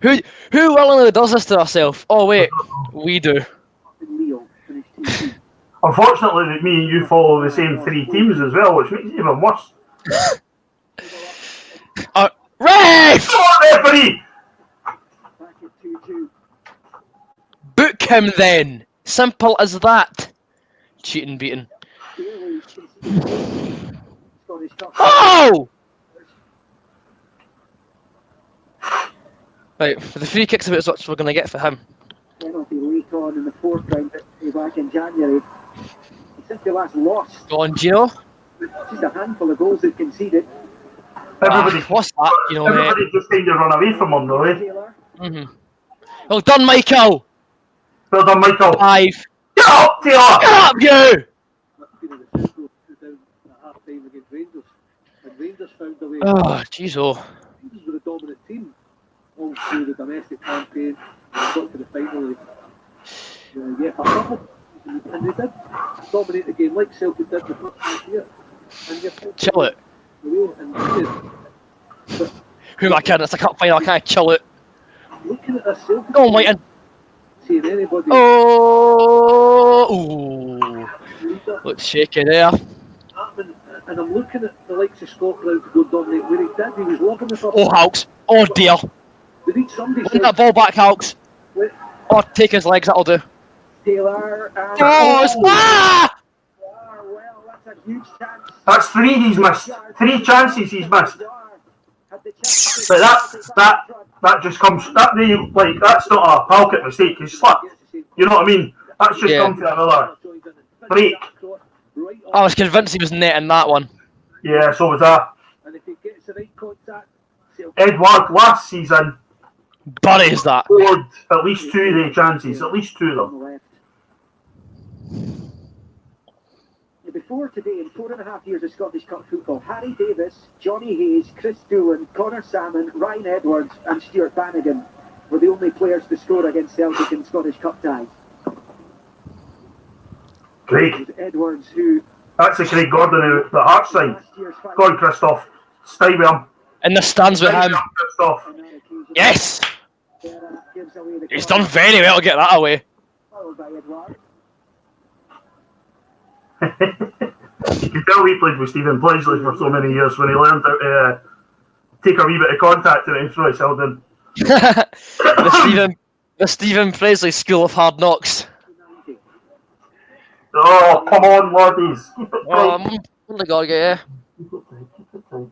Who willingly does this to herself? Oh wait, we do. Unfortunately, me and you follow the same three teams as well, which makes it even worse. Ref! Come on, referee! Book him then. Simple as that. Cheating, beating. Oh! Right, for the free kicks about as much as we're going to get for him. Penalty late on in the fourth round back in January. since they last lost. Go on, Gino. Just a handful of goals they've conceded. Everybody, What's that, Gino, mate? everybody just kind of run away from them, though, eh? Taylor. Well done, Michael. Well done, Michael. 5. Get up, Taylor! Get up, you! That's been in the Central down at half time against Rangers. And Rangers found a way. Oh, jeez, oh. Rangers were a dominant team all through the domestic campaign. Got to the final. Yeah, for a couple. And they did dominate the game like Celtic did the first half year. And you Chill it. But Who am I kidding? It's a cup final. I can't chill it. looking at this Celtic Go on, Whiten. seeing anybody Oh, ooh. Looks shaky there. happen, and I'm looking at the likes of Scotland to go dominate where he did. He was loving the first. Oh, Hawks. Oh, dear. They need somebody Win that ball back, Hawks. with Oh, take his legs. That'll do. Taylor and Oh, it's... Ah! well, that's a huge chance. That's 3 he's missed. 3 chances he's missed. Had the chance But that just comes... that's not a pocket mistake. He's slipped. You know what I mean? That's just Yeah. come to another break. I was convinced he was netting that one. Yeah, so was that. And if he gets the right contact, Edward, last season, Buries that. scored at least 2 of the chances. At least 2 of on them. the left. Before today, in 4.5 years of Scottish Cup football, Harry Davis, Johnny Hayes, Chris Doolan, Connor Salmon, Ryan Edwards and Stuart Bannigan were the only players to score against Celtic in Scottish Cup ties. Craig. It was Edwards who That's the Craig Gordon who the Hearts side. last year's Go on, Christoph. Stay with him. In the stands with Stay him. with him, Christoph. on that occasion, Yes! gives away the He's corner, done very well to get that away. followed by Edwards. You can tell we played with Stephen Pledgley for so many years when he learned how to take a wee bit of contact and then throw it held in. the Stephen Presley School of Hard Knocks. 90. Oh, come on, lordies. Keep it Oh, tight. I'm on the god, yeah. Keep it tight. Keep it tight.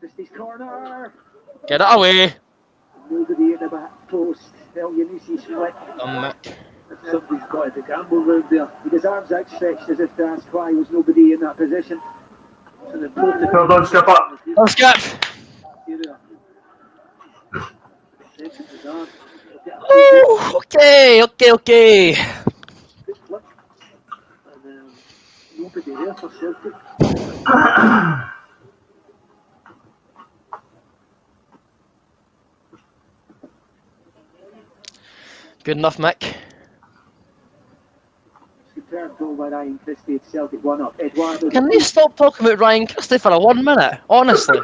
Christie's corner. Get it away. Nobody in the back post. El Yanisi split. Mick. Somebody's got to gamble round there. With his arms outstretched as if to ask why was nobody in that position. So the Well done, Skipper. Oh, Skip. Oh, okay. Good flip. And nobody there for Celtic. Good enough, Mick. Superb goal by Ryan Christie at Celtic 1-up. Eduardo. Can they stop talking about Ryan Christie for a 1 minute? Honestly.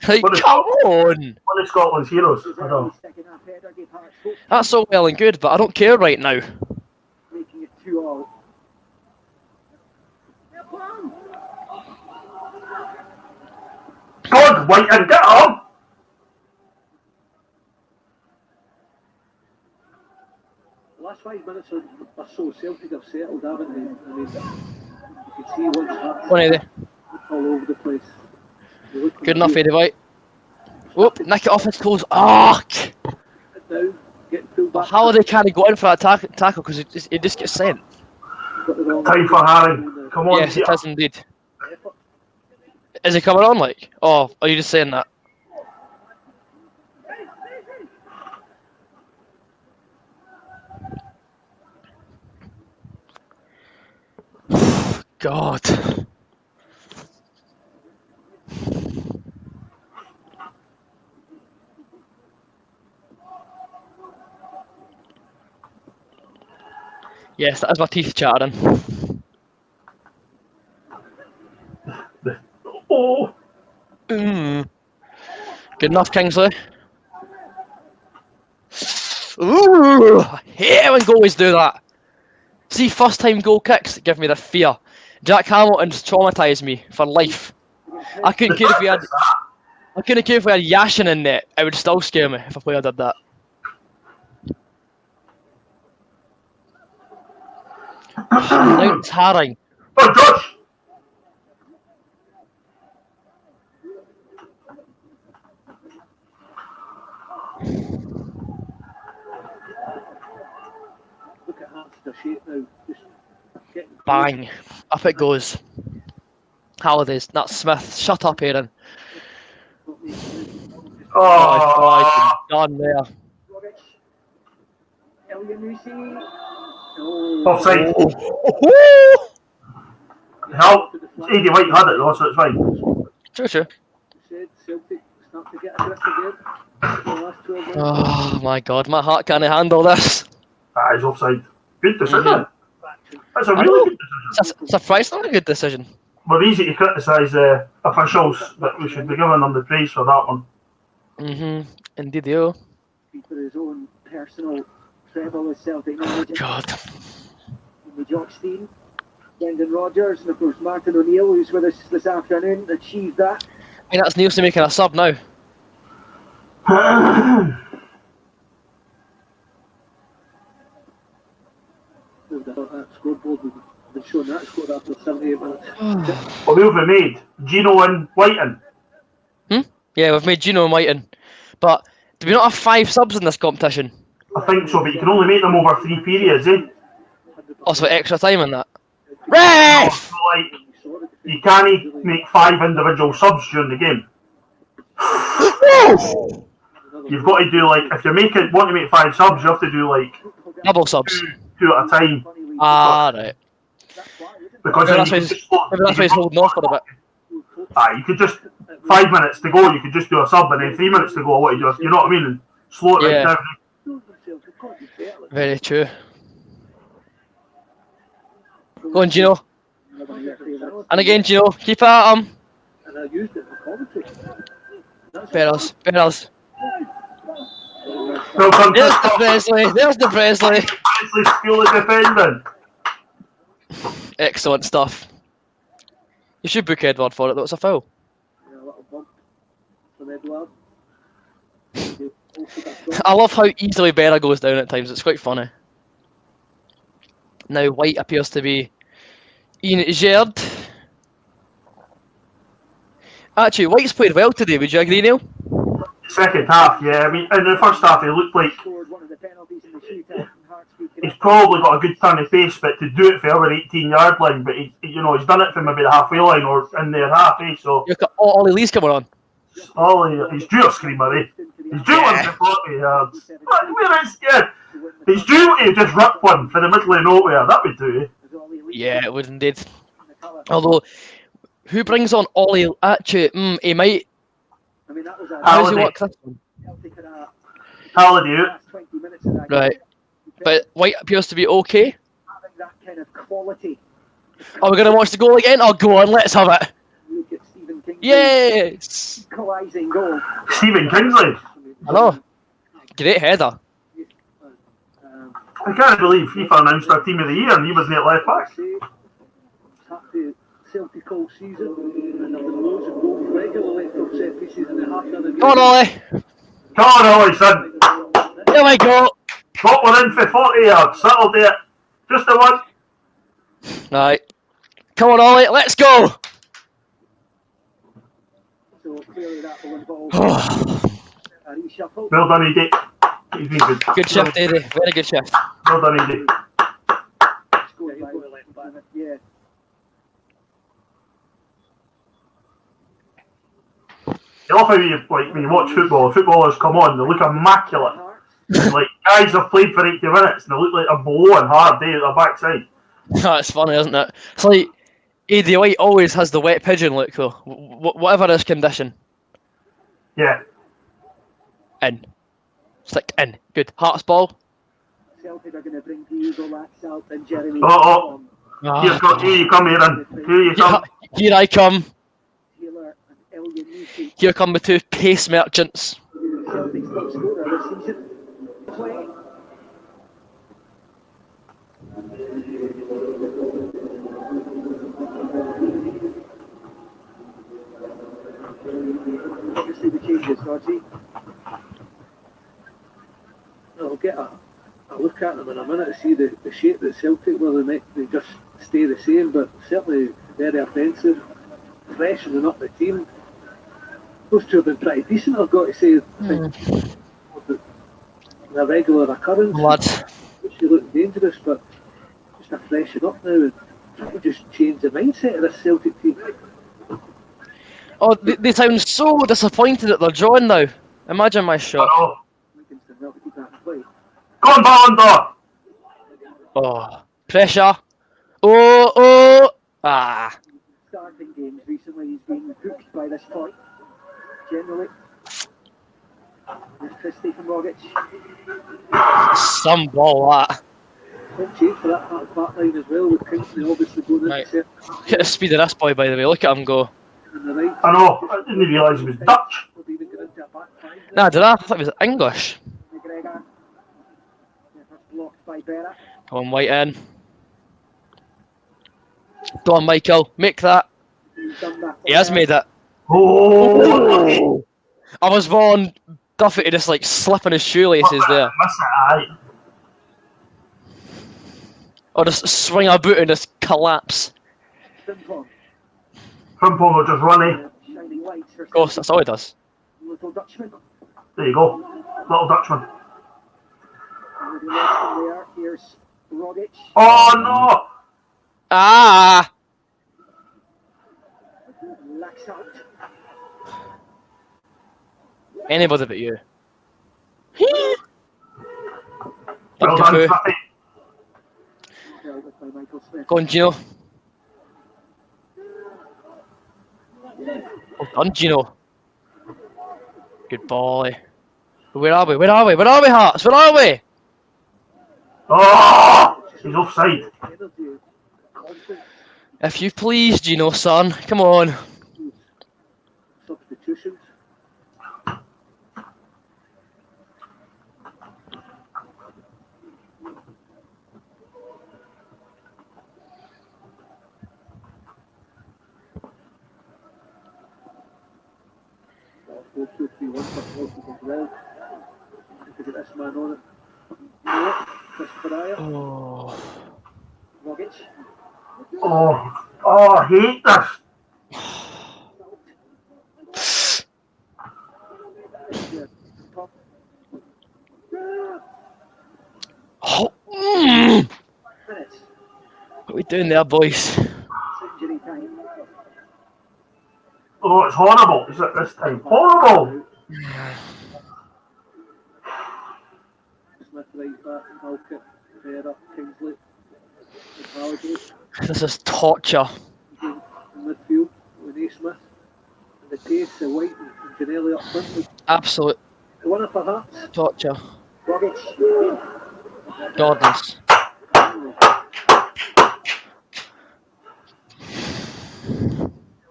Like, What is- come on. One of Scotland's heroes. I know. Second half header gave Hearts hope, That's all well and good, but I don't care right now. making it 2-all. God, White and get him! The last 5 minutes or so, Celtic have settled, haven't they? I mean, you can see once Hearts One of the all over the place. They look good enough, confused. Eddie White. Whoop, nick it off his clothes. Ah! Now, getting pulled back. How are they kind of go in for that tackle? Because it just gets sent. Got the wrong- Time for Harry. Come on, Yes, it Peter. is indeed. Is he coming on, like? Oh, are you just saying that? God. Yes, that is my teeth chattering. Oh, Mm. Good enough, Kingsley. Ooh, I hate it when goalies do that. See, first time goal kicks give me the fear. Jack Hamilton's traumatised me for life. I couldn't care if we had Yashin in net. It would still scare me if a player did that. Now it's Haring. oh, Josh! into shape now. Just getting Bang. Up it goes. Halliday's. That's Smith. Shut up, Aaron. Oh, Done there. offside. Oh. Help. Eddie White had it though, so it's fine. True. said, Celtic start to get a grip again. The last 12 months. Oh my god, my heart can't handle this. That is offside. Good decision. Mhm. That's a I really know. good decision. It's a surprisingly good decision. We're easy to criticise officials, but we should be giving them the praise for that one. Indeed, yo. For his own personal treble as Celtic manager. God. With Jock Stein, Brendan Rodgers, and of course Martin O'Neill, who's with us this afternoon, achieved that. I think that's Nielsen making a sub now. Who would have thought that scoreboard would have been showing that score after 78 minutes? Well, who have we made? Gino and Whiten. Yeah, we've made Gino and Whiten. But do we not have 5 subs in this competition? I think so, but you can only make them over 3 periods, eh? Also, extra time in that. Ref! So, like, you can't make 5 individual subs during the game. You've got to do, like, if you want to make 5 subs, you have to do, like, Double subs. 2 at a time. Ah, right. Because Maybe then that's why you he's, can just, maybe that's why he's holding off for a bit. you could just 5 minutes to go, you could just do a sub, and then 3 minutes to go, what you do, you know what I mean? And slow it right Yeah. down. Very true. Go on, Gino. And again, Gino. Keep at him. And I used it for commentary. Bears. Well done, There's the Christoph. Presley. There's the Presley. Presley School of Defending. Excellent stuff. You should book Edward for it, though. It's a foul. A little bump from Edward. I love how easily Berra goes down at times. It's quite funny. Now White appears to be Ian Gerd. Actually, White's played well today. Would you agree, Neil? Second half, yeah. I mean, in the first half, he looked like Scored one of the penalties in the shootout, and Hearts beat he's probably got a good turn of pace, but to do it for our 18-yard line, but he's done it for maybe the halfway line or in their half, eh? So, Ollie Lee's coming on. he's due a screamer, eh? He's due one for 40 yards. Where is he's due to just rip one for the middle of nowhere. That would do, eh? Yeah, it would indeed. Although, who brings on Ollie? Actually, he might. I mean, that was How does he Halliday. work this one? Halliday out. 20 minutes of that Right. But White appears to be okay. having that kind of quality. Are we going to watch the goal again? Oh, go on, let's have it. Look at Stephen King. Yes! Equalising goal. Stephen Kingsley. Hello. Great header. I can't believe FIFA announced our team of the year and he was at left back. Up to Celtic all season, and there were loads of goals regularly from set pieces in the half of the game. Come on, Ollie. Come on, Ollie, son. Here we go. Got one in for 40 yards. That'll do it. Just the one. Right. Come on, Ollie. Let's go. So clearly that will involve a reshuffle. Well done, Eddie. He's been good. Good shift, Eddie. Very good shift. Well done, Eddie. Scored by left back. Yeah. I love how when you watch football, footballers come on, they look immaculate. Like, guys have played for 80 minutes and they look like a blowing hard day at their backside. That's funny, isn't it? It's like Eddie White always has the wet pigeon look, though. Whatever his condition. Yeah. In. Stick in. Good. Hearts ball. Celtic are going to bring Diego Laxalt and Jeremy. Oh. Ah. Here you come, Aaron. Here you come. Here I come. Taylor and Elyanisi. Here come the 2 pace merchants. Celtic's top scorer this season. Play. Obviously the changes, Dodgy. I'll get a look at them in a minute to see the shape that Celtic will make. They just stay the same, but certainly very offensive, freshening up the team. Those two have been pretty decent, I've got to say. I think a regular occurrence. Lads. She looked dangerous, but chance to freshen up now and try to just change the mindset of this Celtic team. Oh, they sound so disappointed that they're drawing now. Imagine my I shot. know. Livingston will keep that in play. Go on, Ballon Oh, pressure. Oh. Ah. Starting games recently, he's been hooked by this point. Generally, there's Christie from Rogic. Some ball that. Don't change for that back line as well, with Kingsley obviously going Right. into it. Look at the speed of this boy, by the way. Look at him go. On the right. I know. I didn't realise he was Dutch. We'll even get into a back five now. Nah, did I? I thought he was English. McGregor. Yeah, that's blocked by Berra. Come on, White in. Go on, Michael. Make that. He's done that. He has made it. Oh! I was born Duffy to just like slipping his shoelaces there. Miss it, aye. Or just swing a boot and just collapse. Frimpong. Frimpong will just run, eh? Shining lights for Of course, that's all he does. Little Dutchman. There you go. Little Dutchman. Already lost him there. Here's Rogic. Oh, no! Ah! Lax out. Anybody but you. Well Done done, Cafu. Fluffy. Held up by Michael Smith. Go on, Gino. Well done, Gino. Good boy. Where are we? Where are we? Where are we, Hearts? Where are we? Oh! He's offside. Energy. Confidence. If you please, Gino, son. Come on. Substitutions. Well, 4-2-3-1 for Celtic as well. To get this man on it. No, Christopher Ayer. Oh. Rogic. Oh, I hate this. Top. Oh. Minutes. What are we doing there, boys? Injury time. Oh, it's horrible. Is it this time? Horrible! Smith right back, Halkett, Berra, Kingsley, Apology, This is torture. in midfield with Naismith, and the pace, the White and Janelli up front. With Absolute the winner for Hearts, torture. Rogic. Godless.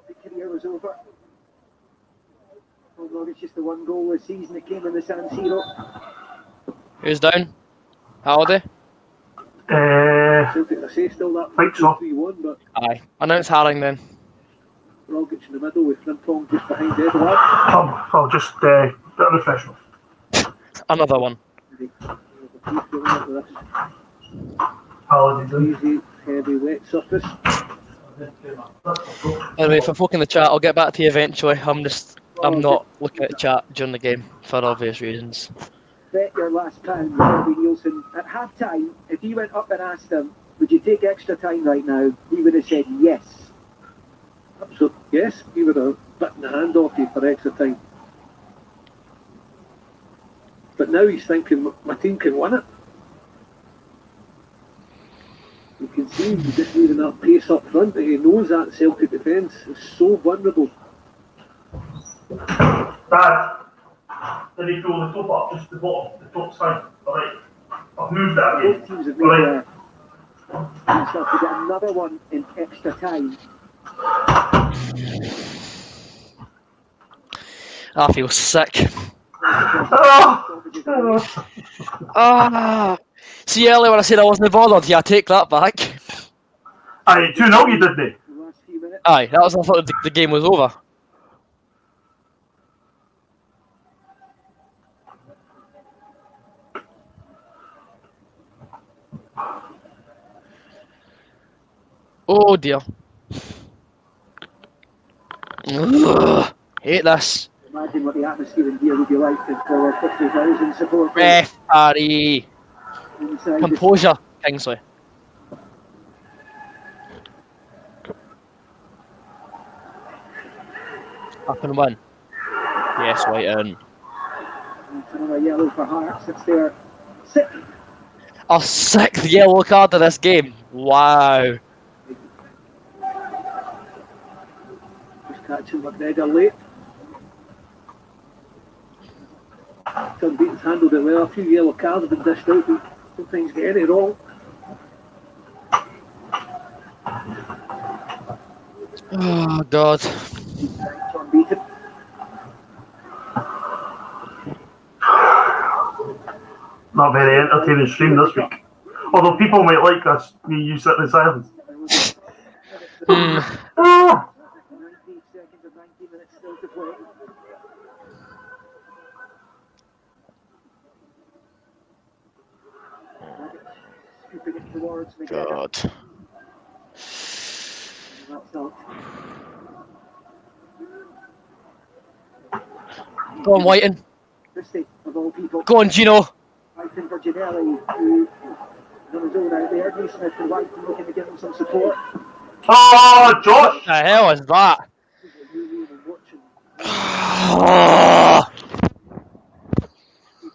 The career was over. Oh, Rogic just the one goal this season that came in the San Siro. Who's down? Halliday? Celtic, I say still that Think so. 3-1, but Aye. Announce Haring then. Rogic in the middle with Frimpong just behind Edward. I'll just bit of refreshment. Another one. Apologies. Easy, heavy, wet surface. Anyway, for folk in the chat, I'll get back to you eventually. I'm not looking at the chat during the game for obvious reasons. Bet your last pound, Bobby Nielsen. At half time, if you went up and asked him, would you take extra time right now? He would have said yes. So, yes, he would have bitten the hand off you for extra time. But now he's thinking, my team can win it. You can see he's just leaving that pace up front, but he knows that Celtic defence is so vulnerable. Dad, did he throw the top up just the bottom, the top side? Alright. I've moved that way. Both teams have made a chance to get another one in extra time. I feel sick. Oh. Ah. See earlier when I said I wasn't bothered, yeah, I take that back. Aye, 2-0 you did, they? The last few minutes. Aye, that was I thought the game was over. Oh dear. Ugh, hate this. Imagine what the atmosphere in here would be like for 50,000 supporters. Referee. Inside the Composure, Kingsley. Up and win. Yes, Whiten. It's another yellow for Hearts. It's their sixth. A sixth yellow card in this game. Wow. Just catching McGregor late. John Beaton's handled it well. A few yellow cards have been dished out, but sometimes get any wrong. Oh, God. John Beaton. Not very entertaining stream this week. Although people might like this, you sit in silence. Ah! 19 seconds and 19 minutes still to play. Scooping it towards McGregor. God. That's not. Go on, Whiten. Christie, of all people. Go on, Gino. Whiten for Ginelli, who on his own out there. Naismith and Whiten looking to give him some support. Oh, Josh! What the hell is that? Watching.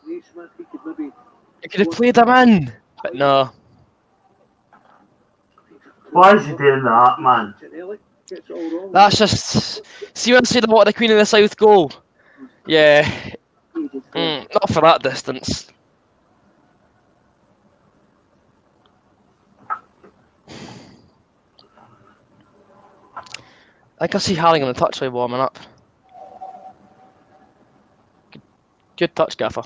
Naismith, he could maybe. You could have played him in. But no. Why is he doing that, man? Ginelli gets it all wrong. That's just. See when I said what the Queen of the South goal? Yeah. Not for that distance. I can see Harling on the touchline warming up. Good touch, Gaffer.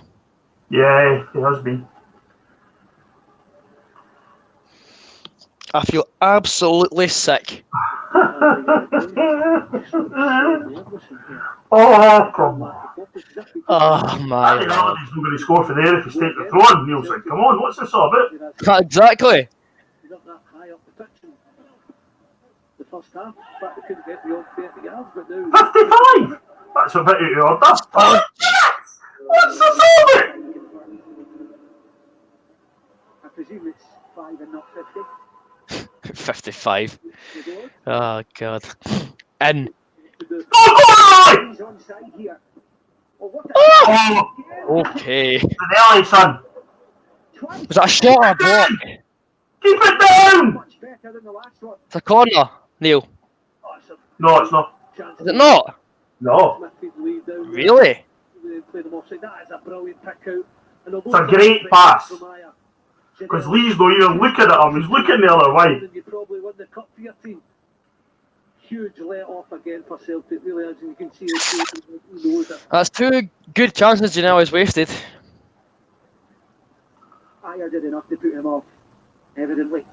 Yeah, he has been. I feel absolutely sick. Oh, come on. Oh my I think lord. Alan's not going to score for there if he's taking the throw in. Neil said, come on, what's this all about? Exactly. He's not that high up the pitch in the first half, but they couldn't get beyond 30 yards, but now 55! That's a bit out of order. Oh, yes! What's this all about? I presume it's 5 and not 50. 55. Oh god. And Oh, He's on side here. Oh, what oh, okay. Ginelli, son. Was that a shot or a block? Keep it down! Much better than the last one. It's a corner, Neil. Oh, it's a No, it's not. chance. Is it not? No. Smith could lead down there. Really? They play them offside. That is a brilliant pick out. And It's a great pass. Because Lee's not even looking at him, he's looking the other way. You probably won the cup for your team. Huge let off again for Celtic, really, as you can see. He knows it. That's two good chances Janelle wasted. Ayer did enough to put him off, evidently.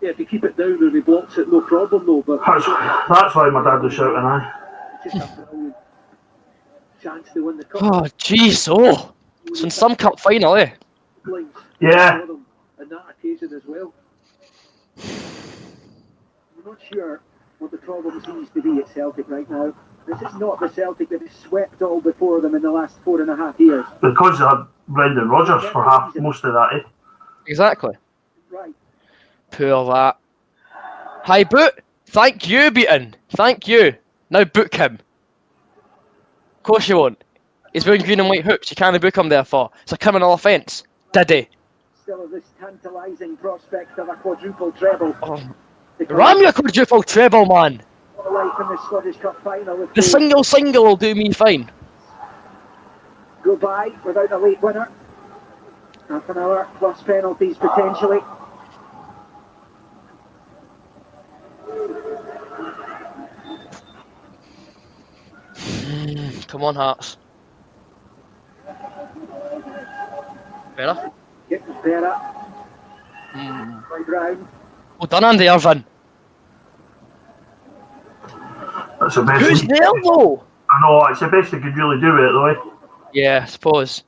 Yeah, if you keep it down and he blocks it, no problem though. But That's why my dad was shouting, aye. it's just a brilliant chance to win the cup. Oh jeez, oh. It's in some cup final, eh? Lines Yeah. for them on that occasion as well. I'm not sure what the problem seems to be at Celtic right now. This is not the Celtic that has swept all before them in the last 4.5 years. Because they had Brendan Rodgers for most of that, eh? Exactly. Right. Poor that. Hi, boot. Thank you, Beaton. Thank you. Now book him. Of course you won't. He's wearing green and white hoops. You can't book him there for. It's a criminal offence. Did he? Still this tantalising prospect of a quadruple treble. Oh. Ram your quadruple treble, man. Life in the Scottish Cup final. With The single will do me fine. go by without a late winner. Half an hour plus penalties potentially. Come on, Hearts. Better? Getting better. Right round. Well done, Andy Irvin. That's the best. Who's there, though? I know, it's the best they could really do it, though, eh? Yeah, I suppose.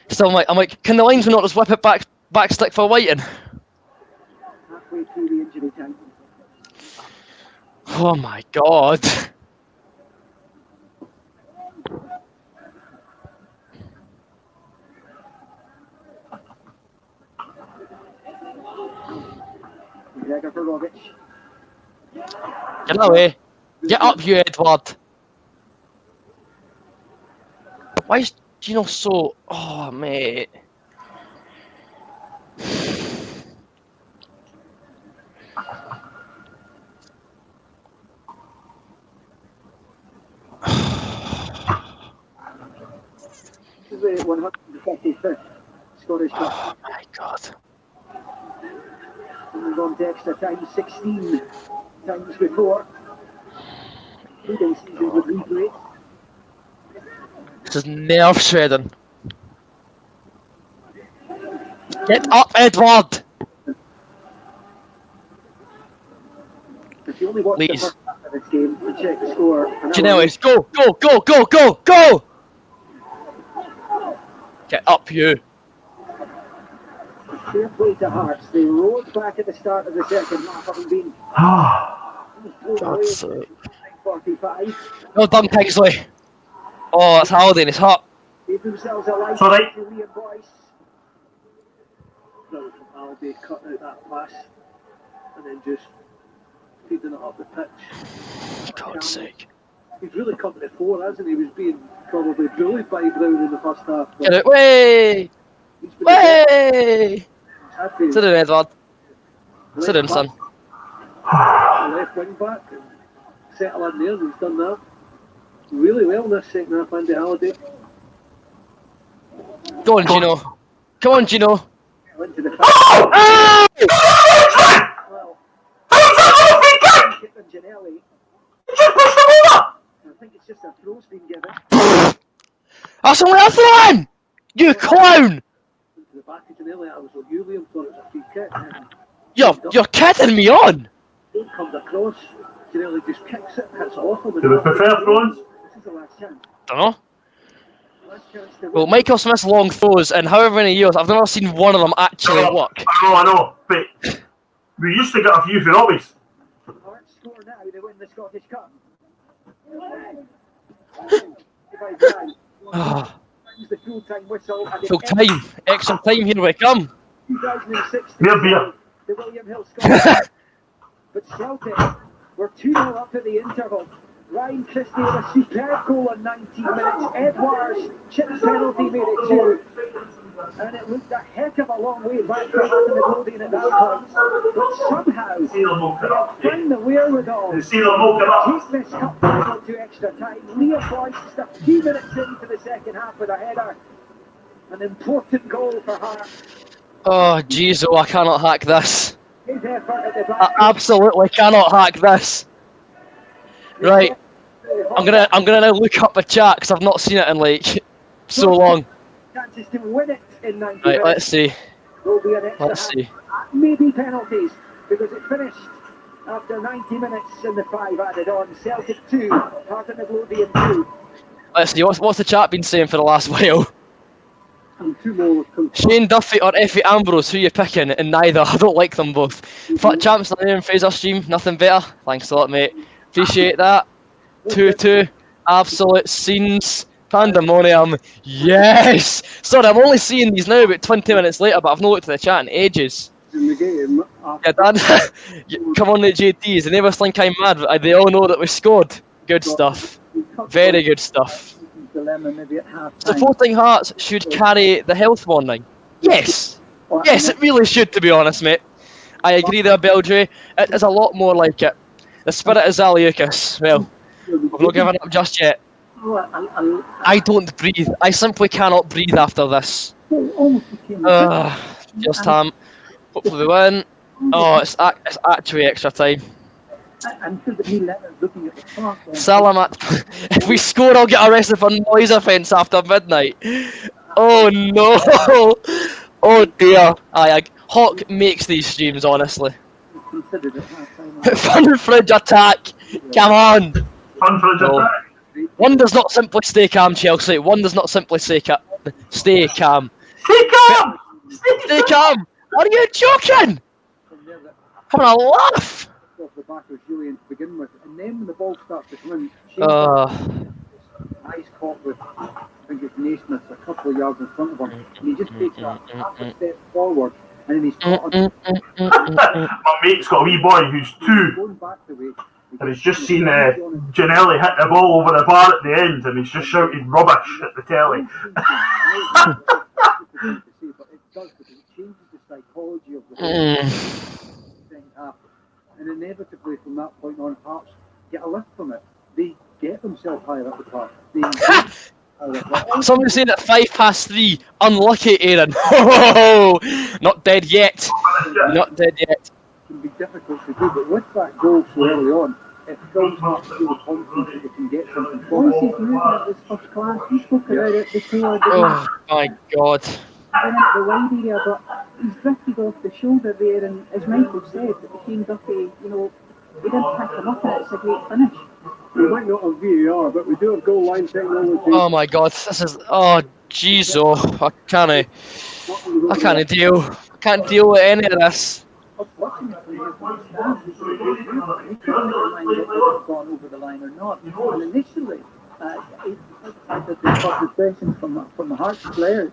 Still, I'm like, can the linesman not just whip it back stick for Whiten? Halfway through the injury time. Oh my god. Gregor for Rogic. Get away. Get up, you Edward. Why is Gino so... Oh, mate. This is the 155th Scottish Cup. Oh, my God. We've gone to extra time 16 times before. 2 days season with replay. This is nerve shredding. Get up, Edward! If you only watch the Please. first half of this game and check the score. Janelle, go, go, go, go, go, go! Get up, you. Fair play to Hearts. They roared back at the start of the second half, having been God's sake. 45. Well done, Kingsley. Oh, it's Halliday and it's hot. Gave themselves a life Sorry. to Liam Boyce. Brilliant from Halliday, cutting out that pass and then just feeding it up the pitch. For God's sake. He's really come to the fore, hasn't he? He was being probably bullied by Brown in the first half. Get it. Way! He's been the best. Way! Happy. Sit down, Edward. Sit down, Left son. back, left wing back and settle in there. He's done that really well in this second half. Andy Halliday Go on, Gino. Come on, Gino. went to the Ah! well. And Janelli, I think it's just a throw's been given That's only a throw-in! You clown! to the back of Janelli. I was with you, Liam, thought it was a free kick. And You're kidding me on! it comes across. Janelli just kicks it, hits off him. Do we prefer throws? This is the last chance. Dunno. Last chance to Well, win. Michael Smith's long throws, and however many years, I've never seen one of them actually work. I know, but we used to get a few for Robbie's. Hearts score now, they win the Scottish Cup. The full-time whistle at the Full end time, extra time, here we come. 2006 Beer, beer. the William Hill Scottish. But Celtic were 2-0 up at the interval. Ryan Christie with a superb goal in 19 minutes. Edwards chipped penalty made it 2. And it looked a heck of a long way back for Martin Midlothian at that point. But somehow, See them milk it up. they find the wherewithal. You see them milk it up. Take this cup final to extra time. Liam Boyce just a few minutes into the second half with a header. An important goal for Hearts. Oh, jeez, oh, I cannot hack this. His effort at the I back. absolutely cannot hack this. Right, I'm gonna now look up the chat because I've not seen it in like so long. Chances to win it in 90 Right, minutes. let's see. Will be an extra Let's half. see. Maybe penalties because it finished after 90 minutes and the 5 added on. Celtic 2, Martin Midlothian 2. Let's see. What's the chat been saying for the last while? And 2 more. Shane Duffy or Effie Ambrose? Who you picking? And neither. I don't like them both. Fat champs on the Fraser stream. Nothing better. Thanks a lot, mate. Appreciate that. 2-2. Absolute scenes. Pandemonium. Yes! Sorry, I'm only seeing these now about 20 minutes later, but I've not looked at the chat in ages. In the game, Yeah, Dan. Come on, the JTs. They never think I'm mad. They all know that we scored. Good stuff. Very good stuff. Dilemma maybe at half time. Supporting Hearts should carry the health warning. Yes! Yes, it really should, to be honest, mate. I agree there, Beldre. It is a lot more like it. The spirit is Zaliukas. Well, I've not given up just yet. I don't breathe. I simply cannot breathe after this. Just Ham. Hopefully we win. Oh, it's actually extra time. I'm sure that Neil Leonard's looking at the clock. Salamat. If we score, I'll get arrested for noise offence after midnight. Oh no! Oh dear. Hawk makes these streams, honestly. Considered at half time. Fun fridge attack! Come on! Fun for a No. attack. One does not simply stay calm, Chelsea. One does not simply stay calm. Stay calm. Stay calm! Stay calm! Are you joking? From there, that Having a laugh! off the back of Julian to begin with, and then when the ball starts to come in, eyes caught with, I think it's Naismith a couple of yards in front of him, and he just takes that half a step forward, and then he's caught on My mate's got a wee boy who's 2. going back the way. He and he's just seen Giannelli hit the ball over the bar at the end, and he's just shouting rubbish at the telly. But it does, because it changes the psychology of the second half. And inevitably, from that point on, Hearts get a lift from it. They get themselves higher up the park. Somebody's saying at 3:05. Unlucky, Aaron. Oh, not dead yet. Not dead yet. It can be difficult to do, but with that goal so early on, it fills Hearts feel confident that they can get something from Boyce's it. movement was first class. He spoke about it before the Oh my God. went into the wide area, but he's drifted off the shoulder there, and as Michael said, Shane Duffy, he didn't pick him up, and it's a great finish. We might not have VAR, but we do have goal line technology. Oh my God. This is. Oh jeez. Oh, I can't deal. I can't deal with any of this. Watching it from his stand, he couldn't mind if it had gone over the line or not. And initially, I had the couple questions from the Hearts players.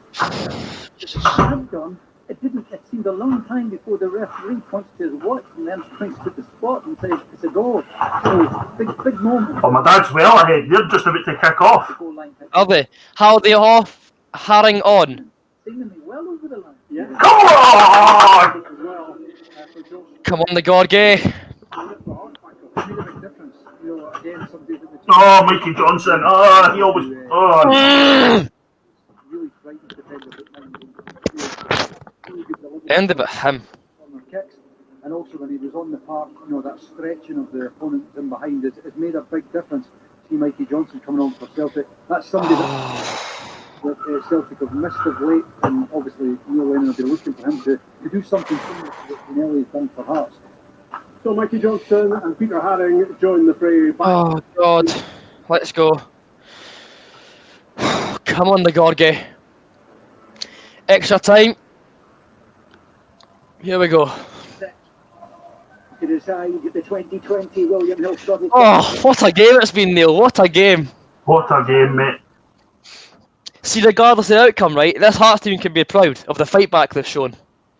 It had done. It didn't. It seemed a long time before the referee points to his watch and then points to the spot and says it's a goal. So big moment. Oh, my dad's well ahead. They're just about to kick off. The goal line. Are they? How are they off? Herring on. Seemingly well over the line. Yeah. Come on! Well, for Joe, Come on, the Gorgie. it made a big difference. Again, somebody that the team Oh, Mikey Johnson. Oh, he always. Oh, really frightened to defend a bit mind. Really good delivery End about him. on their kicks. And also when he was on the park, that stretching of the opponent in behind has made a big difference. See Mikey Johnson coming on for Celtic. That's somebody that Celtic have missed of late, and obviously Neil Lennon will be looking for him to do something similar to what Giannelli has done for Hearts. So Mikey Johnson and Peter Haring join the fray. Oh God. Let's go. Come on, the Gorgie. Extra time. Here we go. To decide the 2020 William Hill struggle. Oh, what a game it's been, Neil. What a game. what a game, mate. See, regardless of the outcome, right, this Hearts team can be proud of the fight back they've shown.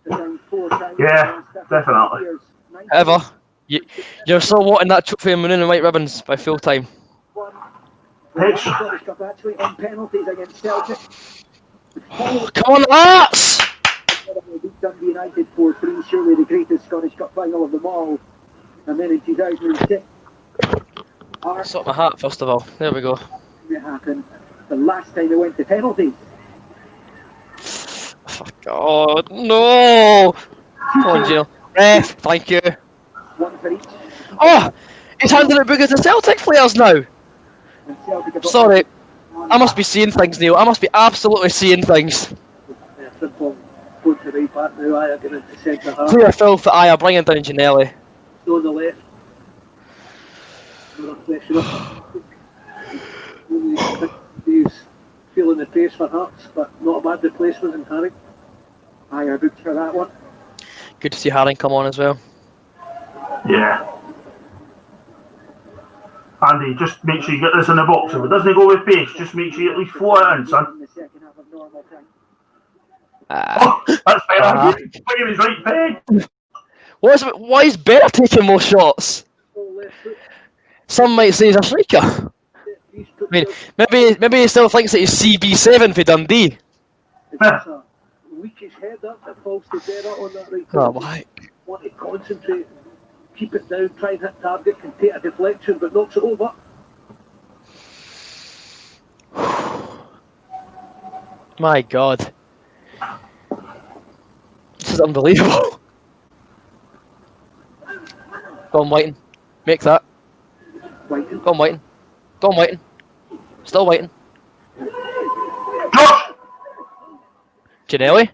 Yeah, definitely. However, you're still wanting that trophy in maroon and white ribbons by full time. Actually on penalties against Celtic. Come on, Hearts! Beat Dundee United 4-3, surely the greatest Scottish Cup final of them all. And then in 2006, Sort my hat, first of all. There we go. it happened. The last time they went to penalties. Oh, no! Come on, Jill. Ref, thank you. One for each. Oh! He's handing it bookers to Celtic players now! And Celtic have got Sorry. I must be seeing things, Neil. I must be absolutely seeing things. football going to right back now. I are going to centre half. Clear filth that I are bringing down Giannelli. On the left. Another pressure up. He's feeling the pace for Hearts, but not a bad replacement in Harry. I are booked for that one. Good to see Haring come on as well. Yeah. Andy, just make sure you get this in the box. If it doesn't go with pace, just make sure you at least float it in, son. In the second half of normal time. Oh, that's better. Playing his right peg. Why is Better taking more shots? Oh, left foot. Some might say he's a striker. He's put I mean, maybe he still thinks that he's CB7 for Dundee. It's a weakish header that falls to Better on that right Oh, foot. my. Want to concentrate, keep it down, try and hit target, can take a deflection, but knocks it over. My God. This is unbelievable. Go on, Whiten. Make that. Whiten. Go on, Whiten. Go on, Whiten. Still Whiten. Josh! Giannelli.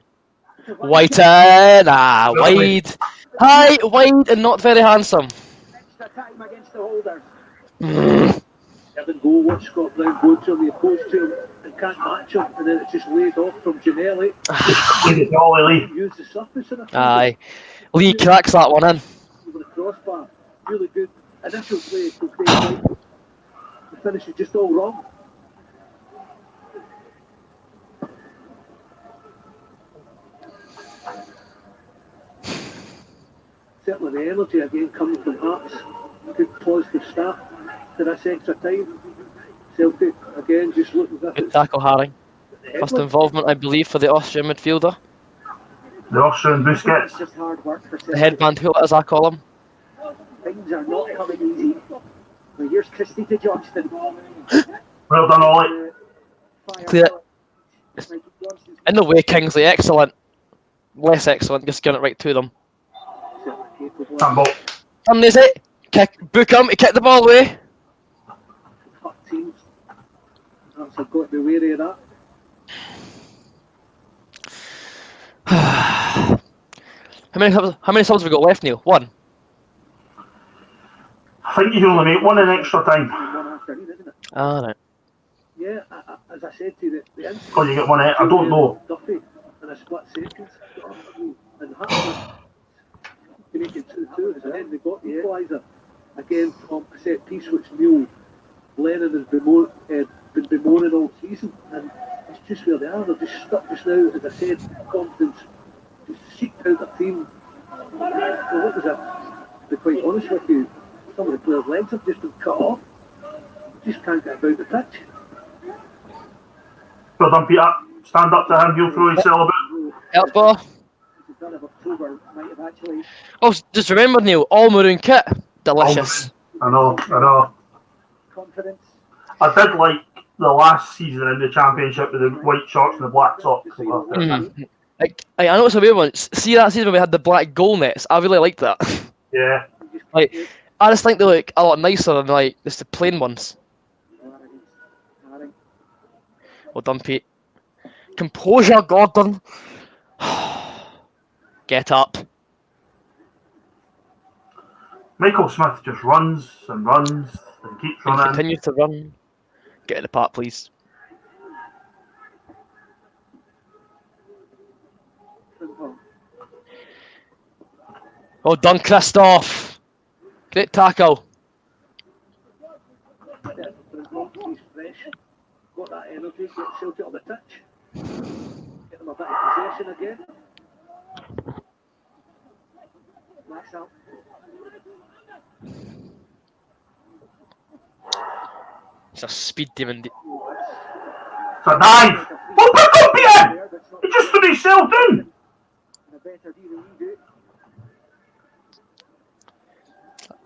Whiten. Wide. Hi, wide and not very handsome. Extra time against the holders. Evan goal, watch Scott Brown go to him, he opposed to him and can't match him, and then it's just laid off from Giannelli. Use the surface of it. Aye. Lee cracks that one in. Over the crossbar. Really good. Initial play to Craig White. The finish is just all wrong. Certainly the energy again coming from Hearts. good positive start to this extra time. Celtic again just look as if Good it's tackle, Haring. the First headline. involvement, I believe, for the Austrian midfielder. The Austrian It's Busquets. just hard work for The Celtic. headband hooter, as I call him. Things are not coming easy. Well, here's Christy Johnston. Well done, Ollie. Clear. In the way, Kingsley, excellent. Less excellent, just getting it right to them. Handball. And is it? Kick, book him, he kicked the ball away. Hot teams. That's I've got to be wary of that. How many subs have we got left, Neil? One. I think you can only make one in extra time. One afternoon, isn't it? Ah, right. Yeah, as I said to you, the instant Oh, you get one. I don't know. Duffy in a split second, and Hartman to make it 2-2, and then they got the equaliser again from a set piece which Neil Lennon has been bemoaning all season, and it's just where they are. They're just stuck just now, as I said, confidence just seeked out a team. Well, what was it? To be quite honest with you, some of the players' legs have just been cut off. Just can't get about the pitch. Well done, Peter. Stand up to him. He'll throw his celebrate. Help ball. Oh, just remember, Neil, all maroon kit. Delicious. I know. Confidence. I did like the last season in the championship with the white shorts and the black socks. I know it's a weird one. See that season when we had the black goal nets? I really liked that. Yeah. Like, I just think they look a lot nicer than like just the plain ones. Well done, Pete. Composure, Gordon. Get up. Michael Smith just runs and keeps And running. continue to run. Get in the park, please. Well done, Christoph. Great tackle. He's fresh. Got that energy. Get Celtic on the pitch. Get them a bit of possession again. That's out. It's a speed demon. It's a dive. Oh, pick up here! He just threw himself in.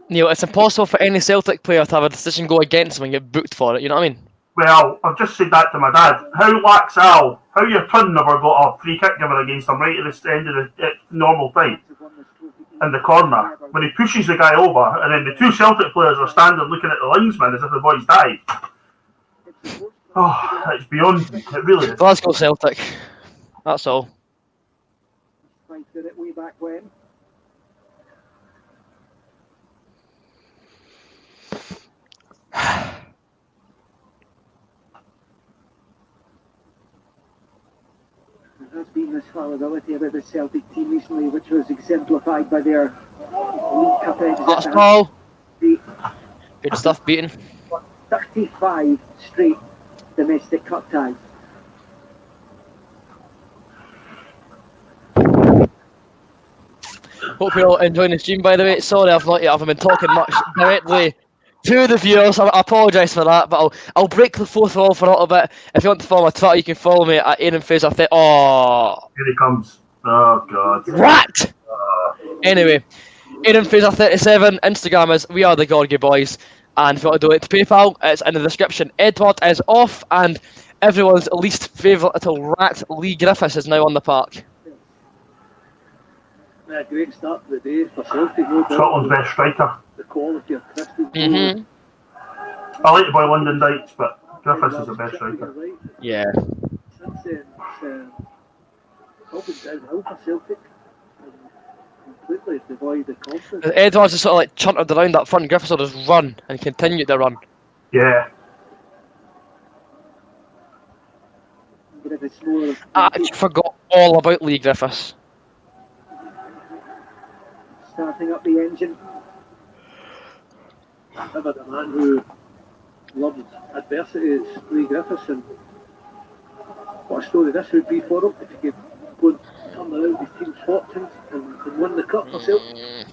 Neil, it's impossible for any Celtic player to have a decision go against them and get booked for it, you know what I mean? Well, I've just said that to my dad. How Laxal, how your ton never got a free kick given against him right at the end of the normal time in the corner when he pushes the guy over, and then the two Celtic players are standing looking at the linesman as if the boys died. Oh, it's beyond me. It really is. Glasgow Celtic. That's all. Right, did it way back when. There has been this fallibility about the Celtic team recently, which was exemplified by their League Cup That's exit. all. Good stuff, beaten. 35 straight domestic cup ties. Hope you're all enjoying the stream, by the way. Sorry, I haven't been talking much directly to the viewers. I apologise for that, but I'll break the fourth wall for a little bit. If you want to follow my Twitter, you can follow me at Aaron Fraser. Oh, Here he comes. Oh, God. rat! Anyway, Aaron Fraser 37. Instagram is We Are the Gorgie Boys. And if you want to donate to PayPal, it's in the description. Edward is off, and everyone's least favourite little rat, Lee Griffiths, is now on the park. A great start to the day for Celtic. No doubt. Scotland's best striker. The quality of Christie. Mm-hmm. I like the boy London Dykes, but Griffiths is the best striker. Yeah. Since then, it's downhill for Celtic. Completely devoid of confidence. Edwards just sort of like chuntered around that front. Griffiths will just run and continue to run. Yeah. But if it's more I actually forgot all about Lee Griffiths. starting up the engine. Ever the man who loves adversity is Lee Griffiths, and what a story this would be for him if he could go and turn around his team's fortunes and win the cup for Celtic.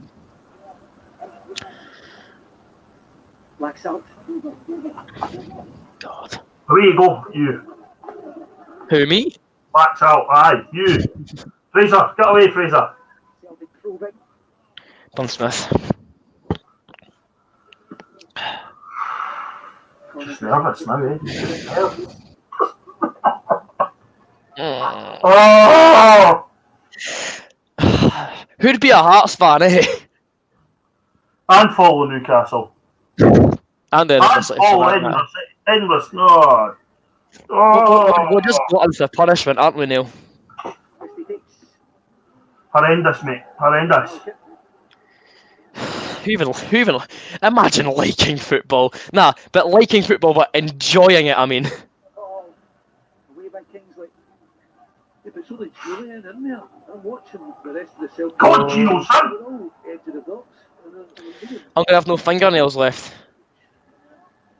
Blacks out. God. Away you go, you. Who, me? Backs out. Aye, you. Fraser, get away, Fraser. Celtic probing. Don Smith. Just nervous now, eh? Just nervous. Mm. Oh! Who'd be a Hearts fan, eh? And follow Newcastle. And then And follow Edinburgh. Edinburgh. No. Oh! we're just glutton for punishment, aren't we, Neil? Horrendous, mate. Horrendous. Who even imagine liking football? Nah, but liking football but enjoying it, I mean. Oh, away by Kingsley. Yeah, but it's only Julian in there. I'm watching the rest of the Celtic. God, Gino, son! They're all edge of the box. I'm gonna have no fingernails left.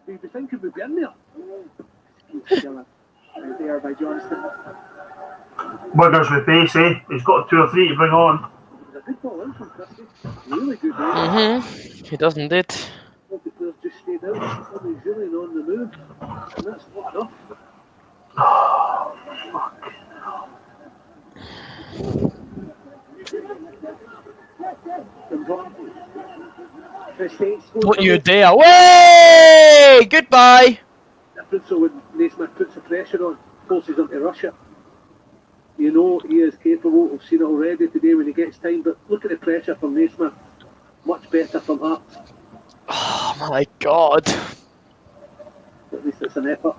You'd be thinking we'd be in there. There by Johnston. Wiggers with pace, eh? He's got 2 or 3 to bring on. It was a good ball in from Christie. Really good ball. He does indeed. The players just stayed out. Only Julian on the move. And that's not enough. Don't you dare! Way! Goodbye! Different, so when Naismith puts the pressure on, forces him to rush it. You know he is capable. We've seen it already today when he gets time, but look at the pressure from Naismith. Much better from Hearts. Oh my god. At least it's an effort.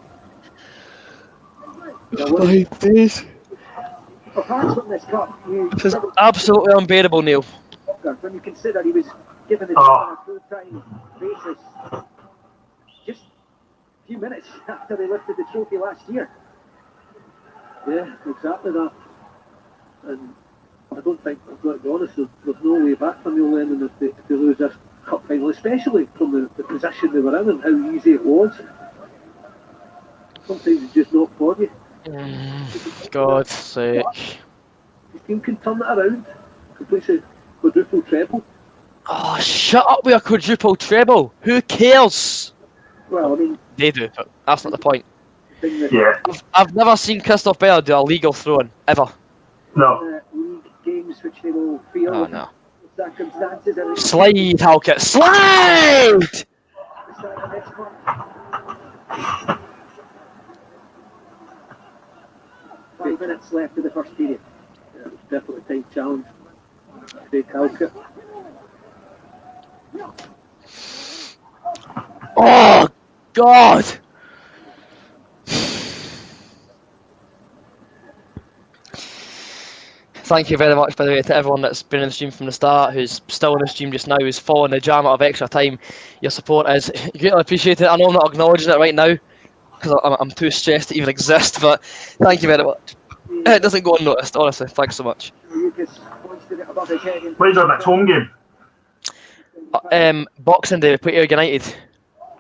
My days. For Hearts in this cup, This is absolutely unbearable, Neil. when you consider he was given the job on a full-time basis just a few minutes after they lifted the trophy last year. Yeah, exactly that. And I don't think, I've got to be honest, there's no way back for Neil Lennon if they lose this cup final, especially from the position they were in and how easy it was. Sometimes it's just not for you. God's sake. His team can turn it around. Completely quadruple treble. Oh, shut up with a quadruple treble. Who cares? Well, I mean, They do, but that's not the point. the thing that Yeah. I've never seen Christoph Bale do a legal throw-in, ever. No. league games which they will feel Oh, no. circumstances and Slide, Halkett, slide! the start of next month. 5 minutes left of the first period. Yeah, it was definitely a tight challenge. Craig Halkett. Oh, God! Thank you very much, by the way, to everyone that's been in the stream from the start, who's still in the stream just now, who's following the jam out of extra time. Your support is greatly appreciated. I know I'm not acknowledging it right now, because I'm too stressed to even exist, but thank you very much. It doesn't go unnoticed, honestly. Thanks so much. Lucas wants to get above his head in When's our next home game? Boxing Day, we put Ayr United.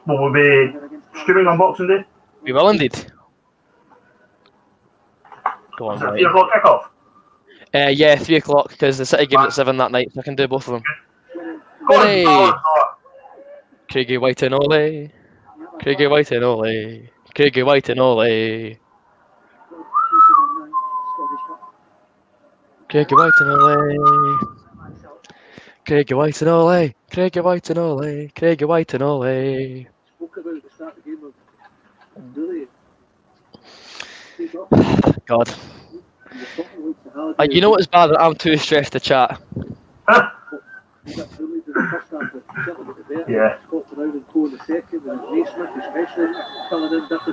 Will we be streaming on Boxing Day? We will indeed. Go on, Is it a mate. 3 o'clock kickoff? Yeah, 3 o'clock, because the City game's at 7 that night, so I can do both of them. Go on, Hey. go on. Craigie White and Ole. Craigie White and Ole. Craigie White and Ole. Craigie White and Ole. Craigie White and Ole. Craigie White and Ole. Craigie White and Ole. Spoke about at the start of the game of really God. You know what's bad? I'm too stressed to chat. Yeah.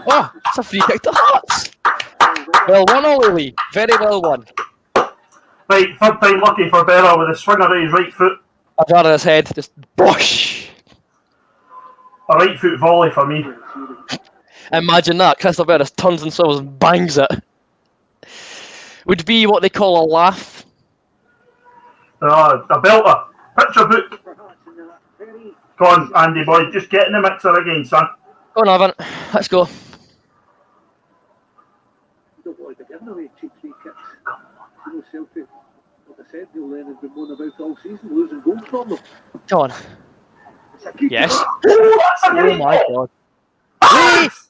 Oh, it's a free kick to Hearts. Well won, Ole Lee. Very well won. Right, third time lucky for Bella with a swinger of his right foot. I'd rather his head just bosh. A right foot volley for me. Imagine that. Crystal Bell just turns and swivels and bangs it. Would be what they call a laugh. A belter. Picture book. Go on, Andy boy, just get in the mixer again, son. Go on, Evan. Let's go. You don't want to be giving away cheap free kicks. You know, Celtic, like I said, Neil Lennon's been moaning about all season, losing goals from them. Come on. It's a good Yes. Oh, that's a Oh great my goal. god. Yes!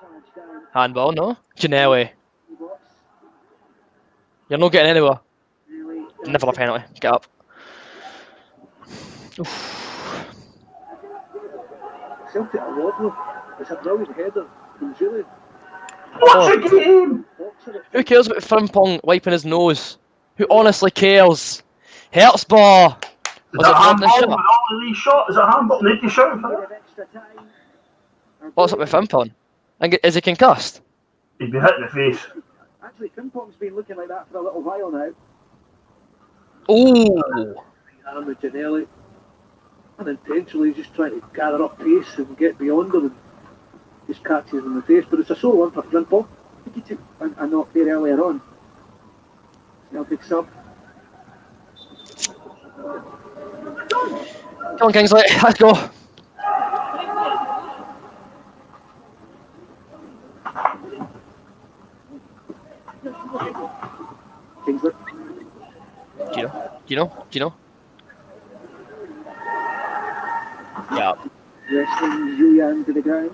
charge down. Handball, no? Ginelli. Box. You're not getting anywhere. Really, Never a penalty. Get up. Celtic are wobbling. It's a brilliant header. It's really What's a game? boxing it. Who cares about Frimpong wiping his nose? Who honestly cares? Hertzbar! Is Was that it not the handball with shot? all of these shots? Is it handball? Need to shout for that? Bit of extra time. What's up with Frimpong? Is he concussed? He'd be hit in the face. Actually, Frimpong's been looking like that for a little while now. Ooh! And with Ginelli. Unintentionally just trying to gather up pace and get beyond him and just catches him in the face. But it's a sore one for Frimpong. I think he took a knock there earlier on. Celtic sub. Come on, Kingsley, let's go. Kingsley. Gino. Yeah. Wrestling Julian to the ground.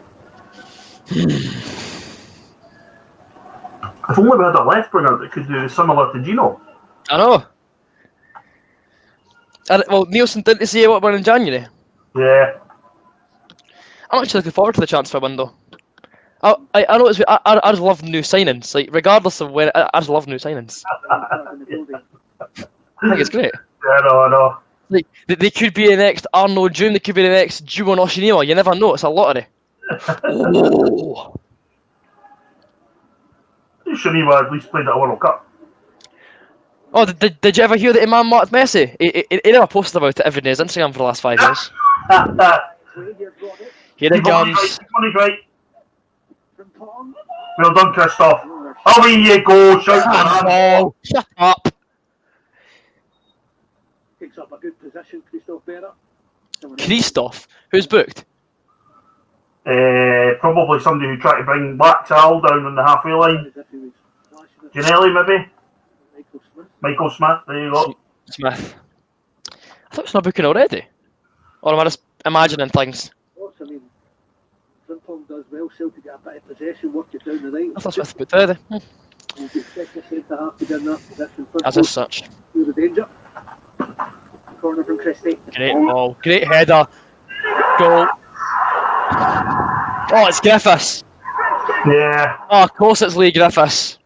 If only we had a left winger that could do similar to Gino. I know. Well, Nielsen didn't see what went in January. Yeah. I'm actually looking forward to the transfer window. I know I just love new signings. Like regardless of when, I just love new signings. I think it's great. Yeah, I know. Like they could be the next Arnold June. They could be the next Juwon Oshiniwa. You never know. It's a lottery. Oh. Shaniwa at least played at a World Cup. Oh, did you ever hear that a man marked Messi? He never posted about it every day on his Instagram for the last 5 years. Here it comes. Money's right. Well done, Christoph. Away you go, shout for that. Oh, shut up. Takes up a good position, Christoph Berra. Christoph, who's booked? Probably somebody who tried to bring Watchalong down on the halfway line. Ginelli, maybe? Michael Smith, there you go. Smith. I thought it was not booking already. Or am I just imagining things? I mean, Frimpong does well. Celtic get a bit of possession, work it down the line. I thought Smith booked already. You expect the centre half to be in that position. As is such. Through the danger. Corner from Christie. Great ball. Great header. Goal. Oh, it's Griffiths. Yeah. Oh, of course it's Lee Griffiths.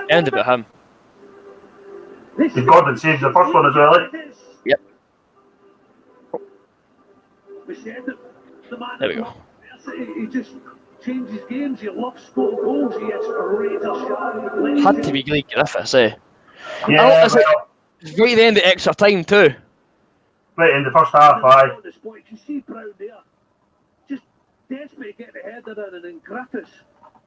End about him. Gordon saves the first one as well, eh? Yep. There we go. He just changes games. He loves scoring goals. He is a razor Had to be Lee Griffiths, eh? Yeah, It's right at the end of extra time too. right in the first half, aye. You see Brown there, just desperate to get the header in, and then Griffiths,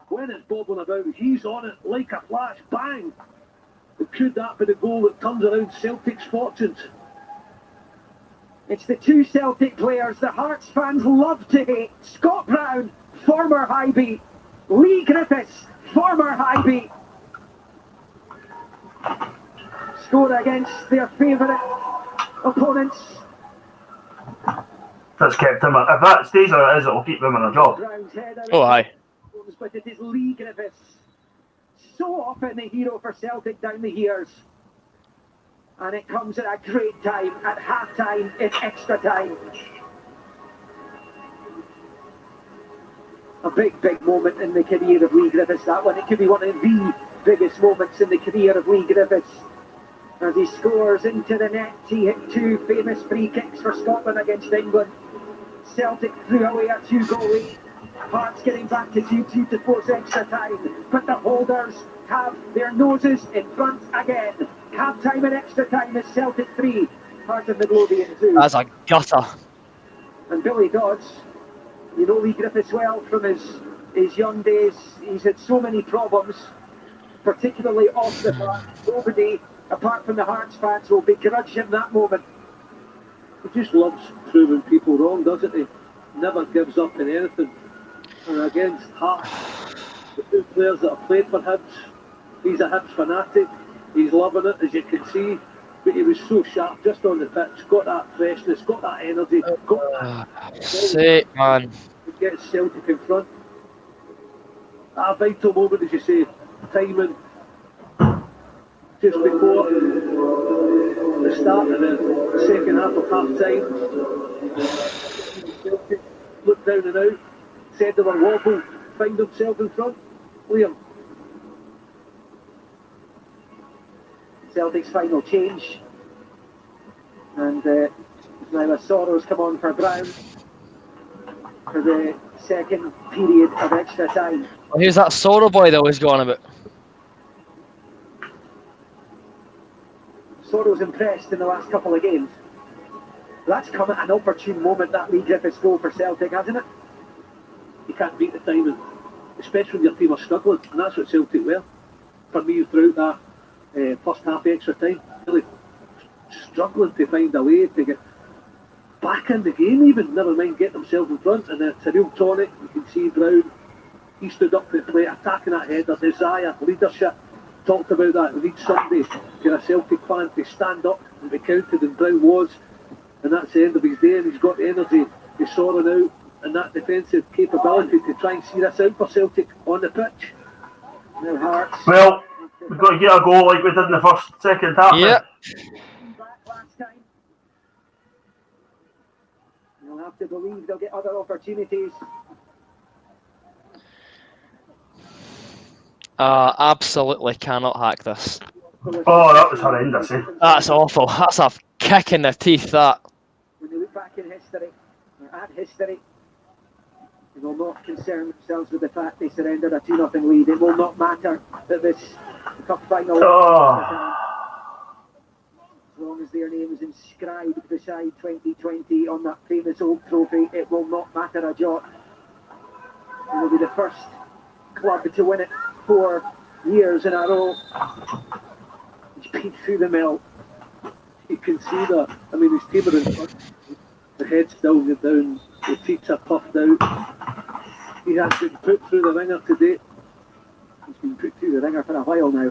when it's bobbling about, he's on it like a flash, bang! But could that be the goal that turns around Celtic's fortunes? It's the two Celtic players the Hearts fans love to hate. Scott Brown, former Highby. Lee Griffiths, former Highby. Score against their favourite opponents. That's kept him. If that stays how it is, it'll keep him in a job. Brown's header. Oh, aye. But it is Lee Griffiths. So often the hero for Celtic down the years. And it comes at a great time, at half time, in extra time. A big moment in the career of Lee Griffiths, that one. It could be one of the biggest moments in the career of Lee Griffiths. As he scores into the net, he hit two famous free kicks for Scotland against England. Celtic threw away a 2-goal lead. Hearts getting back to 2-2 to force extra time. But the holders have their noses in front again. Half time and extra time is Celtic 3. Hearts of Midlothian 2. That's a gutter. And Billy Dodds, you know Lee Griffiths well from his young days. He's had so many problems, particularly off the park. Nobody, apart from the Hearts fans, will begrudge him that moment. He just loves proving people wrong, doesn't he? Never gives up in anything. And against Hearts, the two players that have played for Hibs, He's a Hibs fanatic. He's loving it, as you can see. But he was so sharp just on the pitch. Got that freshness, got that energy, got that Sick, man. to get Celtic in front. A vital moment, as you say, timing just before the start of the second half of half time. Celtic looked down and out, said they were wobble, find themselves in front. Liam. Celtic's final change. And now a Soros come on for Brown for the second period of extra time. Well, here's that Soro boy that was going about. Soros impressed in the last couple of games. That's come at an opportune moment, that Lee Griffiths goal for Celtic, hasn't it? You can't beat the timing, especially when your team are struggling, and that's what Celtic were. For me, throughout that first half extra time, really struggling to find a way to get back in the game even, never mind get themselves in front, and it's a real tonic. You can see Brown, he stood up to the plate, attacking that header, desire, leadership, talked about that. We need somebody, you're a Celtic fan, to stand up and be counted, and Brown was, and that's the end of his day, and he's got the energy, he's soaring out, and that defensive capability to try and see this out for Celtic on the pitch. Now Hearts. Well, we've got to get a goal like we did in the second half. Yeah. Back last time. You'll have to believe they'll get other opportunities. Absolutely cannot hack this. Oh, that was horrendous, eh? That's awful. That's a kick in the teeth, that. When they look back in history, or at history, they will not concern themselves with the fact they surrendered a 2-0 lead. It will not matter that this cup final, Oh. as long as their name is inscribed beside 2020 on that famous old trophy, it will not matter a jot. They will be the first club to win it 4 years in a row. He's been through the mill. You can see that. I mean, his team are in front. The head's down, the feet are puffed out. He has been put through the ringer today. He's been put through the ringer for a while now.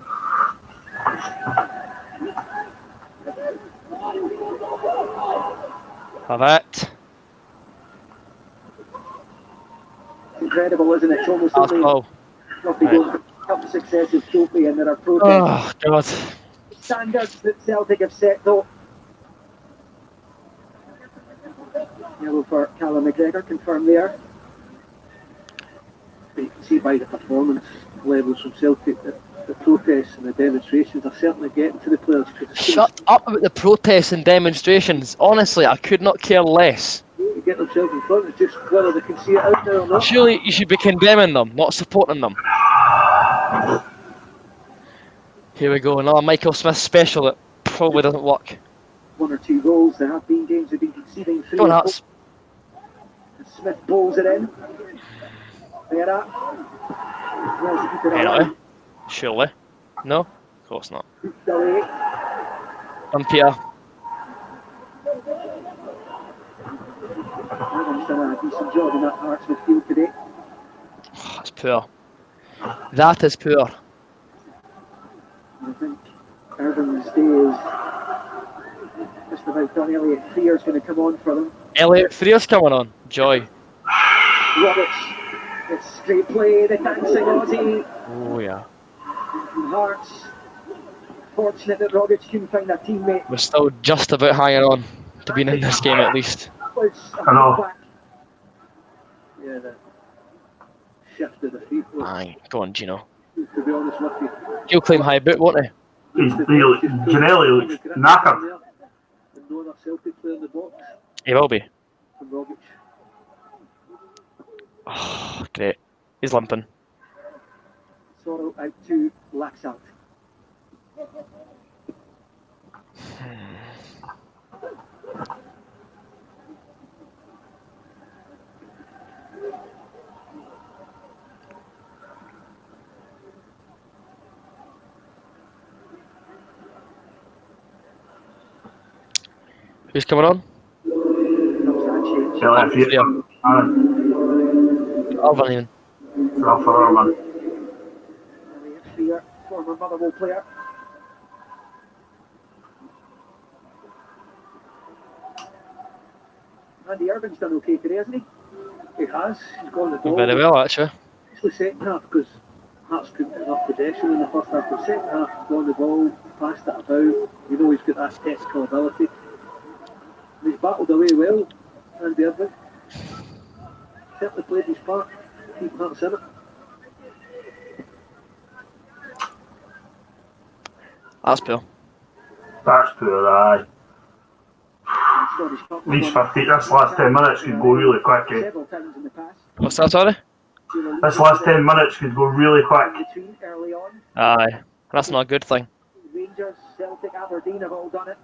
Have it. It's incredible, isn't it? It's almost That's only low. not to go for a couple successive trophy, and there are protests. Oh, God. Standards that Celtic have set, though. Yellow for Callum McGregor, confirmed there. But you can see by the performance levels from Celtic that the protests and the demonstrations are certainly getting to the players. Shut up about the protests and demonstrations. Honestly, I could not care less. To get themselves in front, it's just whether they can see it out there or not. Surely you should be condemning them, not supporting them. Here we go, another Michael Smith special that probably doesn't work. 1 or 2 goals. There have been games they've been conceding 3 Go on, or 4. Hearts. Smith bowls it in. Vera. Well, keep it Anyway, alive. surely. No? Of course not. Hooked away. And Peter. Adam's done a decent job in that Hearts midfield today. That's poor. That is poor. I think Irvin's day is just about done. Elliot Frear's going to come on for them. Elliot Frear's coming on. Joy. Roberts, it's straight play, the dancing Aussie. Oh, yeah. And Hearts, fortunate that Roberts couldn't find a teammate. We're still just about hanging on to being in this game at least. That was a I know. back. Yeah, the shift of the feet was, Aye, go on, Gino. to be honest with you. He'll claim high boot, won't he? Janelli looks knackered. And no other Celtic player in the box He will be. from Rogic. Oh, great. He's limping. Sorrow out to Laxalt. Who's coming on? Comes that change. Yeah, like Frear. Aye, Alvin even. rough for her, man. Elliot Frear, former Motherwell player. Andy Irvin's done okay today, hasn't he? He has. He's gone the ball. Very well, actually. Especially second half, because Hearts couldn't get enough possession in the first half. The second half, he's gone the ball, passed it about. You know he's got that technical ability. And he's battled away well, Andy Irvin. Certainly played his part. Keep Hearts in it. That's poor. That's poor, aye. These 50, this last 10 minutes could go really quick. Eh? Several times in the past. What's that, sorry? This last 10 minutes could go really quick. Between early on. Aye. That's not a good thing. Rangers, Celtic, Aberdeen have all done it.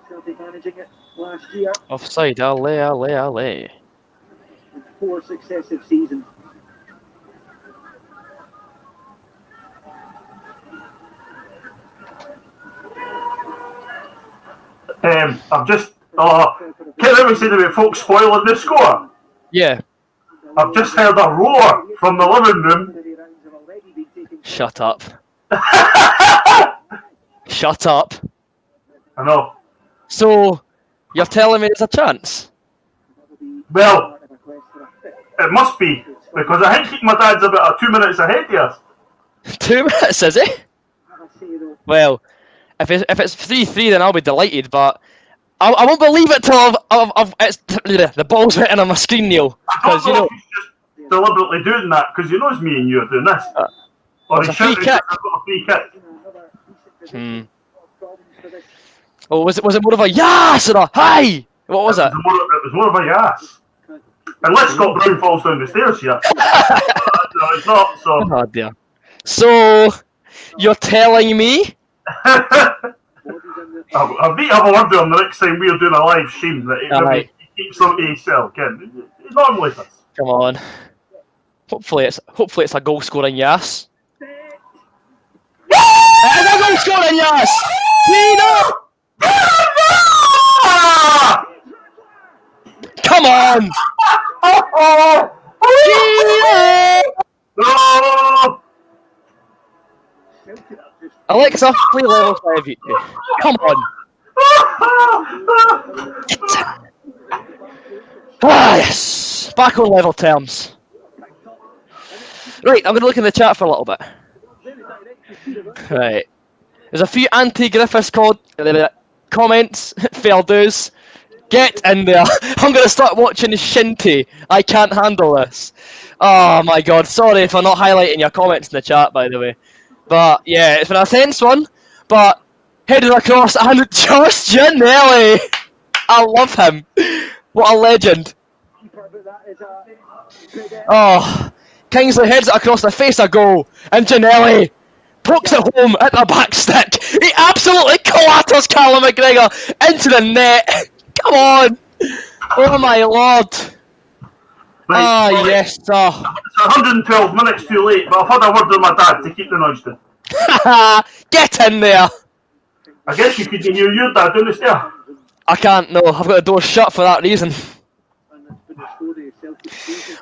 Celtic managing it last year Offside, ale. in 4 successive seasons. I've just, can't let me say about folks spoiling the score. Yeah. I've just heard a roar from the living room. Shut up. Shut up. I know. So, you're telling me there's a chance? Well, it must be, because I think my dad's about 2 minutes ahead of us. 2 minutes, is it? Well, if it's 3-3, then I'll be delighted, but I won't believe it till the ball's hitting on my screen, Neil. I Because, don't know if he's just deliberately doing that, because he knows me and you are doing this. Or it's he's a free shouting kick. I've got a free kick. Oh, was it more of a yes or a hi? What was it? It was more of a yes. Unless Scott Brown falls down the stairs here. No, it's not, so. Oh dear. So, you're telling me? I need to have a word with him the next time we're doing a live stream that he keeps them to himself, Ken. He normally does. Come on. Hopefully it's a goal scoring yes. It is a goal scoring yes! Pino! Come on! No! Alexa, play level 5. Come on! Ah, yes! Back on level terms. Right, I'm going to look in the chat for a little bit. Right. There's a few anti-Griffiths comments. Fair dues. Get in there. I'm going to start watching Shinty. I can't handle this. Oh my god. Sorry for not highlighting your comments in the chat, by the way. But yeah, it's been a tense one. But headed across and Josh Giannelli. I love him. What a legend. Oh, Kingsley heads it across the face of goal. And Giannelli pokes it home at the back stick. He absolutely clatters Callum McGregor into the net. Come on. Oh my lord. Right, Ah, yes, sir. It's 112 minutes too late, but I've had a word with my dad to keep the noise down. Get in there. I guess you could hear your dad down the stair. I can't, no. I've got the door shut for that reason.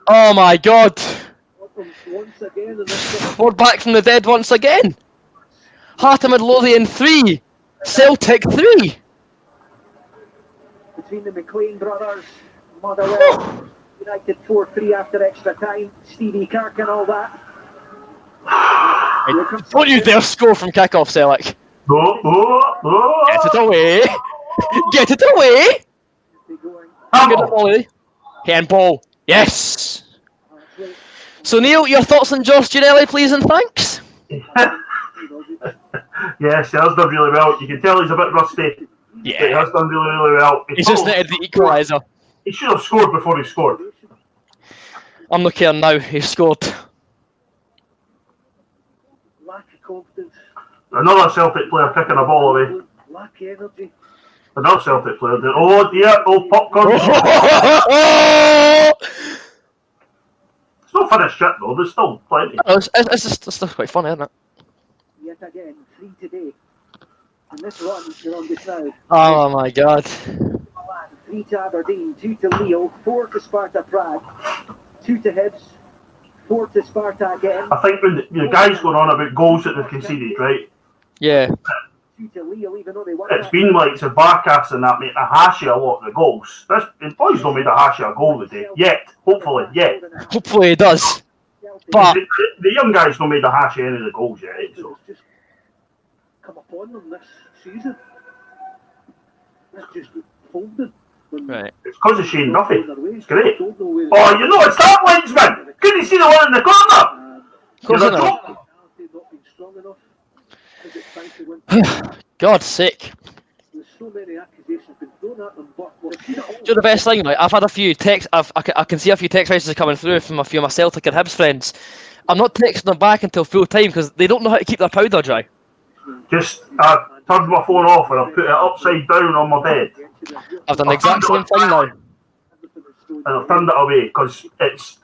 Oh my god. We're back from the dead once again. Heart of Midlothian 3. Celtic 3. Between the McLean brothers, Motherwell, United 4-3 after extra time, Stevie Kirk and all that. Don't you dare score from kick-off, Celtic. Get it away. Get it away. Good volley. Handball. Yes. So Neil, your thoughts on Josh Giannelli, please and thanks. Yes, he has done really well. You can tell he's a bit rusty. Yeah. But he has done really, really well. He's just netted the equaliser. He should have scored before he scored. I'm not caring now. He scored. Lack of confidence. Another Celtic player kicking a ball away. Lack of energy. Another Celtic player. Oh dear, old popcorn. It's not finished yet though, there's still plenty. It's still quite fun, isn't it? Yet again, 3 today. And this run you're on just now. Oh my god. 3 to Aberdeen, 2 to Leo, 4 to Sparta Prague, 2 to Hibs, 4 to Sparta again. I think when the guys going on about goals that they've conceded, right? Yeah. 2 to Lille, even though they won. It's been like the Barkas and that making a hash of a lot of the goals. The boys don't make a hash of a goal today. Yet. Hopefully, yet. Hopefully it does. But The young guys don't make a hash of any of the goals yet. So. It's just come upon them this season. It's just folded. right. It's because of Shane Duffy. It's great. Don't know where Oh, you know it's that linesman! Couldn't you see the one in the corner? Course You're I a know. joke. not been strong enough. Is it time to win? God's sake. There's so many accusations been thrown at them, but we've seen it all. Do you know the best thing, right? I've had a few texts. I can see a few text messages coming through from a few of my Celtic and Hibs friends. I'm not texting them back until full time because they don't know how to keep their powder dry. Just turned my phone off and I put it upside down on my bed. I've done the exact same thing now. And I've turned it away because it's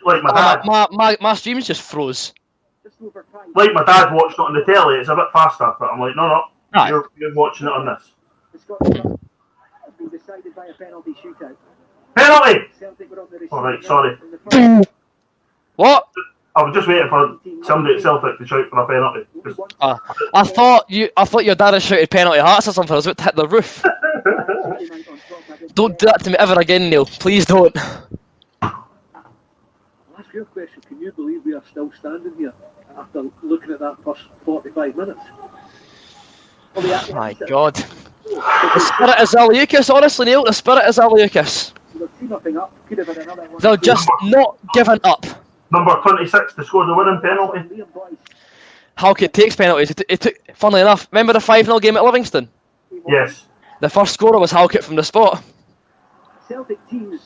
like my dad. My streams just froze. Like my dad watched it on the telly. It's a bit faster, but I'm like, no, Aye. you're watching it on this. The Scottish Cup has been decided by a penalty shootout. Penalty! Celtic were on the All right, receiving sorry. end in the first What? I was just waiting for somebody at Celtic to shout for a penalty. Just- I thought your dad had shouted penalty Hearts or something. I was about to hit the roof. Don't do that to me ever again, Neil. Please don't. I'll ask you a question. Can you believe we are still standing here after looking at that first 45 minutes? My God. The spirit is Aliukas, honestly, Neil. The spirit is Aliukas. They're just not giving up. Number 26 to score the winning penalty. Halkett takes penalties. It took, funnily enough, remember the 5-0 game at Livingston? Yes. The first scorer was Halkett from the spot. Celtic teams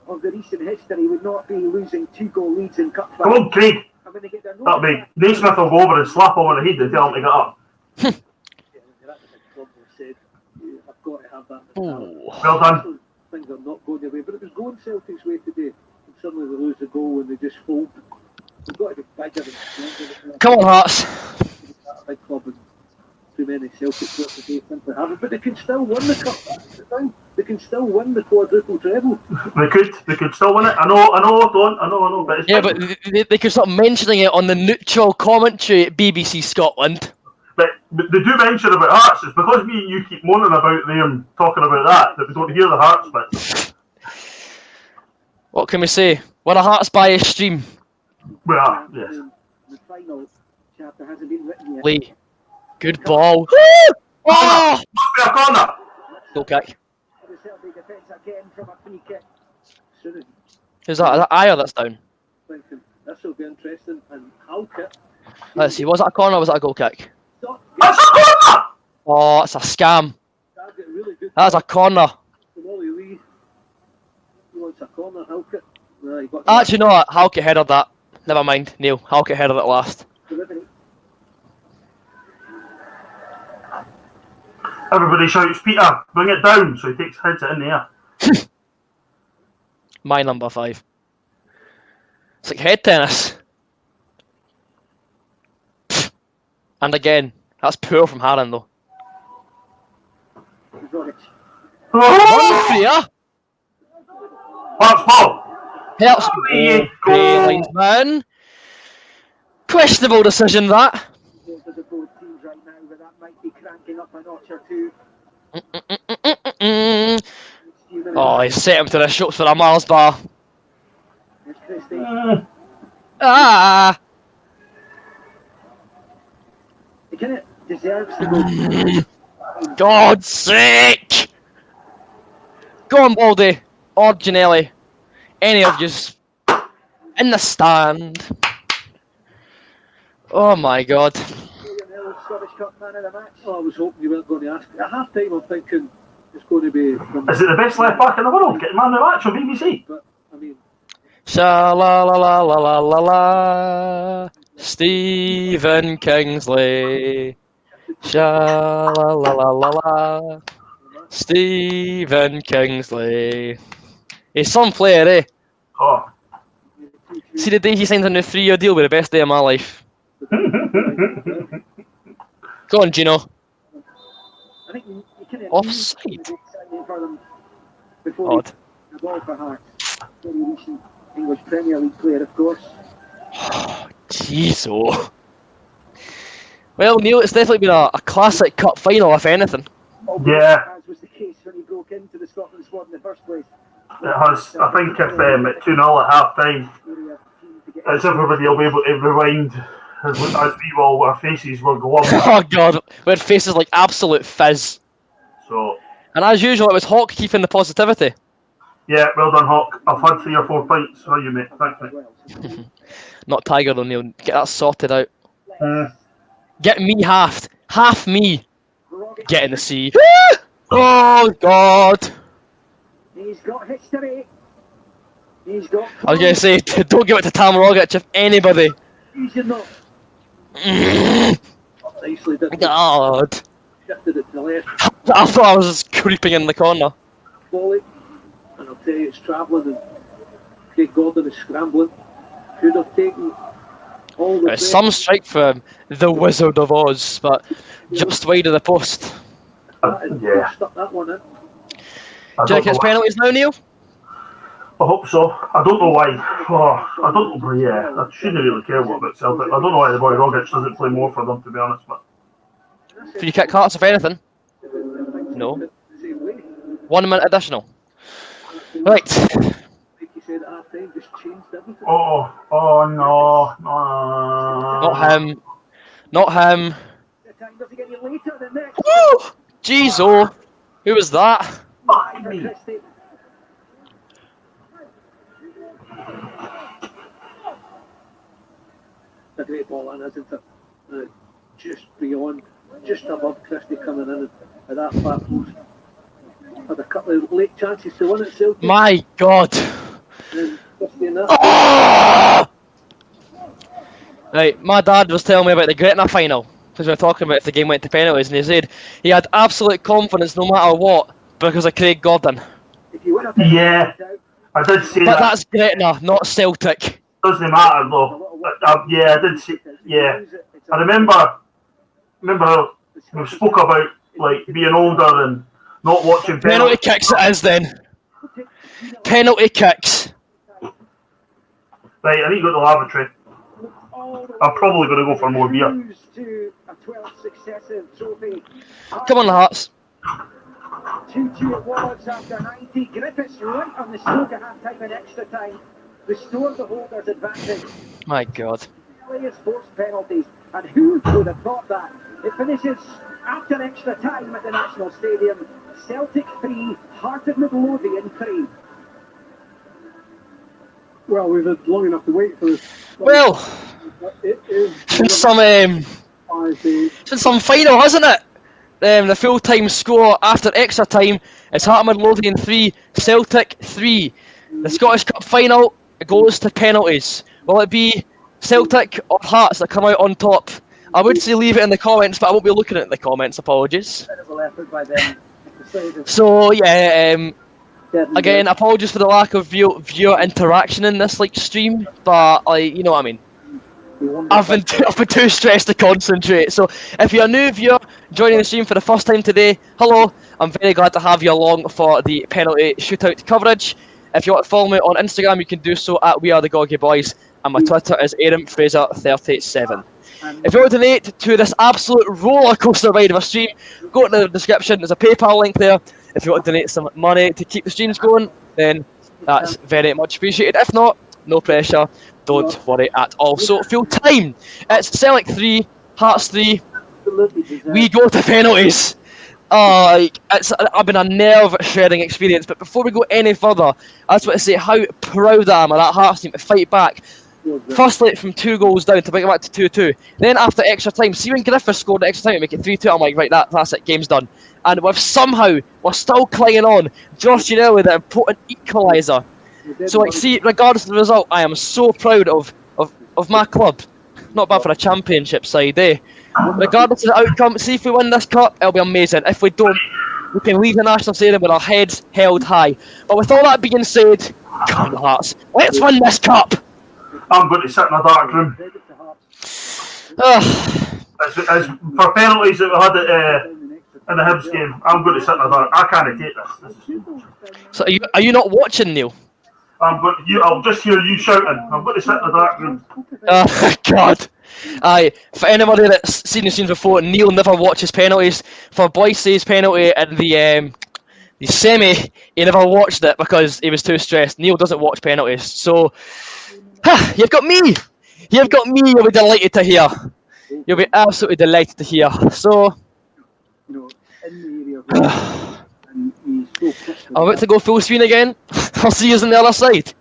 of the recent history would not be losing 2-goal leads in cup Come on, Craig. And when they get their That'll be Naismith will go over and slap him on the head and tell him to get up. I've got to have that. Well done. Things are not going their way, but it was going Celtic's way today. And suddenly they lose the goal and they just fold. They've got to be bigger and stronger. Come on, Hearts. A big club and too many Celtic players today simply haven't. But they can still win the cup. That's the thing. They can still win the quadruple treble. They could still win it. I know, but it's Yeah, but they could stop mentioning it on the neutral commentary at BBC Scotland. But they do mention about Hearts. It's because me and you keep moaning about them talking about that we don't hear the Hearts bit. What can we say? We're a Hearts bias stream. We are, yes. The final chapter hasn't been written yet. Lee. Good ball. Oh! Must be a corner. Goal kick. The Celtic defence again from a free kick. Who's that? Is that Ayer that's down? Thinking this will be interesting. And Halkett. Let's see, was that a corner or was that a goal kick? That's a corner. Oh, it's a scam. Target really good. That's a corner. From Ollie Lee. He wants a corner, Halkett. He got Actually, no, Halkett headed that. Never mind, Neil. Halkett headed it last. Delivery. Everybody shouts, Peter, bring it down. So he heads it in the air. My number 5. It's like head tennis. And again, that's poor from Harren though. One clear. That's Paul. Helps. There you go. Okay, linesman. Questionable decision that. Both of the both teams right now, but that might be cranking up a notch or two. Oh, he set him to the shots for a Mars bar. It's Christie. Ah! He kind of deserves to go. God's sake! Go on, Baldy. Or Ginelli. Any of yous. In the stand. Oh my God. Scottish Cup man of the match. Oh, I was hoping you weren't going to ask. At half time, I'm thinking it's going to be. Is it the best left back in the world? Getting man of the match on BBC. But, I mean, Sha la la la la la la la. Stephen Kingsley. Sha la la la la la. Stephen Kingsley. He's some player, eh? Oh. See the day he signed a new 3-year deal with the best day of my life. Go on, Gino. I think you kind of Offside. exciting for them before Odd. the ball for Hearts. Very recent. English Premier League player, of course. Jeez, oh. Well, Neil, it's definitely been a classic cup final, if anything. Yeah. As was the case when he broke into the Scotland squad in the first place. It has. I think if at 2-0 at half time, as everybody will be able to rewind, as we will, our faces were glum. Oh god, we had faces like absolute fizz. So, And as usual, it was Hawk keeping the positivity. yeah, well done, Hawk. I've had 3 or 4 pints for you, mate. Thanks, mate. Not Tiger O'Neill. Get that sorted out. Uh, Get me halved. Half me. Get in the sea. Oh god. He's got history. He's got. I was going to say, don't give it to Tam Rogic if anybody. He's not. Nicely done. God. Shifted it to the left. I thought I was just creeping in the corner. Volley. And I'll tell you, it's travelling and Craig Gordon is scrambling. Could have taken all the. There's some strike from the Wizard of Oz, but just wide of the post. yeah. Stuck that one in. Do you think it's penalties now, Neil? I hope so. I don't know why. Oh, I don't know. Yeah, I shouldn't really care what about Celtic. I don't know why the boy Rogic doesn't play more for them, to be honest. But Free kick hearts, if anything. No. 1 minute additional. Right. Like you said at half time, just changed everything. oh no, no. Not him. Not him. The time doesn't get you later than next. Woo! Jeez, oh. Who was that? Christie. A great ball in, isn't it? Just beyond, just above Christie coming in at that far post. Had a couple of late chances to win it, Celtic. My God. And Christie in that. Oh! Right, my dad was telling me about the Gretna final, because we were talking about if the game went to penalties, and he said he had absolute confidence no matter what because of Craig Gordon. If you win a Yeah, I did say But that. that's Gretna, not Celtic. Doesn't matter though. Yeah, I did say. Yeah, I remember we spoke about like being older and not watching Penalty penalties. kicks it is then. Penalty kicks. Right, I need to go to the lavatory. I'm probably going to go for more beer. To a 12th successive trophy. Come on, Hearts. 2-2 it was after 90. Griffiths right on the stroke at half-time and extra time. Restored the holders' advantage. My God. Players forced penalties, and who would have thought that? It finishes after extra time at the National Stadium. Celtic 3, Heart of Midlothian 3. Well, we've had long enough to wait for this. Well, It is since some final, hasn't it? The full-time score after extra time is Heart of Midlothian 3, Celtic 3. The Scottish Cup final goes to penalties. Will it be Celtic or Hearts that come out on top? I would say leave it in the comments, but I won't be looking at the comments. Apologies. Incredible effort by them. So yeah, again, apologies for the lack of viewer interaction in this stream, but you know what I mean. I've been too stressed to concentrate. So if you're a new viewer joining the stream for the first time today, hello. I'm very glad to have you along for the penalty shootout coverage. If you want to follow me on Instagram, you can do so at We Are The Goggy Boys, and my Twitter is AaronFraser37. If you want to donate to this absolute roller coaster ride of a stream, go to the description. There's a PayPal link there. If you want to donate some money to keep the streams going, then that's very much appreciated. If not, no pressure. Don't worry at all. So full time. It's Celtic 3, Hearts 3. We go to penalties. It's been a nerve-shredding experience. But before we go any further, I just want to say how proud I am of that Hearts team to fight back. Firstly, from 2 goals down to bring it back to 2-2. Then after extra time, see when Griffiths scored the extra time to make it 3-2, I'm like, right, that's it, game's done. And we're still clinging on. Josh Ginelli with an important equaliser. So see, regardless of the result, I am so proud of my club. Not bad for a championship side, eh? Regardless of the outcome, see if we win this cup, it'll be amazing. If we don't, we can leave the National Stadium with our heads held high. But with all that being said, come on Hearts, let's win this cup! I'm going to sit in a dark room. As for penalties that we had in the Hibs game, I'm going to sit in a dark. I can't take this. So are you not watching, Neil? I'll just hear you shouting. I'm going to sit in the dark room. Oh, God. Aye, for anybody that's seen the scenes before, Neil never watches penalties. For Boyce's penalty in the semi, he never watched it because he was too stressed. Neil doesn't watch penalties. So, you've got me. You've got me. You'll be delighted to hear. You'll be absolutely delighted to hear. So, You know, in the area of and he's so quick to I'm about to go full screen again. I'll see you on the other side.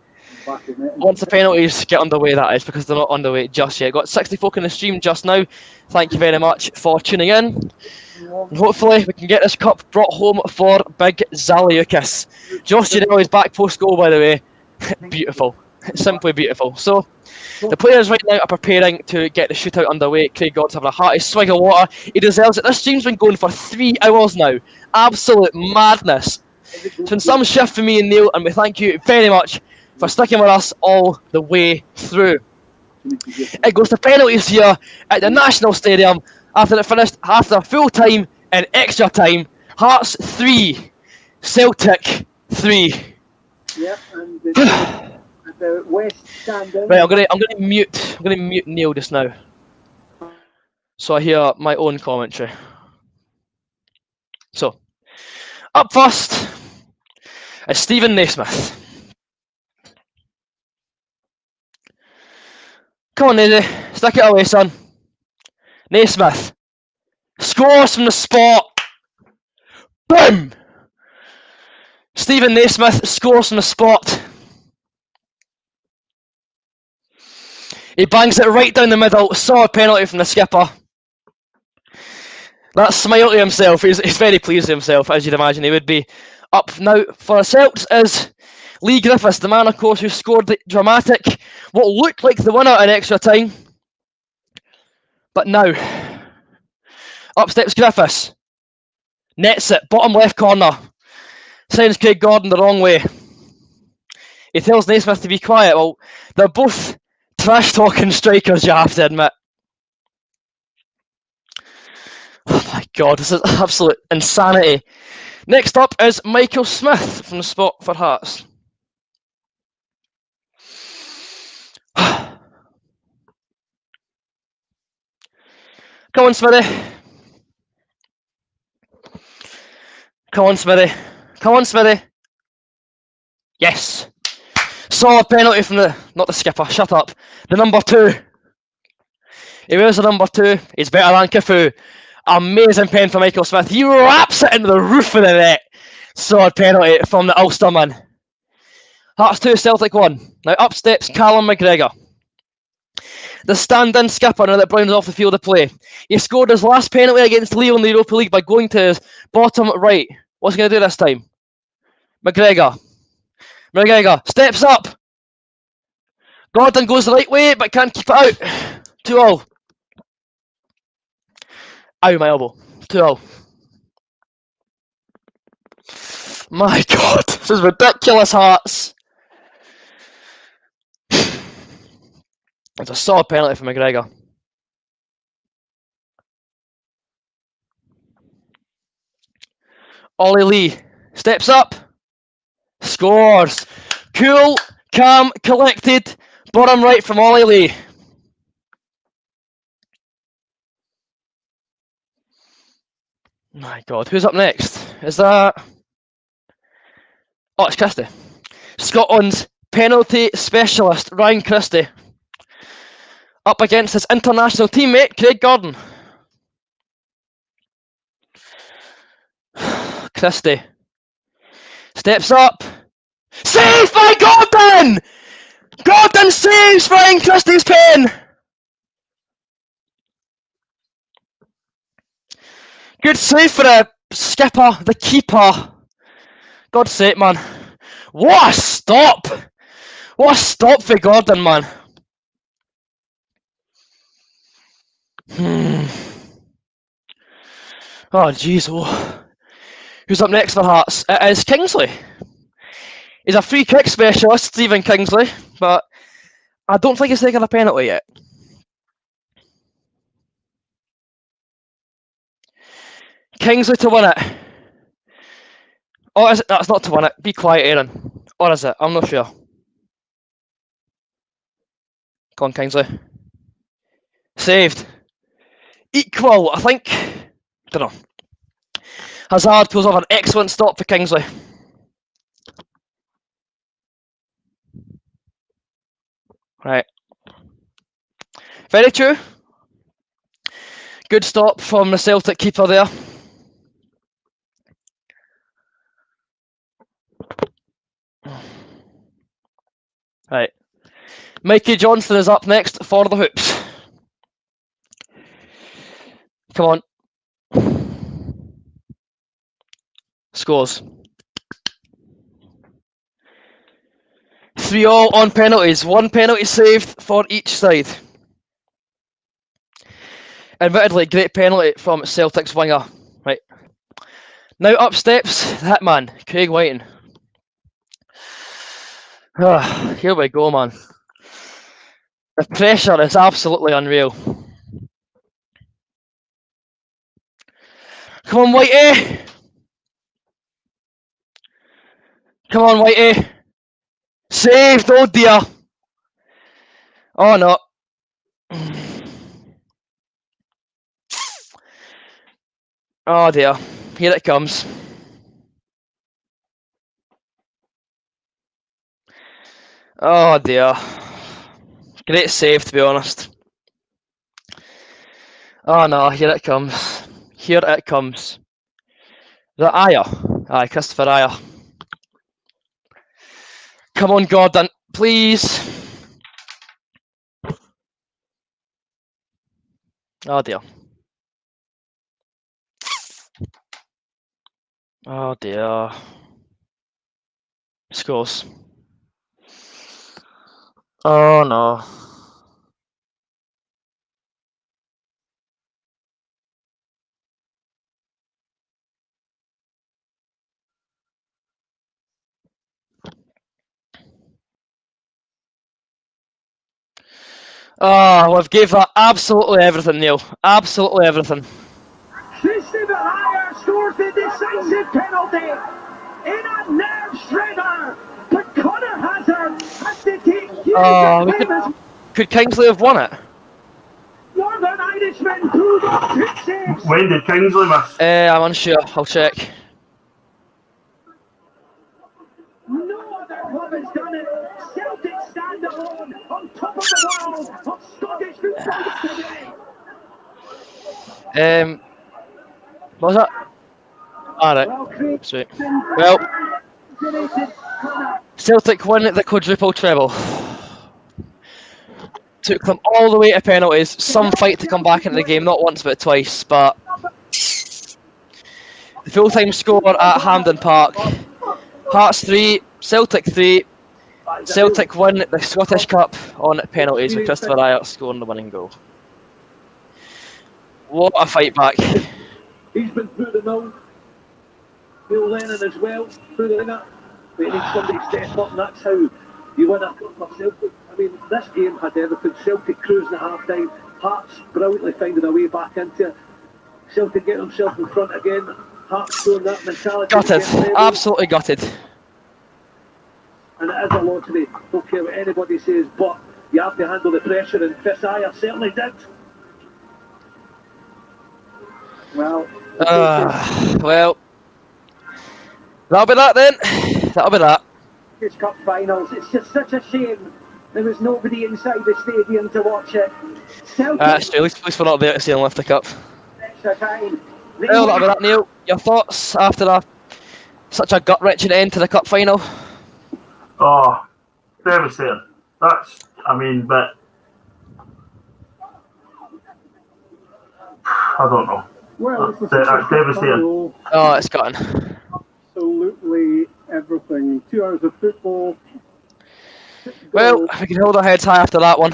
back in it. Once the penalties get underway, that is, because they're not underway just yet. Got 60 folk in the stream just now. Thank you very much for tuning in. And hopefully we can get this cup brought home for Big Zaliukas. Josh Ginnelli's back post goal, by the way. Beautiful. Simply beautiful. So, the players right now are preparing to get the shootout underway. Craig Gordon's having a hearty swig of water. He deserves it. This stream's been going for 3 hours now. Absolute madness. It's been some shift for me and Neil, and we thank you very much for sticking with us all the way through. It goes to penalties here at the National Stadium after it finished after full time and extra time. Hearts 3, Celtic 3. Yep, and the West stand down. Right, I'm gonna mute Neil just now, so I hear my own commentary. So, up first is Stephen Naismith. Come on, Naisy, stick it away, son. Naismith scores from the spot. Boom! Stephen Naismith scores from the spot. He bangs it right down the middle. Solid penalty from the skipper. That smile to himself, he's very pleased with himself, as you'd imagine he would be. Up now for the Celts is Lee Griffiths, the man, of course, who scored the dramatic, what looked like the winner in extra time. But now, up steps Griffiths. Nets it, bottom left corner. Sends Craig Gordon the wrong way. He tells Naismith to be quiet. Well, they're both trash-talking strikers, you have to admit. Oh my God, this is absolute insanity. Next up is Michael Smith from the spot for Hearts. Come on, Smithy. Come on, Smithy. Come on, Smithy. Yes. Solid penalty from not the skipper, shut up. The number 2. He wears the number 2. He's better than Cafu. Amazing pen for Michael Smith. He wraps it into the roof of the net. Solid penalty from the Ulsterman. Hearts 2, Celtic 1. Now up steps Callum McGregor. The stand-in skipper now that Brown is off the field of play. He scored his last penalty against Leo in the Europa League by going to his bottom right. What's he going to do this time? McGregor. McGregor steps up. Gordon goes the right way but can't keep it out. 2-0. Ow, my elbow. 2-0. My God, this is ridiculous, Hearts. It's a solid penalty for McGregor. Ollie Lee steps up, scores. Cool, calm, collected. Bottom right from Ollie Lee. My God, who's up next? Is that... Oh, it's Christie. Scotland's penalty specialist, Ryan Christie. Up against his international teammate, Craig Gordon. Christie steps up. Saved by Gordon! Gordon saves Ryan Christie's pen! Good save for the skipper, the keeper. God's sake, man. What a stop! What a stop for Gordon, man. Oh, jeez. Oh. Who's up next for Hearts? It is Kingsley. He's a free kick specialist, Stephen Kingsley, but I don't think he's taken a penalty yet. Kingsley to win it. Or is it? That's not to win it. Be quiet, Aaron. Or is it? I'm not sure. Come on, Kingsley. Saved. Equal, I think. Don't know. Hazard pulls off an excellent stop for Kingsley. Right. Very true. Good stop from the Celtic keeper there. Right. Mikey Johnston is up next for the hoops. Come on. Scores. 3-3 on penalties. 1 penalty saved for each side. Admittedly, great penalty from Celtic's winger. Right. Now up steps the hitman, Craig Whiting. Here we go, man. The pressure is absolutely unreal. Come on, Whitey! Come on, Whitey! Saved! Oh dear! Oh no. Oh dear. Here it comes. Oh dear. Great save, to be honest. Oh no, here it comes. Here it comes. The Ayer. Aye, Christopher Ayer. Come on, Gordon, please. Oh dear. Oh dear. Scores. Oh no. Oh, we've gave that absolutely everything, Neil. Absolutely everything. Christopher Ayer scores the decisive penalty in a nerve shredder, but Connor Hazard has to take huge Could Kingsley have won it? Northern Irishman pulled off 2 saves. When did Kingsley miss? I'm unsure. I'll check. No other club has done it. Celtic stand alone on top of the world of Scottish football today. What was that? Alright. Sweet. Well, Celtic win the quadruple treble. Took them all the way to penalties. Some fight to come back into the game, not once but twice. But the full-time score at Hampden Park: Hearts 3, Celtic 3. Celtic win the Scottish Cup on penalties with Christopher Ayer scoring the winning goal. What a fight back! He's been through the mill. Neil Lennon as well, through the ringer. But he needs somebody to step up, and that's how you win a cup for Celtic. I mean, this game had everything. Celtic cruising at half time, Hearts brilliantly finding a way back into it. Celtic getting himself in front again. Hearts showing that mentality. Gutted, absolutely gutted. And it is a lottery, don't care what anybody says, but you have to handle the pressure, and Chris Ayer certainly did. Well, that'll be that then. That'll be that. It's Cup finals. It's just such a shame there was nobody inside the stadium to watch it. Celtic, At least we're not there to see him lift the cup. extra time. Well, that'll be that, Neil. Your thoughts after such a gut-wrenching end to the cup final? Oh, devastating. But I don't know. Well, it's That's devastating. Oh, it's gone. Absolutely everything. 2 hours of football. Well, we can hold our heads high after that one.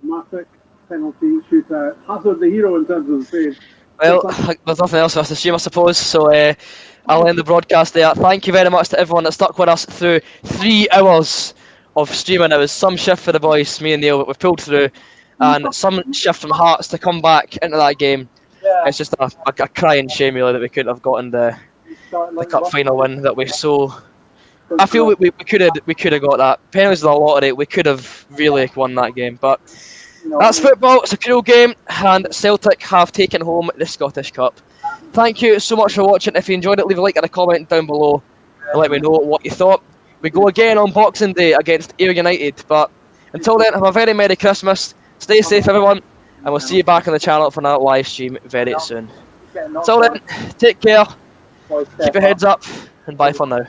Dramatic penalty shootout. Hazard the hero in terms of the save. Well, there's nothing else for us to assume, I suppose, so I'll end the broadcast there. Thank you very much to everyone that stuck with us through 3 hours of streaming. It was some shift for the boys, me and Neil, but we've pulled through, and some shift from Hearts to come back into that game. Yeah. It's just a crying shame, really, that we couldn't have gotten the cup final win that we so I feel we could have got that. Penalties in the lottery, we could have really won that game. But that's football. It's a cruel game, and Celtic have taken home the Scottish Cup. Thank you so much for watching. If you enjoyed it, leave a like and a comment down below and let me know what you thought. We go again on Boxing Day against Ayr United. But until then, have a very Merry Christmas. Stay safe, everyone, and we'll see you back on the channel for another live stream very soon. Until then, take care, keep your heads up, and bye for now.